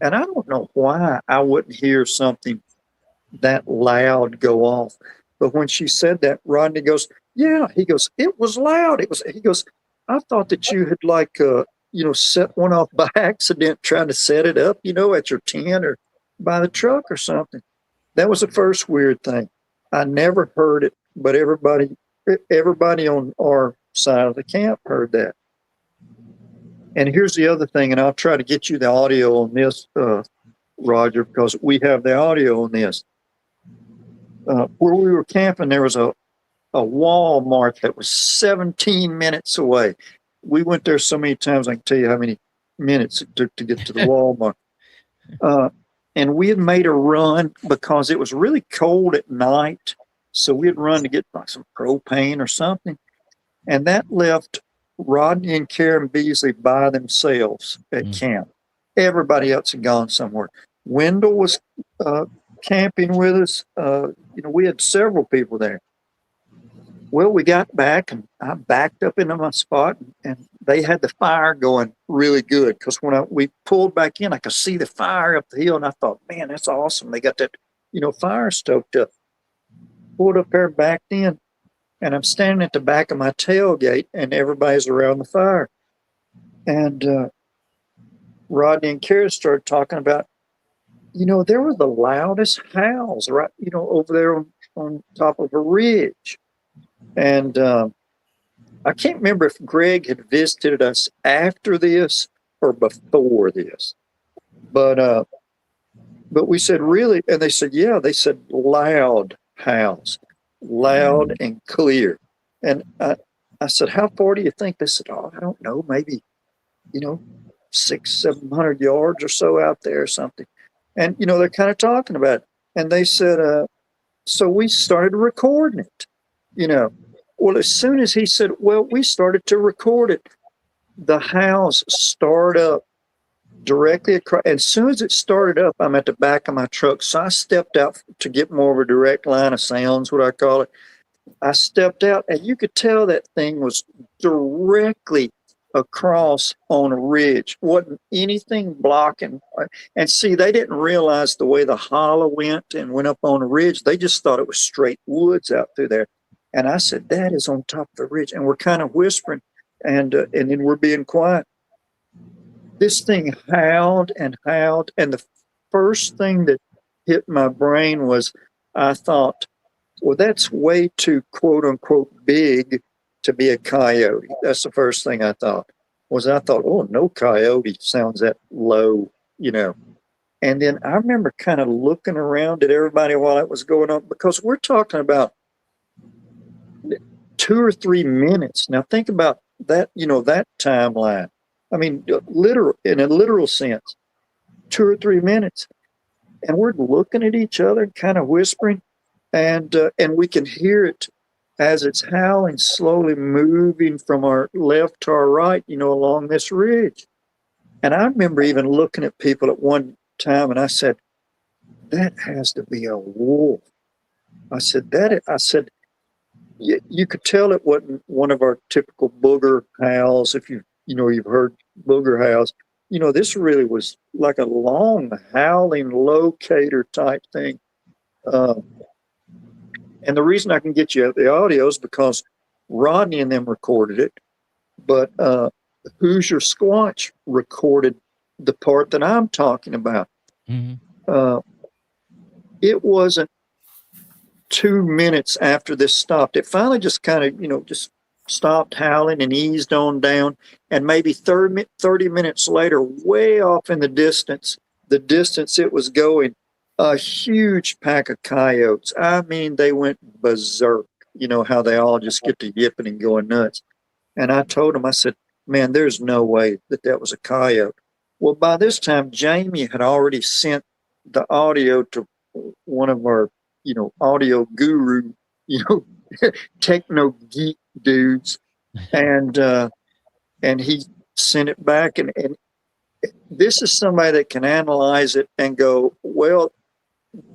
And I don't know why I wouldn't hear something that loud go off. But when she said that, Rodney goes, yeah, he goes, it was loud. He goes, I thought that you had set one off by accident trying to set it up, at your tent or by the truck or something. That was the first weird thing. I never heard it, but everybody on our side of the camp heard that. And here's the other thing, and I'll try to get you the audio on this, Roger, because we have the audio on this. Where we were camping, there was a Walmart that was 17 minutes away. We went there so many times, I can tell you how many minutes it took to get to the Walmart. And we had made a run because it was really cold at night. So we'd run to get like some propane or something. And that left Rodney and Karen Beasley by themselves at camp. Everybody else had gone somewhere. Wendell was camping with us. We had several people there. Well, we got back and I backed up into my spot and they had the fire going really good because when we pulled back in, I could see the fire up the hill and I thought, man, that's awesome. They got that, fire stoked up. Pulled up there, backed in, and I'm standing at the back of my tailgate and everybody's around the fire. And Rodney and Kara started talking about, there were the loudest howls right, over there on top of a ridge. And I can't remember if Greg had visited us after this or before this, but we said really, and they said, yeah, they said loud howls, loud and clear. And I said, how far do you think? They said, oh, I don't know, maybe, 600-700 yards or so out there or something. And, they're kind of talking about it. And they said, so we started recording it, Well, as soon as he said, well, we started to record it, the howls start up directly across. As soon as it started up, I'm at the back of my truck. So I stepped out to get more of a direct line of sounds, what I call it. I stepped out and you could tell that thing was directly across on a ridge. Wasn't anything blocking. And see, they didn't realize the way the hollow went and went up on a ridge. They just thought it was straight woods out through there. And I said, that is on top of the ridge. And we're kind of whispering and then we're being quiet. This thing howled and howled. And the first thing that hit my brain was I thought, well, that's way too quote unquote big to be a coyote. That's the first thing I thought. I thought, oh, no coyote sounds that low, And then I remember kind of looking around at everybody while it was going on, because we're talking about 2 or 3 minutes. Now think about that, that timeline. I mean, in a literal sense, 2 or 3 minutes. And we're looking at each other, kind of whispering, and we can hear it as it's howling, slowly moving from our left to our right, along this ridge. And I remember even looking at people at one time and I said, that has to be a wolf. I said, you could tell it wasn't one of our typical booger howls. If you've heard booger howls, this really was like a long howling locator type thing. And the reason I can get you the audio is because Rodney and them recorded it, but Hoosier Squatch recorded the part that I'm talking about. Mm-hmm. It wasn't 2 minutes after this stopped. It finally just kind of, just stopped howling and eased on down. And maybe 30 minutes later, way off in the distance it was going, a huge pack of coyotes. I mean, they went berserk. How they all just get to yipping and going nuts. And I told him, I said, man, there's no way that was a coyote. Well, by this time, Jamie had already sent the audio to one of our, audio guru, techno geek dudes. And he sent it back. And this is somebody that can analyze it and go, well,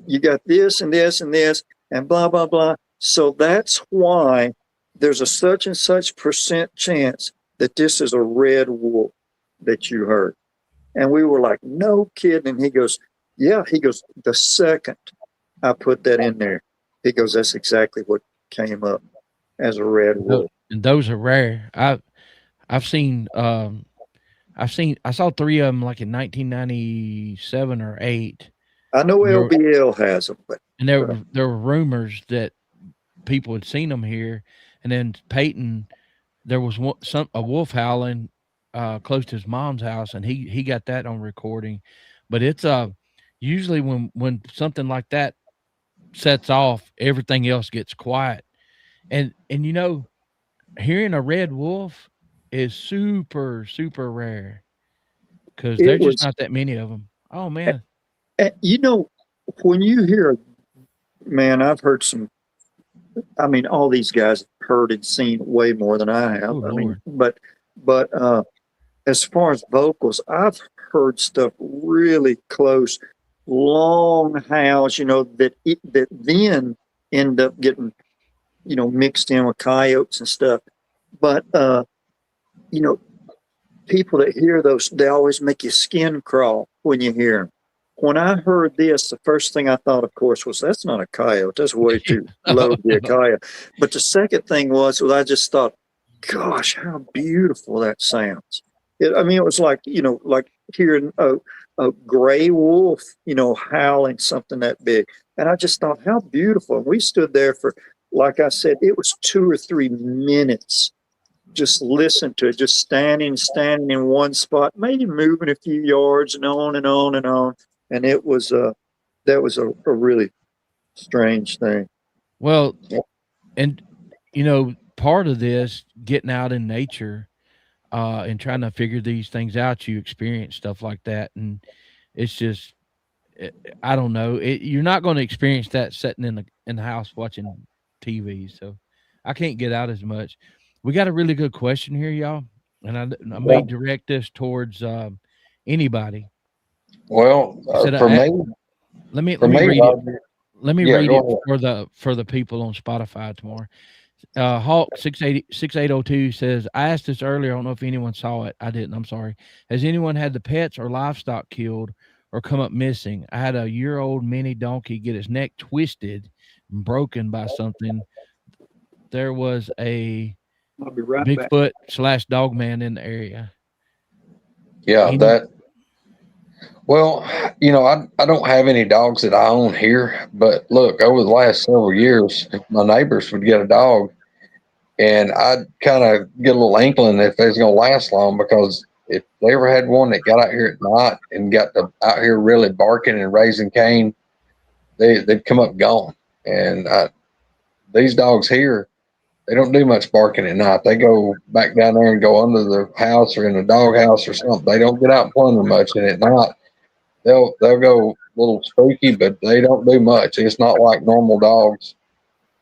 you got this and this and this and blah, blah, blah. So that's why there's a such and such % chance that this is a red wolf that you heard. And we were like, no kidding. And he goes, yeah. He goes, the second I put that in there, he goes, that's exactly what came up as a red wolf. And those are rare. I saw 3 of them like in 1997 or 8. I know LBL has them, but there were rumors that people had seen them here, and then Peyton, there was a wolf howling close to his mom's house, and he got that on recording. But it's usually when something like that sets off, everything else gets quiet, and hearing a red wolf is super rare because there's just not that many of them. Oh man. When you hear, man, I've heard some I mean, all these guys have heard and seen way more than I have. Oh, I mean, Lord. but as far as vocals, I've heard stuff really close, long howls, that then end up getting, mixed in with coyotes and stuff. But you know, people that hear those, they always make your skin crawl when you hear them. When I heard this, the first thing I thought, of course, was that's not a coyote. That's way too low to be a coyote. But the second thing was I just thought, gosh, how beautiful that sounds. It was like, like hearing a gray wolf, howling something that big. And I just thought, how beautiful. And we stood there for, like I said, it was 2 or 3 minutes. Just listen to it, just standing in one spot, maybe moving a few yards and on and on and on. And it was that was a really strange thing. Well, and part of this getting out in nature and trying to figure these things out, you experience stuff like that, and it's just I don't know. You're not going to experience that sitting in the house watching TV. So I can't get out as much. We got a really good question here, y'all, and I may direct this towards anybody. Well, Said, for me, let me for me, read it. Roger, Let me yeah, read go it ahead. for the people on Spotify tomorrow. Hawk 6802 says, I asked this earlier. I don't know if anyone saw it. I didn't. I'm sorry. Has anyone had the pets or livestock killed or come up missing? I had a year-old mini donkey get its neck twisted and broken by something. There was a I'll be right back. Bigfoot / dog man in the area. Yeah, well, I don't have any dogs that I own here, but look, over the last several years, my neighbors would get a dog, and I'd kind of get a little inkling if they was going to last long, because if they ever had one that got out here at night and got out here really barking and raising Cain, they'd come up gone. And these dogs here, they don't do much barking at night. They go back down there and go under the house or in the dog house or something. They don't get out and plunder much, and at night they'll go a little spooky, but they don't do much. It's not like normal dogs,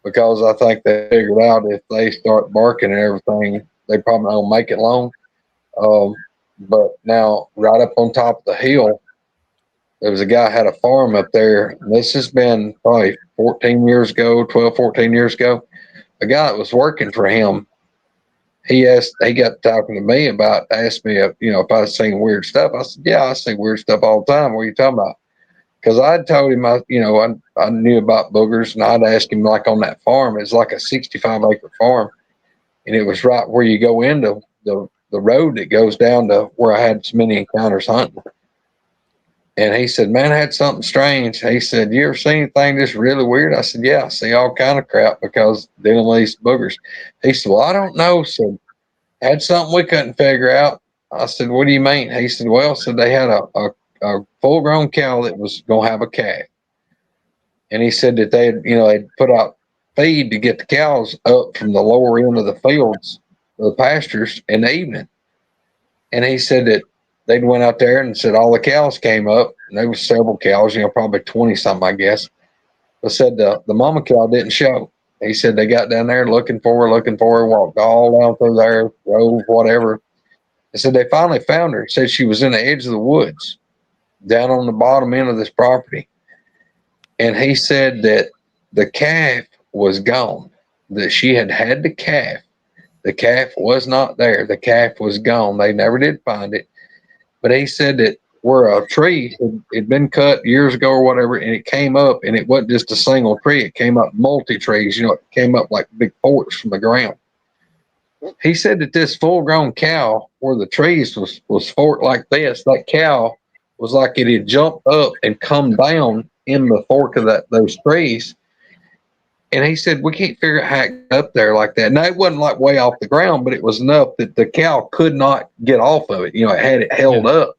because I think they figured out if they start barking and everything, they probably don't make it long. But now, right up on top of the hill, there was a guy had a farm up there. And this has been probably 14 years ago, 12, 14 years ago. A guy that was working for him, he got talking to me asked me if I seen weird stuff. I said, yeah, I see weird stuff all the time. What are you talking about? Because I told him, I knew about boogers, and I'd asked him, like, on that farm, it's like a 65-acre farm, and it was right where you go into the road that goes down to where I had so many encounters hunting. And he said, man, I had something strange. He said, you ever seen anything just really weird? I said, yeah, I see all kind of crap because dealing with these boogers. He said, well, I don't know. So had something we couldn't figure out. I said, what do you mean? He said, well, so they had a full-grown cow that was going to have a calf. And he said that they'd put out feed to get the cows up from the lower end of the fields, the pastures, in the evening. And he said that they'd went out there and said all the cows came up, and there was several cows, probably 20 something, I guess. But said the mama cow didn't show. He said they got down there looking for her, walked all down through there, drove, whatever. He said they finally found her. He said she was in the edge of the woods, down on the bottom end of this property. And he said that the calf was gone, that she had the calf. The calf was not there. The calf was gone. They never did find it. But he said that where a tree had been cut years ago or whatever, and it came up, and it wasn't just a single tree. It came up multi-trees. It came up like big forks from the ground. He said that this full-grown cow, where the trees was forked like this, that cow was like it had jumped up and come down in the fork of those trees. And he said, we can't figure out how it got up there like that. Now, it wasn't like way off the ground, but it was enough that the cow could not get off of it. It had it held up.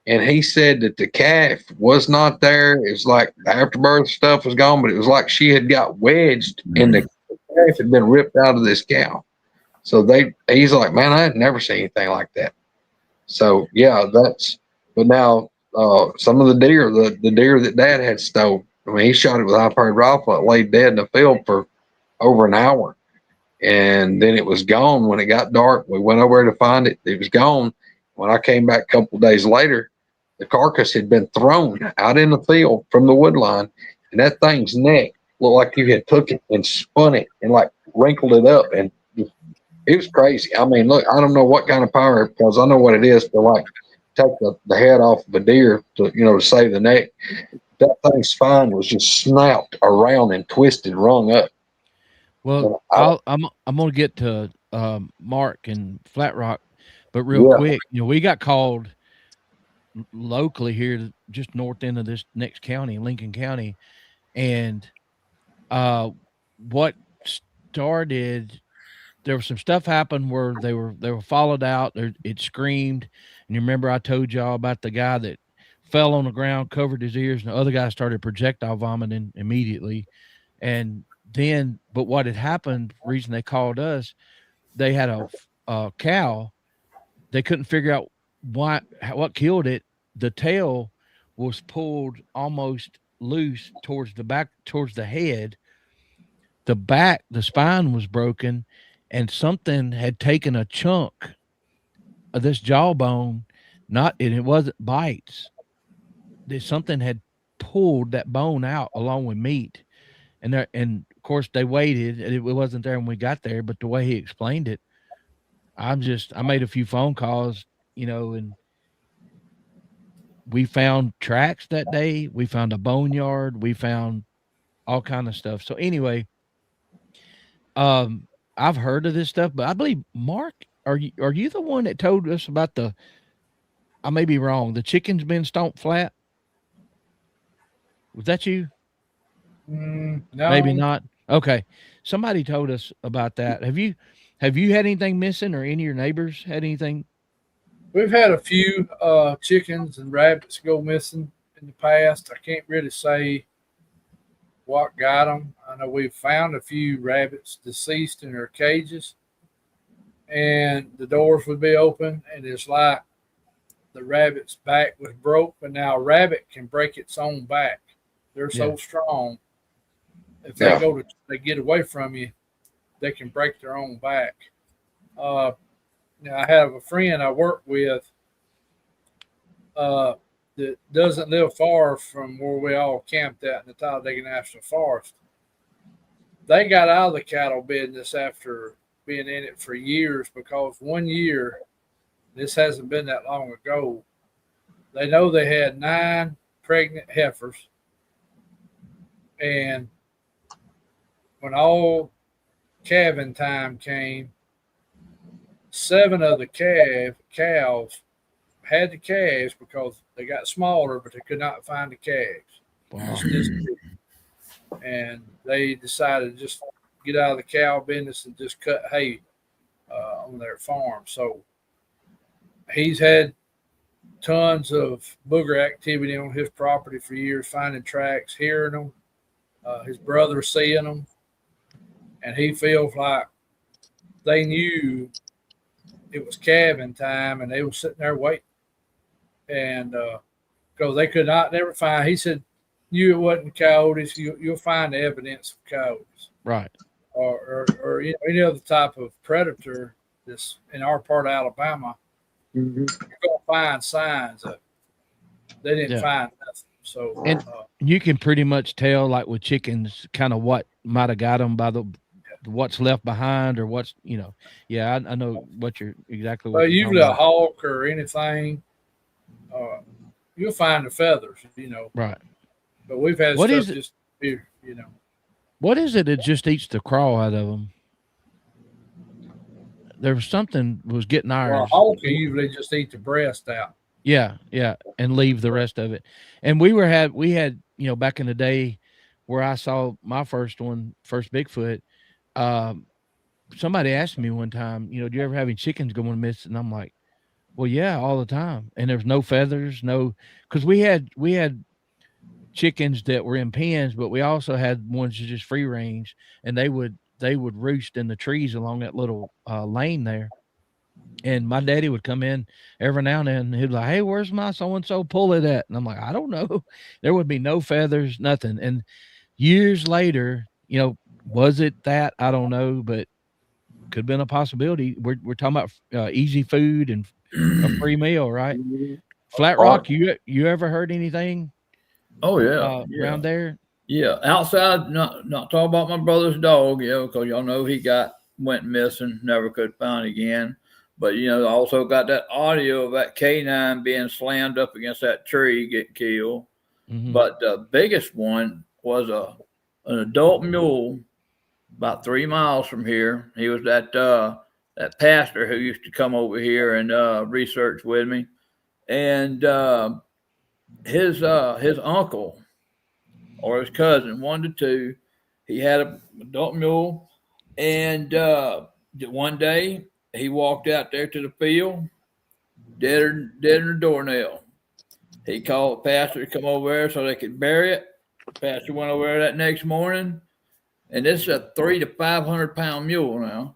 And he said that the calf was not there. It was like the afterbirth stuff was gone, but it was like she had got wedged and the calf had been ripped out of this cow. So he's like, man, I had never seen anything like that. So, yeah, but now some of the deer that Dad had stole, I mean, he shot it with a high-powered rifle. It laid dead in the field for over an hour. And then it was gone when it got dark. We went over to find it. It was gone. When I came back a couple of days later, the carcass had been thrown out in the field from the wood line, and that thing's neck looked like you had took it and spun it and like wrinkled it up, and it was crazy. I mean, look, I don't know what kind of power, because I know what it is to like take the head off of a deer to, you know, to save the neck. That thing's spine was just snapped around and twisted, rung up. Well, I'm gonna get to Mark and Flat Rock, but real quick, you know, we got called locally here, just north end of this next county, Lincoln County, and what started, there was some stuff happened where they were followed out. It screamed, and you remember I told y'all about the guy that fell on the ground, covered his ears, and the other guy started projectile vomiting immediately, and then, but what had happened, reason they called us, they had a cow. They couldn't figure out what killed it. The tail was pulled almost loose towards the back, towards the head. The back, the spine was broken, and something had taken a chunk of this jawbone. And it wasn't bites. Something had pulled that bone out along with meat. And of course they waited, and it wasn't there when we got there, but the way he explained it, I made a few phone calls, you know, and we found tracks that day. We found a boneyard. We found all kind of stuff. So anyway, I've heard of this stuff, but I believe, Mark, are you the one that told us about I may be wrong, the chicken's been stomped flat? Was that you? No, maybe not. Okay, somebody told us about that. Have you had anything missing, or any of your neighbors had anything? We've had a few chickens and rabbits go missing in the past. I can't really say what got them. I know we've found a few rabbits deceased in their cages, and the doors would be open, and it's like the rabbit's back was broke, but now a rabbit can break its own back. They're so strong. If they get away from you, they can break their own back. Now I have a friend I work with that doesn't live far from where we all camped at in the Talladega National Forest. They got out of the cattle business after being in it for years, because one year, this hasn't been that long ago, they know they had 9 pregnant heifers, and when all calving time came, 7 of the cows had the calves because they got smaller, but they could not find the calves. Wow. And they decided to just get out of the cow business and just cut hay on their farm. So he's had tons of booger activity on his property for years, finding tracks, hearing them, his brother seeing them, and he feels like they knew it was calving time, and they were sitting there waiting. And because they could never find, he said, knew it wasn't coyotes. You'll find the evidence of coyotes, right? Or you know, any other type of predator that's in our part of Alabama. Mm-hmm. You're gonna find signs of it. They didn't find nothing. So and you can pretty much tell, like with chickens, kind of what might have got them by what's left behind, or what's, you know. Yeah, I know what you're exactly. Well, usually a hawk or anything, you'll find the feathers, you know. Right. But we've had what stuff is it, just here, you know. What is it that just eats the craw out of them? There was something was getting ours. Well, a hawk can usually just eat the breast out. Yeah, and leave the rest of it. And we had, you know, back in the day where I saw my first Bigfoot, somebody asked me one time, you know, do you ever have any chickens going missing? And I'm like, well, yeah, all the time. And there's no feathers, because we had chickens that were in pens, but we also had ones that just free range, and they would roost in the trees along that little lane there. And my daddy would come in every now and then, and he'd be like, hey, where's my so-and-so pull it at? And I'm like, I don't know. There would be no feathers, nothing. And years later, you know, Was it that? I don't know, but could have been a possibility. We're talking about easy food and a free meal, right? Flat Rock, you ever heard anything Oh yeah, yeah, around there? yeah. Outside, not talking about my brother's dog, because y'all know he went missing, never could find again. But I also got that audio of that canine being slammed up against that tree, getting killed. Mhm. But the biggest one was an adult mule about 3 miles from here. He was that pastor who used to come over here and research with me, and his uncle or his cousin, one to two, he had an adult mule, and one day he walked out there to the field, dead in the doornail. He called the pastor to come over there so they could bury it. The pastor went over there that next morning, and this is a 300 to 500 pound mule now.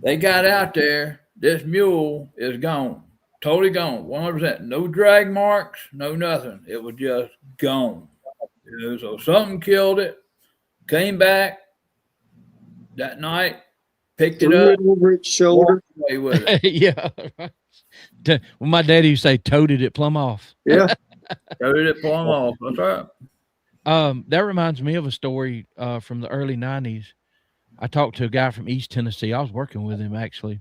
They got out there. This mule is gone, totally gone, 100%. No drag marks, no nothing. It was just gone. So something killed it. Came back that night, picked it up over its shoulder. Away with it. Yeah. Well, my daddy used to say, toted it plumb off. Yeah. Toted it plumb off. That's right. That reminds me of a story from the early 90s. I talked to a guy from East Tennessee. I was working with him actually.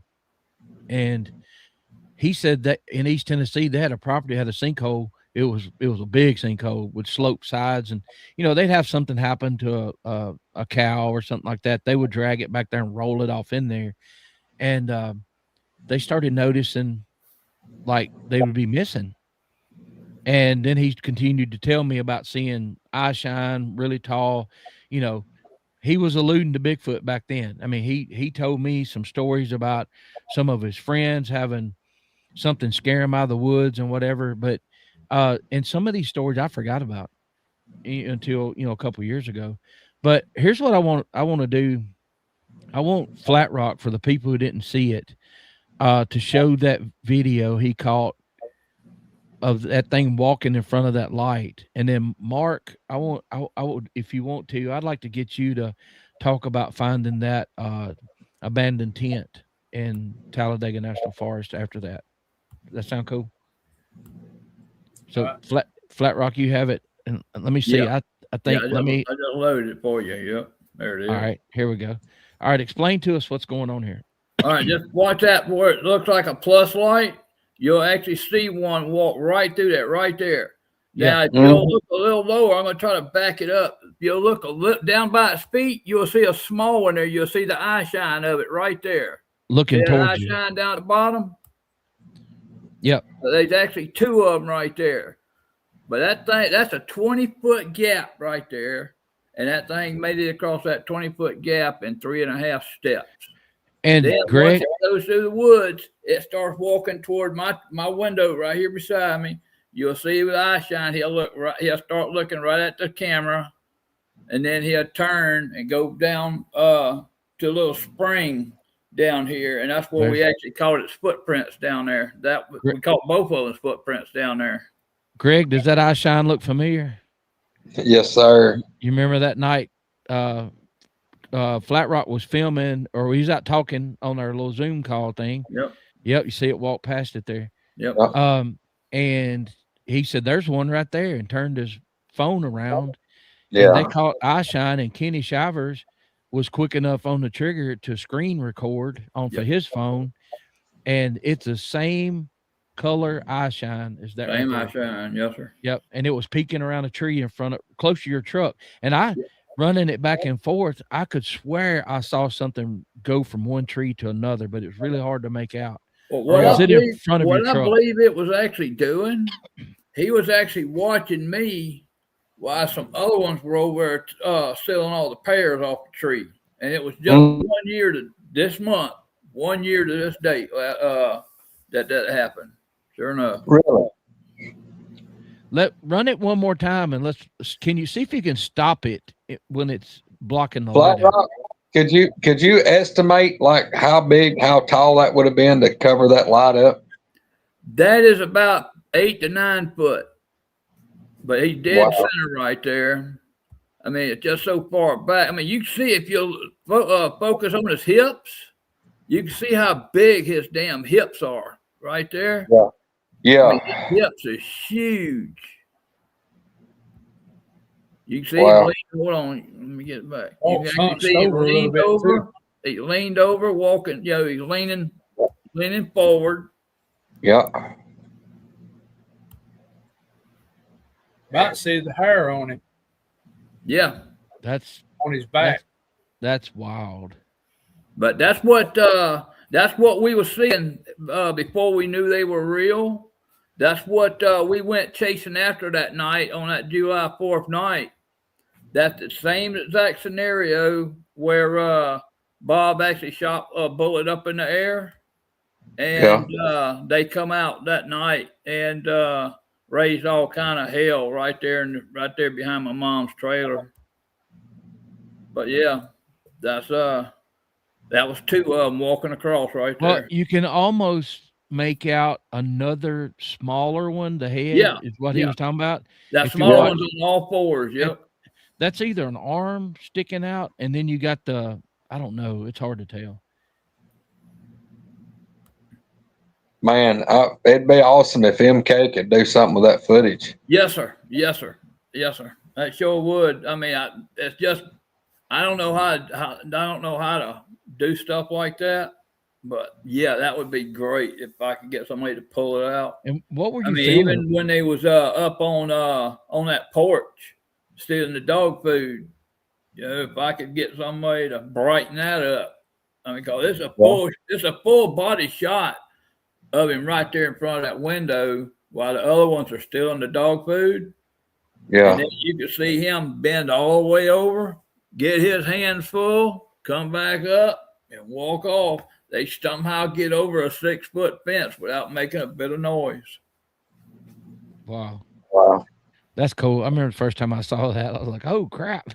And he said that in East Tennessee, they had a property, had a sinkhole. It was a big sinkhole with sloped sides. And, they'd have something happen to a cow or something like that. They would drag it back there and roll it off in there. And they started noticing like they would be missing. And then he continued to tell me about seeing eye shine, really tall. He was alluding to Bigfoot back then. I mean, he told me some stories about some of his friends having something scare him out of the woods and whatever. But and some of these stories I forgot about until a couple years ago. But here's what I want to do. I want Flat Rock, for the people who didn't see it, to show that video he caught of that thing walking in front of that light. And then Mark, I would, if you want to, I'd like to get you to talk about finding that abandoned tent in Talladega National Forest after that. Does that sound cool? So Flat Rock, you have it. And let me see. Yeah. I think, I just loaded it for you. Yep. There it is. All right, here we go. All right. Explain to us what's going on here. All right. Just watch that where it looks like a plus light. You'll actually see one walk right through that right there. Now, if you'll look a little lower, I'm going to try to back it up. If you'll look a little down by its feet, you'll see a small one there. You'll see the eye shine of it right there. Looking towards you. Eye shine down at the bottom. Yep. There's actually two of them right there. But that thing, that's a 20-foot gap right there. And that thing made it across that 20-foot gap in 3.5 steps. And then Greg, once it goes through the woods, it starts walking toward my window right here beside me. You'll see with eye shine, he'll start looking right at the camera, and then he'll turn and go down to a little spring down here, and that's where we actually caught its footprints down there. We caught both of them's footprints down there. Greg, does that eye shine look familiar? Yes, sir. You remember that night Flat Rock was filming, or he's out talking on our little Zoom call thing. Yep. You see it walk past it there. Yep. And he said, there's one right there, and turned his phone around. Yeah. And they caught eye shine, and Kenny Shivers was quick enough on the trigger to screen record for his phone. And it's the same color eye shine as that. Same eye shine. Yes, sir. Yep. And it was peeking around a tree close to your truck. And running it back and forth, I could swear I saw something go from one tree to another, but it was really hard to make out. Well, what I truck? believe it was actually doing, he was actually watching me while some other ones were over there stealing all the pears off the tree. And it was just 1 year to this month, 1 year to this date that happened. Sure enough. Really? Run it one more time, and can you see if you can stop it when it's blocking the light? Could you estimate like how tall that would have been to cover that light up? That is about 8 to 9 foot, but he's dead center right there. I mean, it's just so far back. I mean, you can see if you focus on his hips, you can see how big his damn hips are right there. Yeah. Yeah. I mean, his hips are huge. You can see Wow. him lean. Hold on, let me get it back. You Walks can actually hunched see him over a little leaned bit, over. too. He leaned over, walking. You know, he's leaning forward. Yeah. About to see the hair on him, Yeah, That's on his back. that's wild. but that's what we were seeing before we knew they were real. That's what we went chasing after that night on that July 4th night. That's the same exact scenario where Bob actually shot a bullet up in the air, and they come out that night and raised all kind of hell right there behind my mom's trailer. But yeah, that was two of them walking across right Well, there. you can almost make out another smaller one. The head is what he was talking about. That If you small watch- one's on all fours. Yep. That's either an arm sticking out, and then you got I don't know. It's hard to tell. Man, it'd be awesome if MK could do something with that footage. Yes, sir. Yes, sir. Yes, sir. That sure would. I mean, it's just I don't know how to do stuff like that, but yeah, that would be great if I could get somebody to pull it out. And what were you I mean, filming? even when they was up on that porch stealing the dog food, you know, if I could get somebody to brighten that up. I mean, cause it's a full body shot of him right there in front of that window while the other ones are stealing the dog food. Yeah. And then you can see him bend all the way over, get his hands full, come back up, and walk off. They somehow get over a 6-foot fence without making a bit of noise. Wow. Wow. That's cool. I remember the first time I saw that, I was like, "Oh crap!"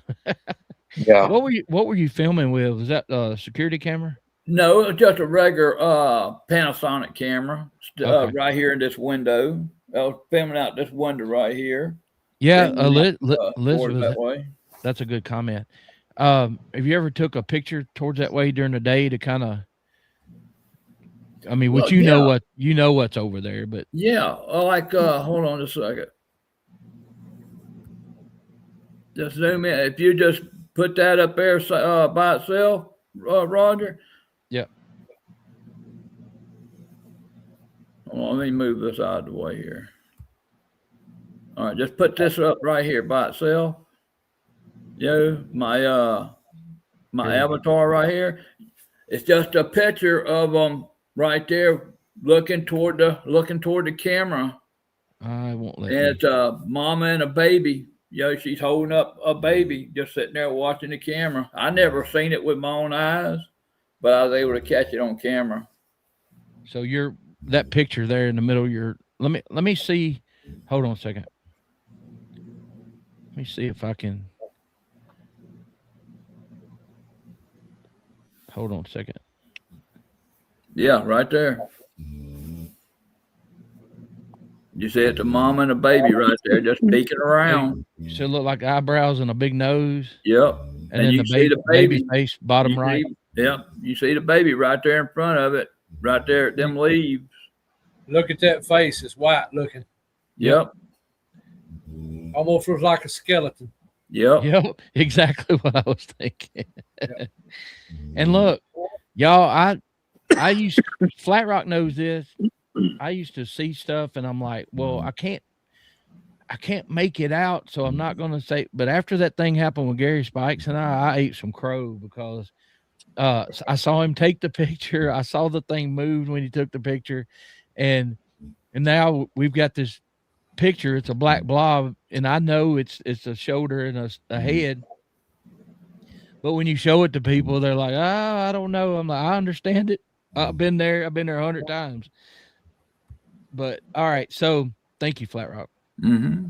Yeah. What were you filming with? Was that a security camera? No, it was just a regular Panasonic camera Okay. right here in this window. I was filming out this window right here. Yeah, Filming Liz towards was. that way. That's a good comment. Have you ever took a picture towards that way during the day to kind of? I mean, Well, you know what's over there, but yeah, like hold on just a second. Just zoom in. If you just put that up there by itself, Roger. yeah. Hold on, let me move this out of the way here. All right, just put this up right here by itself. You know, my avatar right here. It's just a picture of them right there looking toward the camera. I won't let And you. it's a mama and a baby. You know, she's holding up a baby, just sitting there watching the camera. I never seen it with my own eyes, but I was able to catch it on camera. So that picture there in the middle. Let me see. Hold on a second. Let me see if I can. Hold on a second. Yeah, right there. You see it's a mama and a baby right there, just peeking around. You still look like eyebrows and a big nose. Yep. And then you the see the baby face, bottom You right. Yep. You see the baby right there in front of it, right there at them leaves. Look at that face. It's white looking. Yep. Almost looks like a skeleton. Yep. Yep, exactly what I was thinking. And look, y'all, I used Flat Rock knows this. I used to see stuff and I'm like, well, I can't make it out, so I'm not gonna say. But after that thing happened with Gary Spikes and I ate some crow because I saw him take the picture. I saw the thing moved when he took the picture, and now we've got this picture. It's a black blob, and I know it's a shoulder and a head. But when you show it to people, they're like, "Oh, I don't know." I'm like, "I understand it. I've been there 100 times." But all right, so thank you, Flat Rock. Mm-hmm.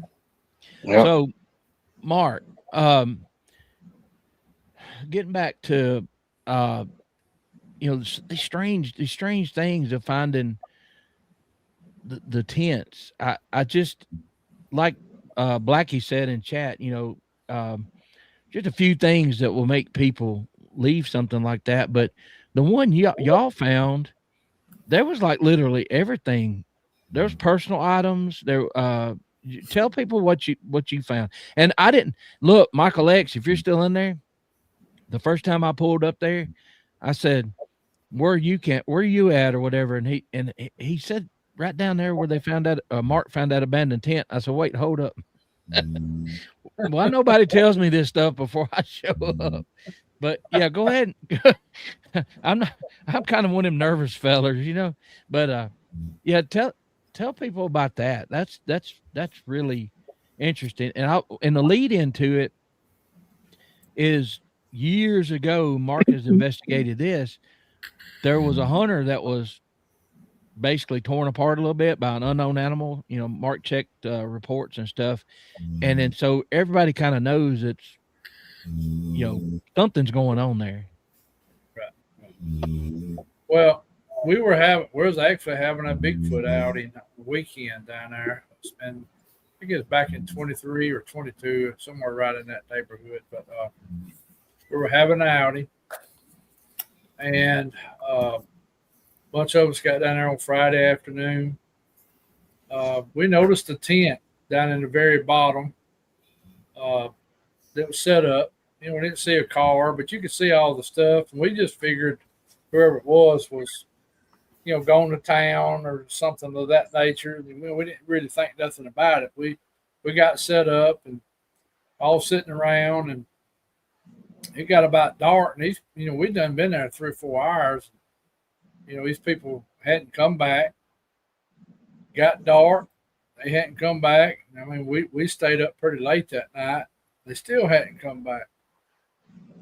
Yep. So, Mark, getting back to these strange things of finding the tents. I just like Blackie said in chat, just a few things that will make people leave something like that. But the one y'all found, there was like literally everything. There was personal items. There, tell people what you found. And I didn't look, Michael X. If you're still in there, the first time I pulled up there, I said, where are you at or whatever, and he said right down there where they found that Mark found that abandoned tent. I said, wait, hold up. Why nobody tells me this stuff before I show up? But yeah, go ahead. I'm kind of one of them nervous fellers, you know. But yeah, tell people about that. That's really interesting. And the lead into it is years ago, Mark has investigated this. There was a hunter that was basically torn apart a little bit by an unknown animal. You know, Mark checked reports and stuff. And then so everybody kind of knows it's, you know, something's going on there. Right. Well, we was actually having a Bigfoot outing weekend down there. It's been, I guess, back in 23 or 22, somewhere right in that neighborhood. But we were having an outing, and a bunch of us got down there on Friday afternoon. We noticed a tent down in the very bottom that was set up. You know, we didn't see a car, but you could see all the stuff. And we just figured whoever it was, you know, going to town or something of that nature. We didn't really think nothing about it. We got set up and all sitting around, and it got about dark. And you know, we'd done been there 3 or 4 hours. You know, these people hadn't come back. Got dark. They hadn't come back. I mean, we stayed up pretty late that night. They still hadn't come back.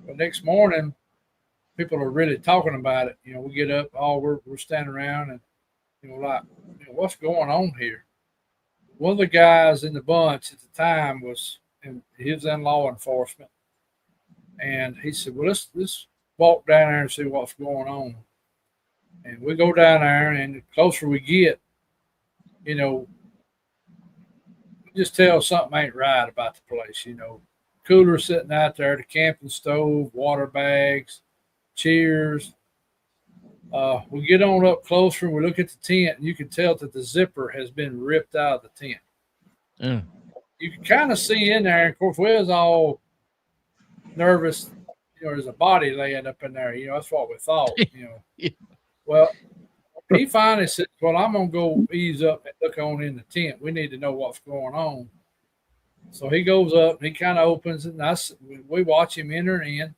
But next morning, people are really talking about it. You know, we get up, we're standing around and, you know, like, you know, what's going on here? One of the guys in the bunch at the time he was in law enforcement. And he said, well, let's walk down there and see what's going on. And we go down there, and the closer we get, you know, just tell something ain't right about the place. You know, cooler sitting out there, the camping stove, water bags, chairs. We get on up closer, we look at the tent, and you can tell that the zipper has been ripped out of the tent. Mm. You can kind of see in there. Of course, we was all nervous. You know, there's a body laying up in there. You know, that's what we thought. You know, Yeah. Well, he finally said, well, I'm going to go ease up and look on in the tent. We need to know what's going on. So he goes up, and he kind of opens it, and we watch him enter in,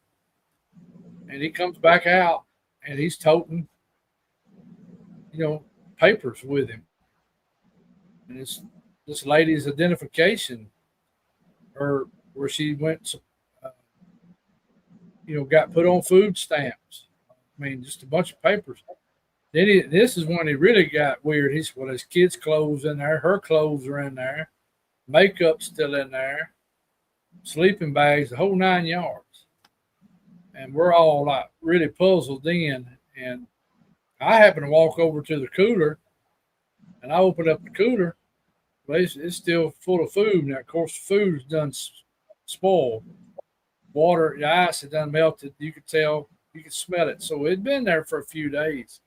and he comes back out, and he's toting, you know, papers with him. And it's this lady's identification, or where she went, you know, got put on food stamps. I mean, just a bunch of papers. Then this is when he really got weird. He said, well, his kids' clothes in there, her clothes are in there, makeup's still in there, sleeping bags, the whole 9 yards. And we're all like really puzzled in. And I happened to walk over to the cooler, and I opened up the cooler. But it's still full of food. Now, of course, the food's done spoiled. Water, the ice had done melted. You could tell, you could smell it. So it'd been there for a few days.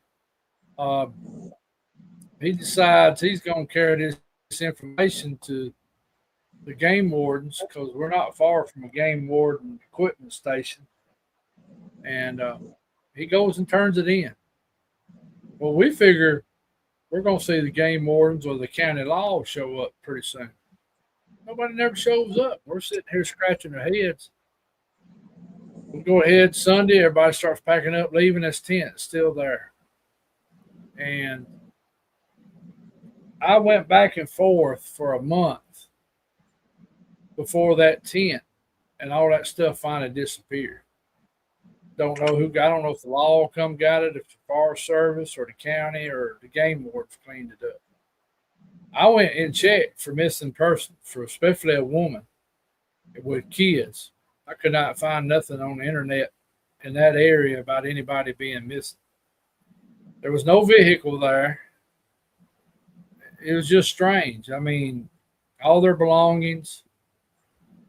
He decides he's going to carry this information to the game wardens, because we're not far from a game warden equipment station. And he goes and turns it in. Well, we figure we're going to see the game wardens or the county law show up pretty soon. Nobody never shows up. We're sitting here scratching our heads. We go ahead Sunday, everybody starts packing up, leaving. This tent is still there. And I went back and forth for a month before that tent and all that stuff finally disappeared. Don't know I don't know if the law come got it, if the Forest Service or the county or the game wardens cleaned it up. I went and checked for missing persons, for especially a woman with kids. I could not find nothing on the internet in that area about anybody being missing. There was no vehicle there. It was just strange. I mean, all their belongings,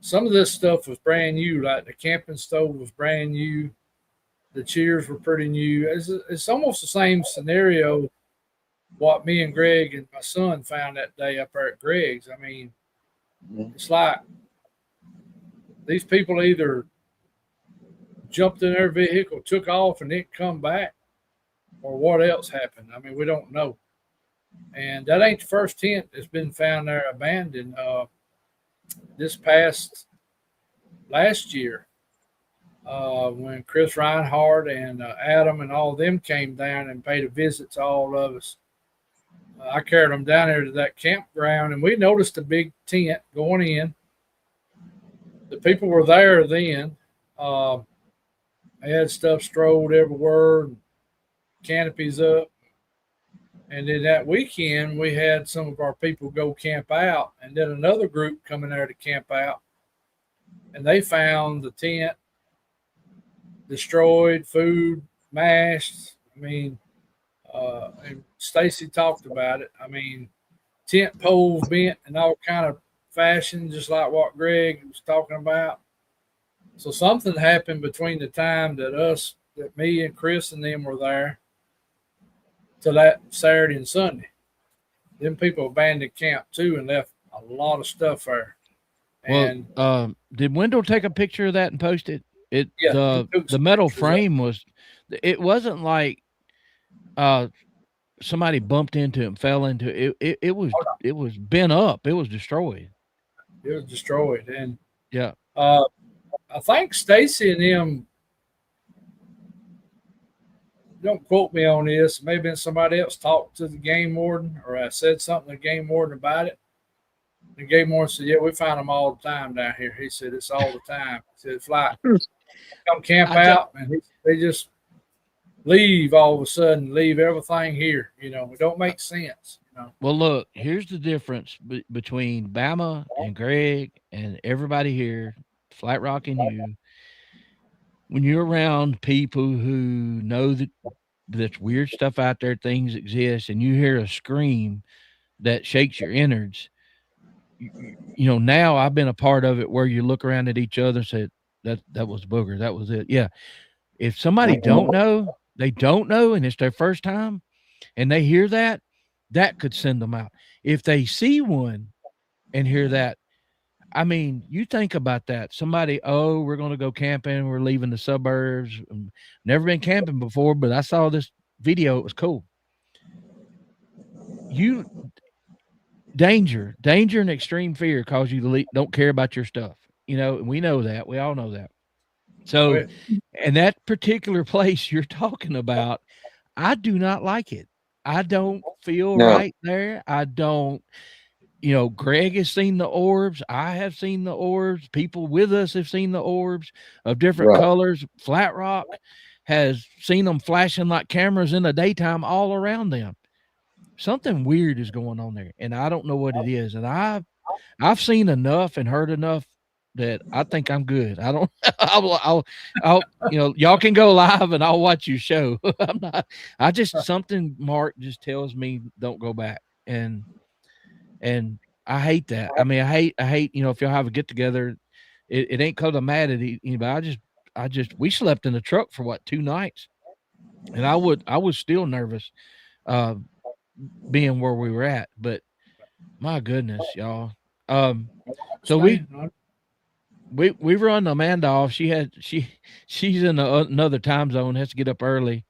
some of this stuff was brand new. Like the camping stove was brand new. The cheers were pretty new. It's almost the same scenario what me and Greg and my son found that day up there at Greg's. I mean, it's like these people either jumped in their vehicle, took off, and didn't come back, or what else happened. I mean, we don't know. And that ain't the first tent that's been found there abandoned. This past last year, when Chris Reinhardt and Adam and all of them came down and paid a visit to all of us, I carried them down there to that campground, and we noticed a big tent going in. The people were there then. They had stuff strolled everywhere, canopies up. And then that weekend, we had some of our people go camp out, and then another group coming there to camp out. And they found the tent destroyed, food mashed. I mean, and Stacy talked about it. I mean, tent poles bent in all kind of fashion, just like what Greg was talking about. So something happened between the time that me and Chris and them were there to that Saturday and Sunday. Them people abandoned camp too and left a lot of stuff there. And did Wendell take a picture of that and post it? Yeah, the metal frame it wasn't like somebody bumped into it and fell into it. It was bent up. It was destroyed. It was destroyed. And yeah. I think Stacy and them, don't quote me on this, maybe somebody else talked to the game warden, or I said something to the game warden about it. The game warden said, yeah, we find them all the time down here. He said, it's all the time. He said, it's like, come camp out, and they just leave all of a sudden, leave everything here. You know, it don't make sense. You know? Well, look, here's the difference between Bama and Greg and everybody here, Flat Rock and you. When you're around people who know that there's weird stuff out there, things exist, and you hear a scream that shakes your innards, you know, now I've been a part of it where you look around at each other and say, that was Booger. That was it. Yeah. If somebody don't know, they don't know, and it's their first time, and they hear that could send them out. If they see one and hear that, I mean, you think about that. Somebody, we're going to go camping. We're leaving the suburbs. Never been camping before, but I saw this video. It was cool. Danger and extreme fear cause you to don't care about your stuff. You know, and we know that. We all know that. So, and that particular place you're talking about, I do not like it. I don't feel right there. I don't. You know, Greg has seen the orbs. I have seen the orbs. People with us have seen the orbs of different colors. Flat Rock has seen them flashing like cameras in the daytime all around them. Something weird is going on there, and I don't know what it is. And I've seen enough and heard enough that I think I'm good. I don't. I'll you know, y'all can go live and I'll watch your show. I'm not. I just something Mark just tells me don't go back and I hate that. I mean, I hate, you know, if y'all have a get together, it ain't cause I'm mad at anybody. We slept in the truck for 2 nights, and I was still nervous, being where we were at, but my goodness, y'all. So we run Amanda off. She's in another time zone, has to get up early.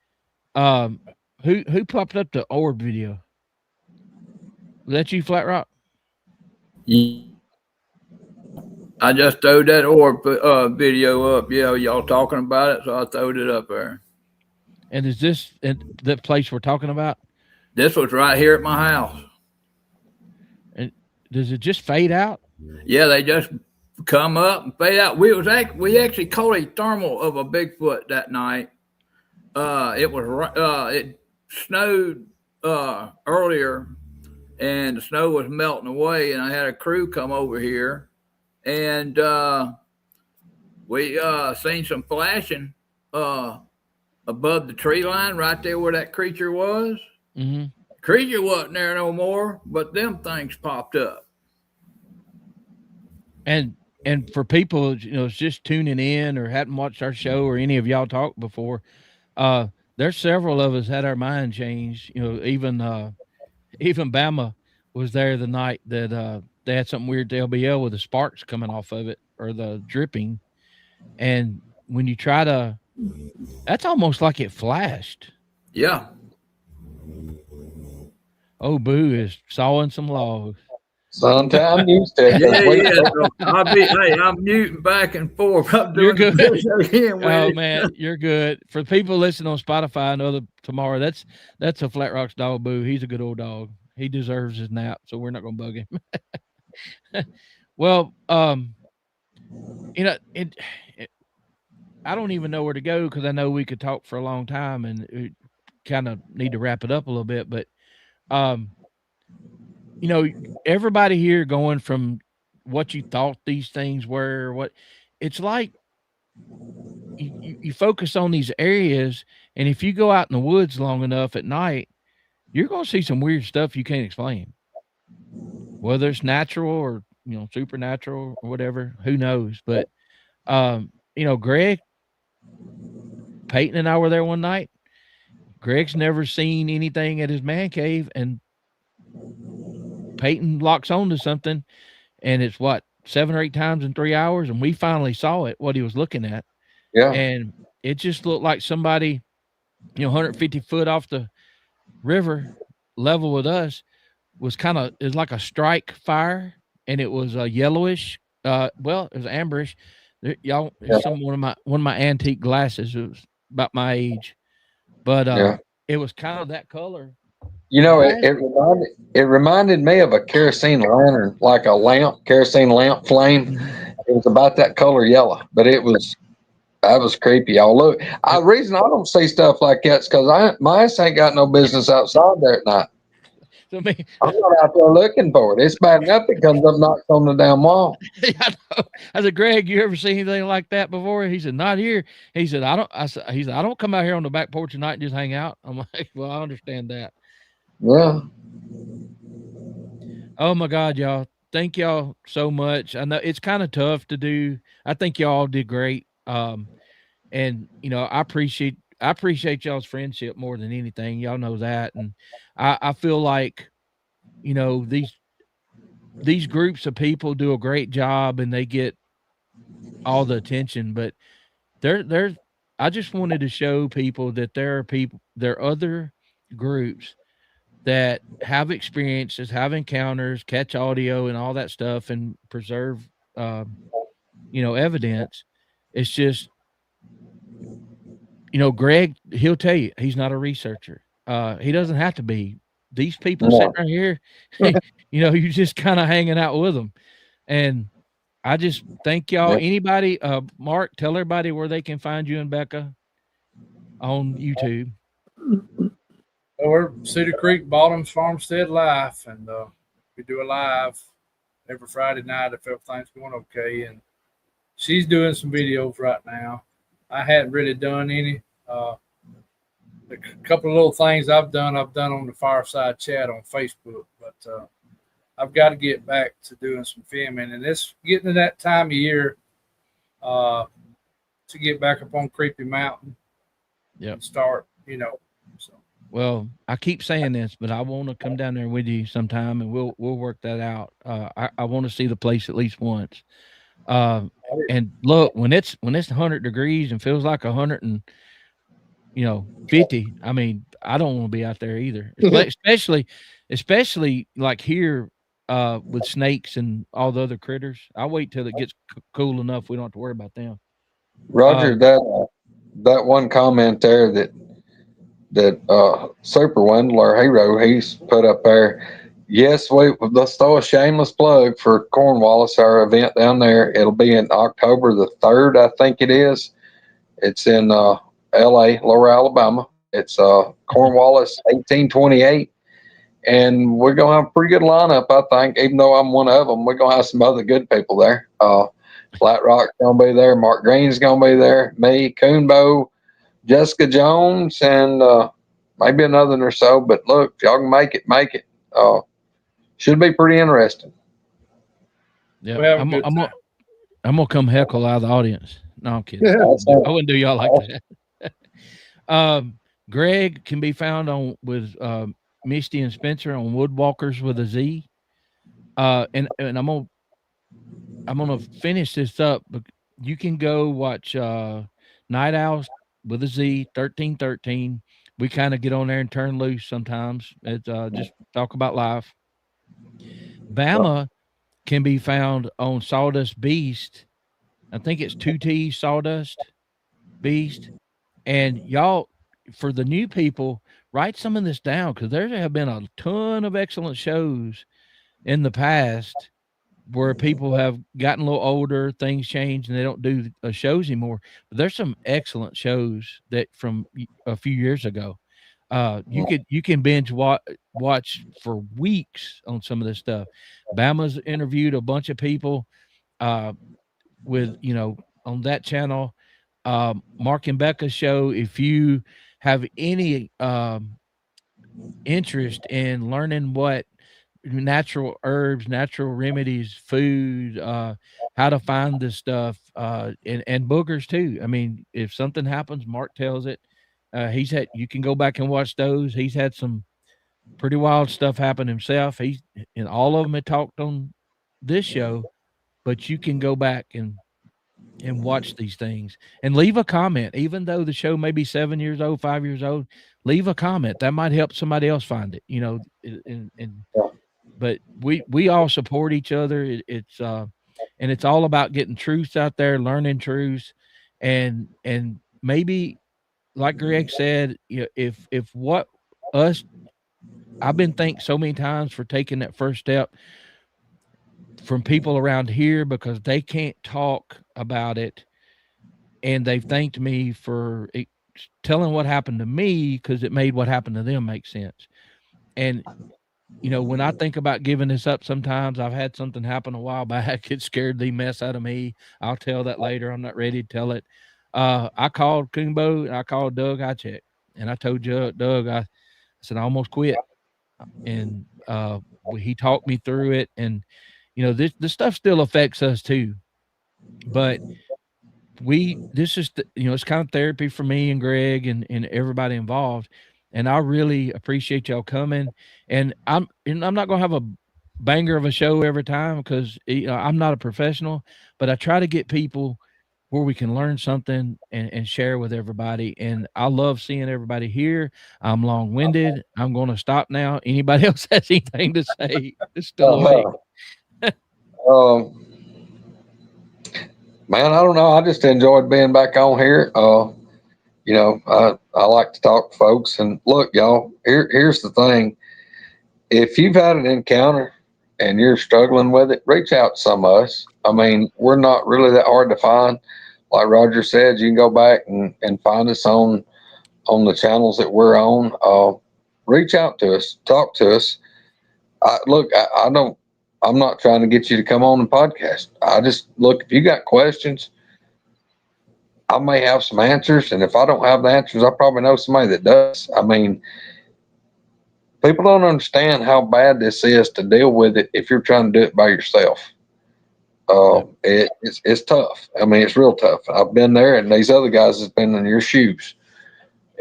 Who popped up the orb video? Was that you, Flat Rock? I just throwed that orb video up. Yeah, y'all talking about it, so I throwed it up there. And is this the place we're talking about? This was right here at my house. And does it just fade out? Yeah, they just come up and fade out. We actually caught a thermal of a Bigfoot that night. It snowed earlier. And the snow was melting away, and I had a crew come over here, and we seen some flashing above the tree line right there where that creature was. Mm-hmm. Creature wasn't there no more, but them things popped up. And and for people, it's just tuning in or hadn't watched our show or any of y'all talk before, there's several of us had our mind changed. Even Bama was there the night that they had something weird to LBL with the sparks coming off of it or the dripping. And when you try to, that's almost like it flashed. Yeah. Oh, Boo is sawing some logs. Sometimes I'm used to it. So I'm muting back and forth. I'm You're doing good. again Oh man, you're good. For people listening on Spotify and other tomorrow, that's a Flat Rocks dog, Boo. He's a good old dog. He deserves his nap, so we're not gonna bug him. Well, I don't even know where to go because I know we could talk for a long time and we kind of need to wrap it up a little bit. But, everybody here going from what you thought these things were, what it's like you focus on these areas. And if you go out in the woods long enough at night, you're going to see some weird stuff you can't explain, whether it's natural or, supernatural or whatever, who knows? But, Greg, Peyton and I were there one night. Greg's never seen anything at his man cave, and Peyton locks on to something, and it's 7 or 8 times in 3 hours, and we finally saw it, what he was looking at. Yeah. And it just looked like somebody, 150 foot off the river level with us was it's like a strike fire, and it was yellowish. It was amberish. Y'all, it's one of my antique glasses. It was about my age, but it was kind of that color. It reminded me of a kerosene lantern, like a kerosene lamp flame. Mm-hmm. It was about that color yellow, but that was creepy. Y'all look. The reason I don't see stuff like that is because my ass ain't got no business outside there at night. I'm not out there looking for it. It's bad enough it comes up, knocks on the damn wall. I know. I said, Greg, you ever seen anything like that before? He said, not here. He said, I don't come out here on the back porch at night and just hang out. I'm like, well, I understand that. Yeah. Oh my God, y'all. Thank y'all so much. I know it's kind of tough to do. I think y'all did great. And I appreciate y'all's friendship more than anything. Y'all know that. And I feel like, these groups of people do a great job and they get all the attention, but I just wanted to show people that there are other groups that have experiences, have encounters, catch audio and all that stuff and preserve, evidence. It's just, Greg, he'll tell you he's not a researcher. He doesn't have to be. These people sitting right here, you just kind of hanging out with them. And I just thank y'all. Anybody, Mark, tell everybody where they can find you and Becca on YouTube. We're Cedar Creek Bottoms Farmstead Life, and we do a live every Friday night if everything's going okay. And she's doing some videos right now. I hadn't really done any. A couple of little things I've done on the Fireside Chat on Facebook, but I've got to get back to doing some filming, and it's getting to that time of year to get back up on Creepy Mountain and start, So. Well, I keep saying this, but I want to come down there with you sometime, and we'll work that out. I want to see the place at least once. And look, when it's 100 degrees and feels like 150, I mean, I don't want to be out there either, especially like here with snakes and all the other critters. I'll wait till it gets cool enough we don't have to worry about them. Roger, that one comment there that Super Wendler Hero, he's put up there. Yes, let's throw a shameless plug for Cornwallis, our event down there. It'll be in October the 3rd, I think it is. It's in L.A., Lower Alabama. It's Cornwallis 1828. And we're going to have a pretty good lineup, I think, even though I'm one of them. We're going to have some other good people there. Flat Rock's going to be there. Mark Green's going to be there. Me, Coonbo, Jessica Jones, and maybe another or so. But look, if y'all can make it. Should be pretty interesting. Yeah, I'm gonna come heckle out of the audience. No, I'm kidding. Yeah. I wouldn't do y'all like that. Greg can be found on with Misty and Spencer on Woodwalkers with a Z. And I'm gonna finish this up. But you can go watch Night Owls with a Z 1313. We kind of get on there and turn loose sometimes. It's just talk about life. Bama can be found on Sawdust Beast. I think it's 2T Sawdust Beast. And y'all, for the new people, write some of this down because there have been a ton of excellent shows in the past where people have gotten a little older, things change, and they don't do shows anymore. But there's some excellent shows that from a few years ago. You can binge watch for weeks on some of this stuff. Bama's interviewed a bunch of people with on that channel. Mark and Becca's show. If you have any interest in learning what natural herbs, natural remedies, food, how to find this stuff, and boogers too. I mean, if something happens, Mark tells it. You can go back and watch those. He's had some pretty wild stuff happen himself. And all of them had talked on this show, but you can go back and watch these things and leave a comment, even though the show may be 7 years old, 5 years old. Leave a comment that might help somebody else find it. But we all support each other. It's and it's all about getting truths out there, learning truths, and maybe like Greg said, if what us I've been thanked so many times for taking that first step from people around here because they can't talk about it, and they've thanked me for telling what happened to me because it made what happened to them make sense. And when I think about giving this up, sometimes I've had something happen a while back. It scared the mess out of me. I'll tell that later. I'm not ready to tell it. I called Kumbo and I called Doug Highcheck, and I told Doug, I said, I almost quit. And he talked me through it. And, this stuff still affects us too. But this is, it's kind of therapy for me and Greg and everybody involved. And I really appreciate y'all coming. And I'm not going to have a banger of a show every time because I'm not a professional, but I try to get people where we can learn something and share with everybody. And I love seeing everybody here. I'm long winded. I'm going to stop now. Anybody else has anything to say? It's still awake. Man, I don't know. I just enjoyed being back on here. I like to talk to folks. And look, y'all, here's the thing. If you've had an encounter and you're struggling with it, reach out to some of us. I mean, we're not really that hard to find. Like Roger said, you can go back and find us on the channels that we're on. Reach out to us, talk to us. I'm not trying to get you to come on the podcast. I just look, if you got questions, I may have some answers. And if I don't have the answers, I probably know somebody that does. I mean, people don't understand how bad this is to deal with it if you're trying to do it by yourself. It's tough. I mean, it's real tough. I've been there, and these other guys have been in your shoes,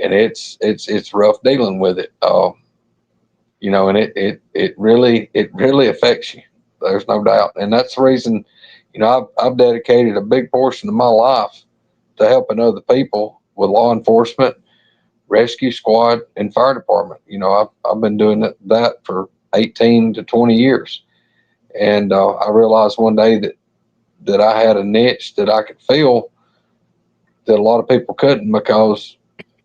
and it's rough dealing with it. And it really affects you. There's no doubt, and that's the reason. I've dedicated a big portion of my life to helping other people with law enforcement, rescue squad, and fire department. I've been doing that for 18 to 20 years. And I realized one day that I had a niche that I could fill that a lot of people couldn't because,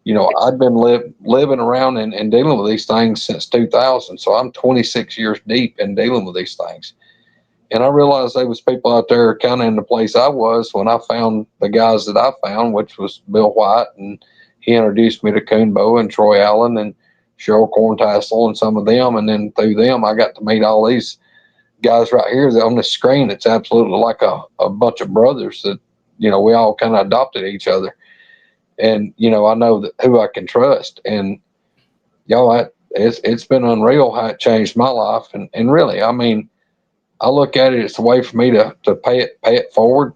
I'd been living around and dealing with these things since 2000. So I'm 26 years deep in dealing with these things. And I realized there was people out there kind of in the place I was when I found the guys that I found, which was Bill White, and he introduced me to Coonbo and Troy Allen and Cheryl Corntassel and some of them. And then through them, I got to meet all these guys right here that on the screen. It's absolutely like a bunch of brothers that, we all kind of adopted each other. And, I know that who I can trust. And, y'all, it's been unreal how it changed my life. And really, I mean, I look at it, it's a way for me to pay it forward.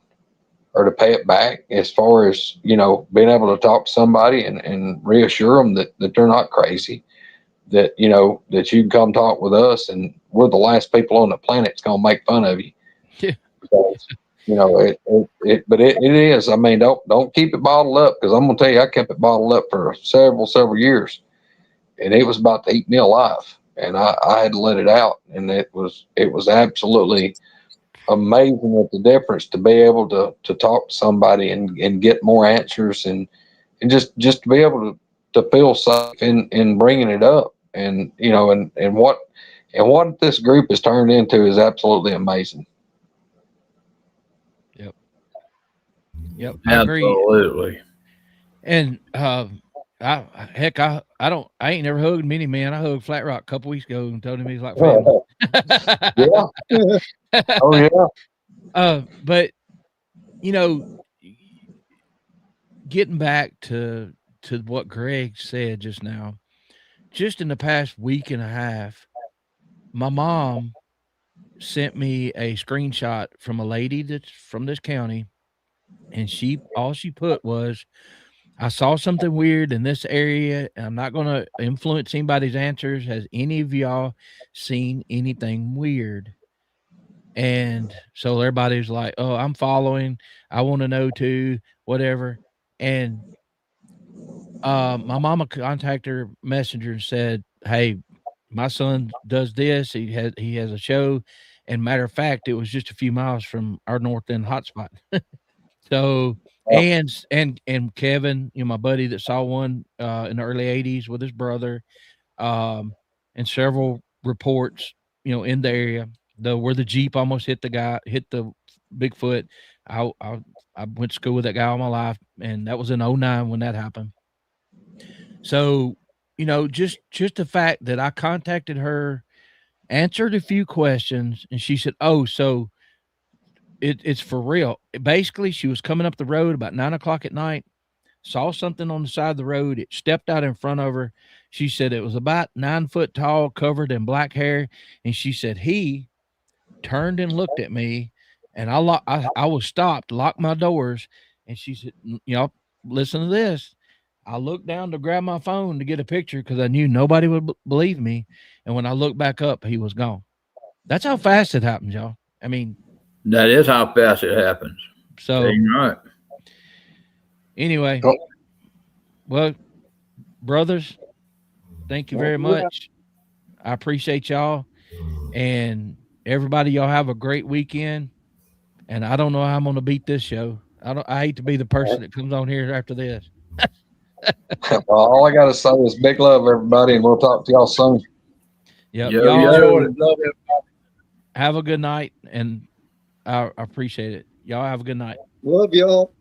or to pay it back, as far as, you know, being able to talk to somebody and reassure them that they're not crazy, that, you know, that you can come talk with us and we're the last people on the planet that's going to make fun of you. Yeah. Because, you know, but it is, I mean, don't keep it bottled up, because I'm going to tell you, I kept it bottled up for several years, and it was about to eat me alive, and I had to let it out. And it was absolutely amazing at the difference to be able to talk to somebody and get more answers, and just to be able to feel safe in bringing it up. And, you know, and what this group has turned into is absolutely amazing. Yep, I agree. Absolutely. And I ain't never hugged many man. I hugged Flat Rock a couple weeks ago and told him he's like family. Yeah. Oh yeah. But you know, getting back to what Greg said just now, just in the past week and a half, my mom sent me a screenshot from a lady that's from this county, and all she put was, I saw something weird in this area, and I'm not going to influence anybody's answers. Has any of y'all seen anything weird? And so everybody's like, oh, I'm following. I want to know too, whatever. And my mama contacted her messenger and said, hey, my son does this. He has a show. And matter of fact, it was just a few miles from our north end hotspot. So, and Kevin, you know, my buddy that saw one in the early 80s with his brother, and several reports, you know, in the area, where the Jeep almost hit the Bigfoot. I went to school with that guy all my life, and that was in 2009 when that happened. So, you know, just the fact that I contacted her, answered a few questions, and she said, oh, so it's for real. Basically, she was coming up the road about 9 o'clock at night, saw something on the side of the road. It stepped out in front of her. She said it was about 9 foot tall, covered in black hair. And she said, he turned and looked at me, and I was stopped, locked my doors. And she said, you know, listen to this. I looked down to grab my phone to get a picture, because I knew nobody would believe me. And when I looked back up, he was gone. That's how fast it happens, y'all. I mean, that is how fast it happens. So, right. Anyway, well, brothers, thank you very much. I appreciate y'all, and everybody. Y'all have a great weekend. And I don't know how I'm going to beat this show. I hate to be the person that comes on here after this. Well, all I got to say is big love, everybody, and we'll talk to y'all soon. Yep. Yo, y'all yo. Love everybody. Have a good night, and I appreciate it. Y'all have a good night. Love y'all.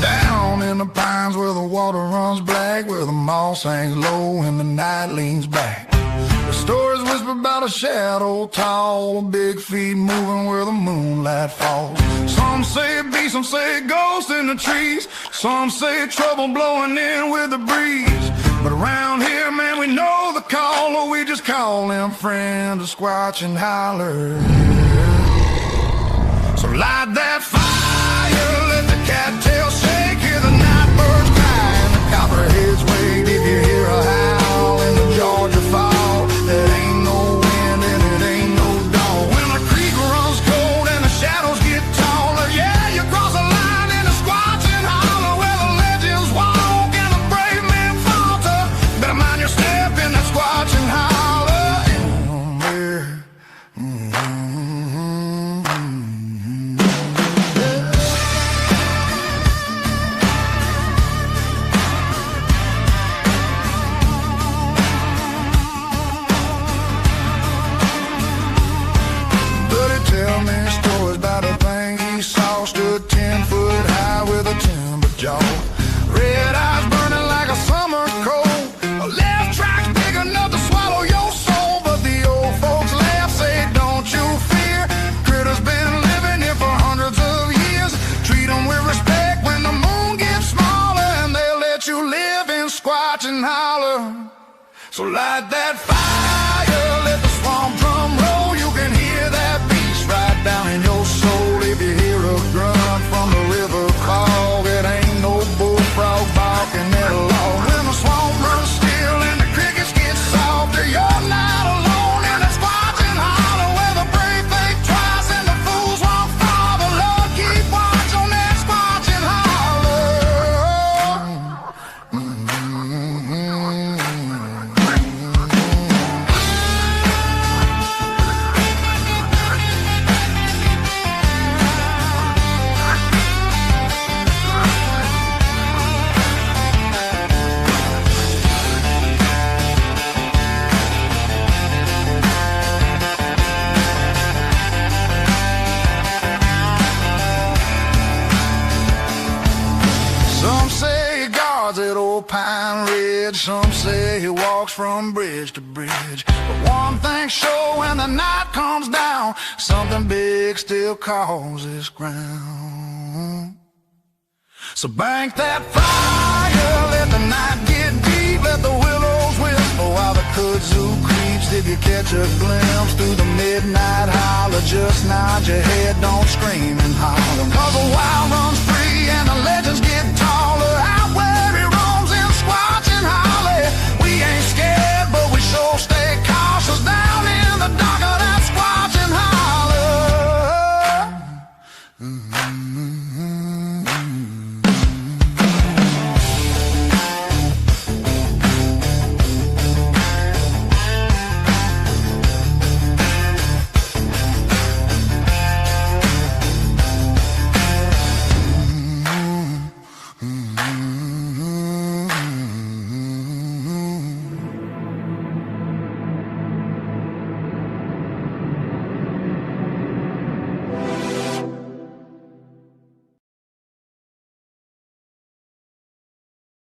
Down in the pines where the water runs black, where the moss hangs low and the night leans back. The stories whisper about a shadow tall, big feet moving where the moonlight falls. Some say it be, some say it ghost in the trees. Some say trouble blowing in with the breeze. But around here, man, we know the call, or we just call them friends to Squatchin Holler. So light that fire, let the cattails shake, hear the night birds cry and the copperheads wake. If you hear a howl in the Georgia fall, that ain't no wind and it ain't no dawn. When the creek runs cold and the shadows get taller, yeah, you cross a line in a Squatchin Holler, where the legends walk and the brave men falter. Better mind your step in that Squatchin Holler. Stood 10 foot high with a timber jaw. Red eyes burning like a summer cold. A left track's big enough to swallow your soul. But the old folks laugh, say don't you fear. Critters been living here for hundreds of years. Treat them with respect. So light that fire, let the swamp drum roll. You can hear that beast right down in your soul. If you hear a grunt from the river call, it ain't no bullfrog barking at all. When the swamp runs still and the crickets get softer, you're not alone in that Squatchin Holler, where the brave think twice and the fools walk farther. Lord, keep watch on that Squatchin Holler. Some say he guards at old Pine Ridge, some say he walks from bridge to bridge. But one thing's sure, when the night comes down, something big still calls this ground. So bank that fire, let the night get deep, let the willows whisper while the kudzu creeps. If you catch a glimpse through the midnight holler, just nod your head, don't scream and holler. 'Cause the wild runs free and the legends get taller.